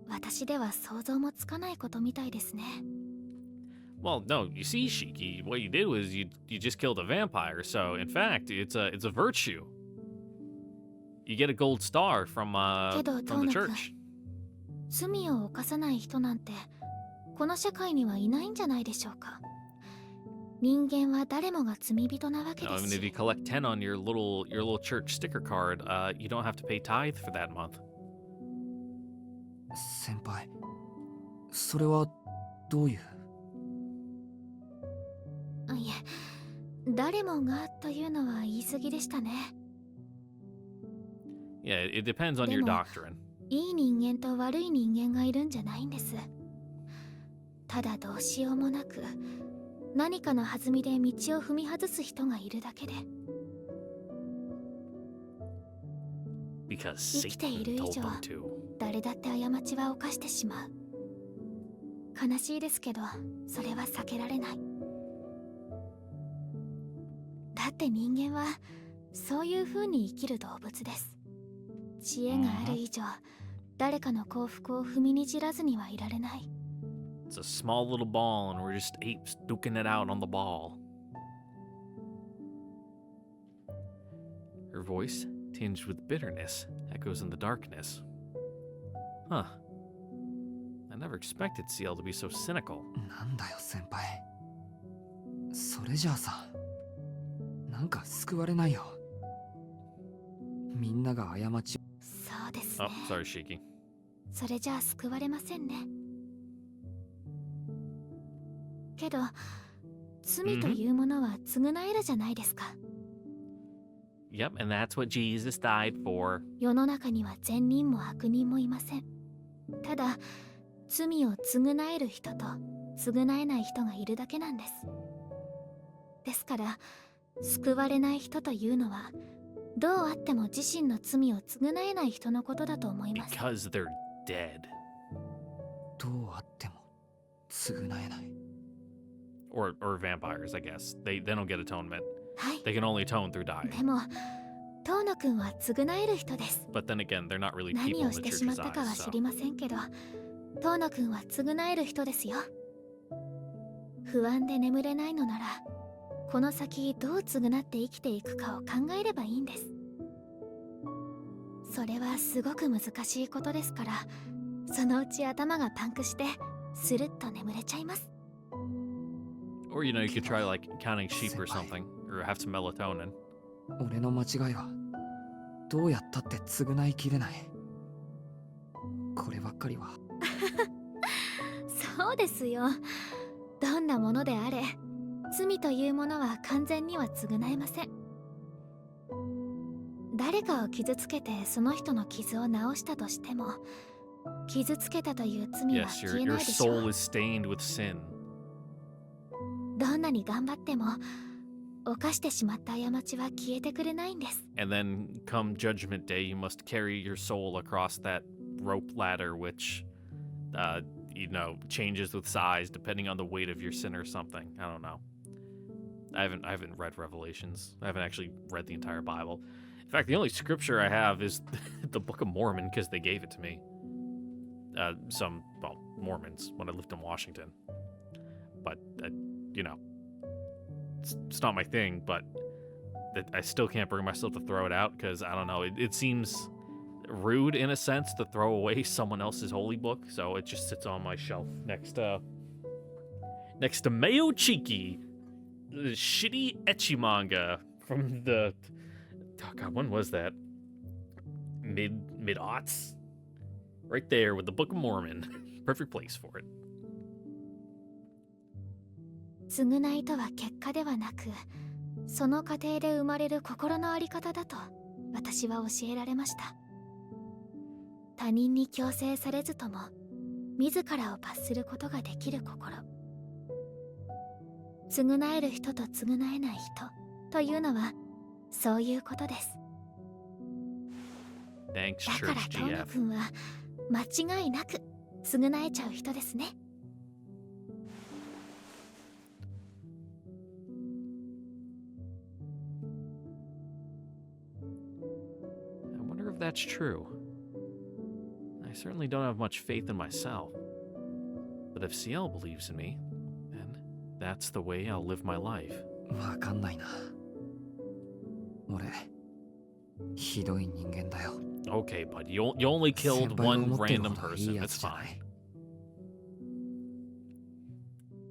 私では想像もつかないことみたいですね。Well, no, you see, Shiki, what you did was you just killed a vampire, so in fact, it's a virtue. You get a gold star from the church. 罪を犯さない人なんてこの社会にはいないんじゃないでしょうか。人間は誰もが罪人なわけ I です mean, if you し。collect 10 on your little church sticker card, you don't have to pay tithe for that month. 先輩、それはどういう？いえ、誰もがというのは言い過ぎでしたね。Yeah, it depends on your doctrine. いい人間と悪い人間がいるんじゃないんです。ただどうしようもなく何かの弾みで道を踏み外す人がいるだけで。 Because 生きている Satan 以 told 上 them to. 誰だって過ちは犯してしまう。悲しいですけどそれは避けられない。だって人間はそういう風に生きる動物です。知恵がある以上誰かの幸福を踏みにじらずにはいられない。 It's a small little ball, and we're just apes duking it out on the ball. Her voice, tinged with bitterness, echoes in the darkness. Huh. I never expected Ciel to be so cynical. なんだよ先輩。それじゃあさ、なんか救われないよ。みんなが過ち。そうですね。 Oh, sorry, Shiki. それじゃあ救われませんね。けど罪というものは償えるじゃないですか。Yep, and that's what Jesus died for. 世の中には善人も悪人もいません。ただ罪を償える人と償えない人がいるだけなんです。ですから救われない人というのはどうあっても自身の罪を償えない人のことだと思います。 Because they're dead. どうあっても償えない。Or vampires, I guess. They don't get atonement. はい。 They can only atone through dying. でも遠野くんは償える人です。 But then again, they're not really 何 people を in し the てしまっ church's たかは eyes, 知り so. ませんけど遠野くんは償える人ですよ。不安で眠れないのならこの先どう償って生きていくかを考えればいいんです。それはすごく難しいことですからそのうち頭がパンクしてスルッと眠れちゃいます。 Or, you could try, like, counting sheep or something. Or have some melatonin. 俺の間違いはどうやったって償いきれない。こればっかりは。そうですよ。どんなものであれ罪というものは完全には償えません。誰かを傷つけてその人の傷を治したとしても傷つけたという罪は Yes, 消え your ないでしょ soul う。 is stained with sin. どんなに頑張っても犯してしまった過ちは消えてくれないんです。 And then come Judgment Day, you must carry your soul across that rope ladder, which, changes with size depending on the weight of your sin or something. I don't know. I haven't read Revelations. I haven't actually read the entire Bible. In fact, the only scripture I have is the Book of Mormon because they gave it to me. Mormons when I lived in Washington. But, it's not my thing, but I still can't bring myself to throw it out because, I don't know, it seems rude in a sense to throw away someone else's holy book, so it just sits on my shelf next to Mayo Chiki, the shitty ecchi manga from the, oh god, when was that? Mid-aughts? Right there with the Book of Mormon. Perfect place for it. 償いとは結果ではなく、その過程で生まれる心の在り方だと私は教えられました。他人に強制されずとも自らを罰することができる心。償える人と償えない人というのはそういうことです。 Thanks, だから Church トーノ GF. 君は間違いなく償えちゃう人ですね。 I wonder if that's true. I certainly don't have much faith in myself. But if Ciel believes in me, then that's the way I'll live my life. わかんないな。俺、ひどい人間だよ。 Okay, bud, you only killed one random person. It's fine.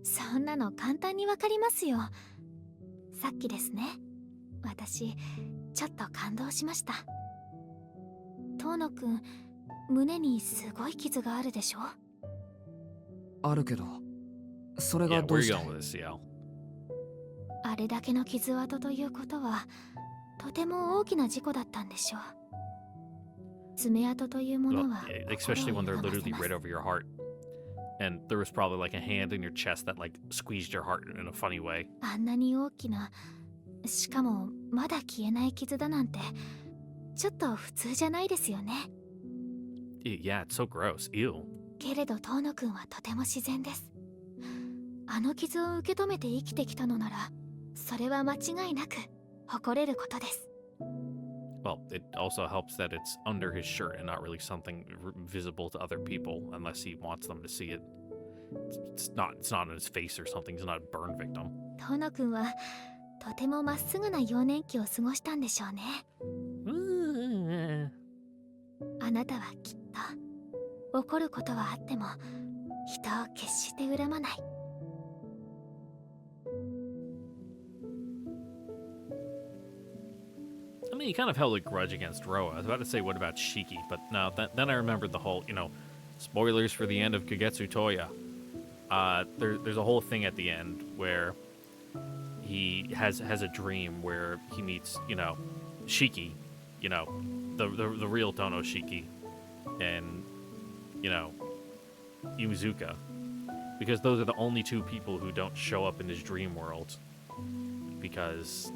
そんなの簡単にわかりますよ。さっきですね、私ちょっと感動しました。遠野くん、胸にすごい傷があるでしょ。あるけど、それ Yeah, がど where う are し you て going with this, Ciel? あれだけの傷跡ということはとても大きな事故だったんでしょう。爪痕というも Well, のは especially when they're 心を歪 literally ませ right ます。 over your heart. And there was probably like a hand in your chest that like squeezed your heart in a funny way. あんなに大きな、しかもまだ消えない傷だなんてちょっと普通じゃないですよね。 Yeah, it's so gross. Ew. けれど遠野くんはとても自然です。あの傷を受け止めて生きてきたのなら、それは間違いなく誇れることです。 Well, it also helps that it's under his shirt and not really something visible to other people unless he wants them to see it. It's not on his face or something. He's not a burn victim. 遠野くんはとてもまっすぐな幼年期を過ごしたんでしょうね。あなたはきっと怒ることはあっても人を決して恨まない。 I mean, he kind of held a grudge against Roa. I was about to say, what about Shiki? But no, then I remembered the whole, spoilers for the end of Kagetsu Toya. There's a whole thing at the end where he has a dream where he meets, Shiki, the real Tono Shiki, and, Imuzuka. Because those are the only two people who don't show up in his dream world. Because...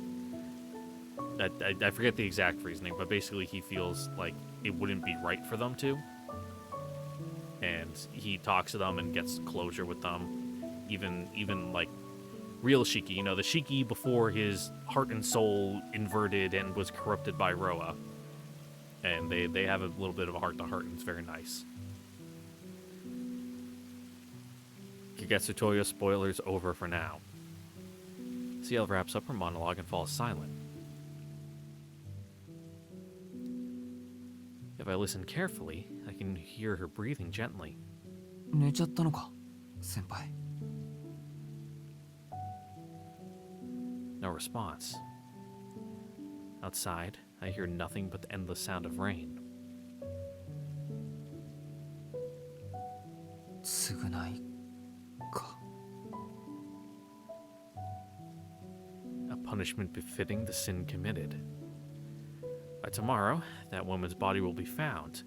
I forget the exact reasoning, but basically he feels like it wouldn't be right for them to. And he talks to them and gets closure with them. Even like real Shiki, the Shiki before his heart and soul inverted and was corrupted by Roa. And they have a little bit of a heart-to-heart, and it's very nice. Kagetsu Toyo spoilers over for now. Ciel wraps up her monologue and falls silent. If I listen carefully, I can hear her breathing gently. 寝ちゃったのか、先輩。No response. Outside, I hear nothing but the endless sound of rain. 償いか。A punishment befitting the sin committed. By tomorrow, that woman's body will be found,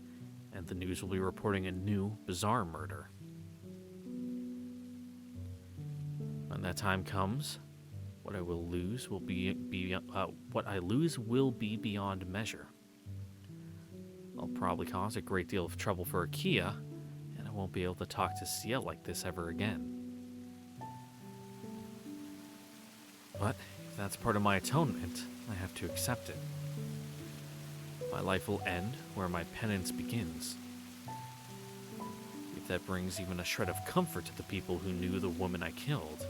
and the news will be reporting a new, bizarre murder. When that time comes, What I will lose will what I lose will be beyond measure. I'll probably cause a great deal of trouble for Akia, and I won't be able to talk to Ciel like this ever again. But if that's part of my atonement, I have to accept it. My life will end where my penance begins. If that brings even a shred of comfort to the people who knew the woman I killed,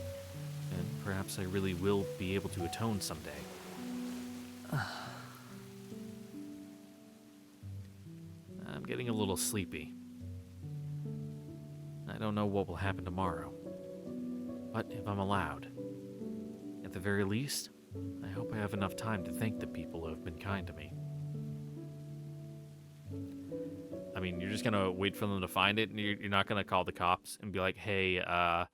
then perhaps I really will be able to atone someday. I'm getting a little sleepy. I don't know what will happen tomorrow. But if I'm allowed, at the very least, I hope I have enough time to thank the people who have been kind to me. I mean, you're just gonna wait for them to find it, and you're not gonna call the cops and be like, hey, I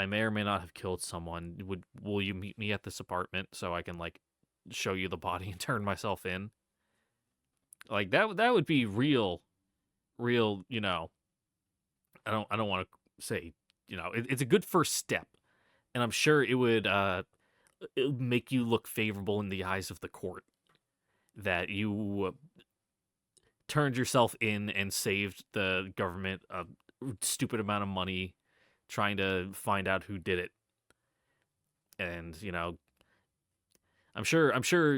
may or may not have killed someone. Will you meet me at this apartment so I can, like, show you the body and turn myself in? Like, that would be real, you know, I don't want to say, you know, it's a good first step. And I'm sure it would make you look favorable in the eyes of the court that you turned yourself in and saved the government a stupid amount of money trying to find out who did it. And, you know, I'm sure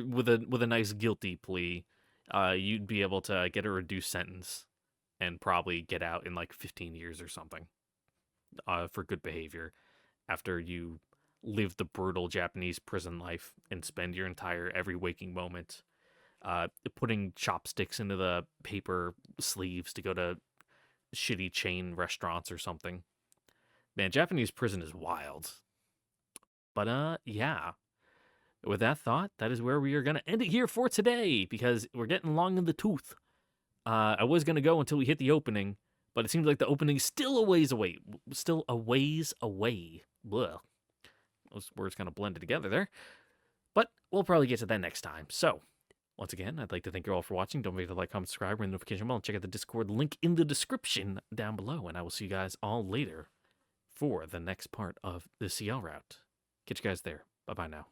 with a nice guilty plea, you'd be able to get a reduced sentence and probably get out in like 15 years or something for good behavior after you live the brutal Japanese prison life and spend your entire every waking moment putting chopsticks into the paper sleeves to go to shitty chain restaurants or something. Man, Japanese prison is wild. But yeah. With that thought, that is where we are going to end it here for today, because we're getting long in the tooth. I was going to go until we hit the opening, but it seems like the opening is still a ways away. Still a ways away. Blah. Those words kind of blended together there. But we'll probably get to that next time. So, once again, I'd like to thank you all for watching. Don't forget to like, comment, subscribe, ring the notification bell, and check out the Discord link in the description down below. And I will see you guys all later for the next part of the Ciel route. Catch you guys there. Bye-bye now.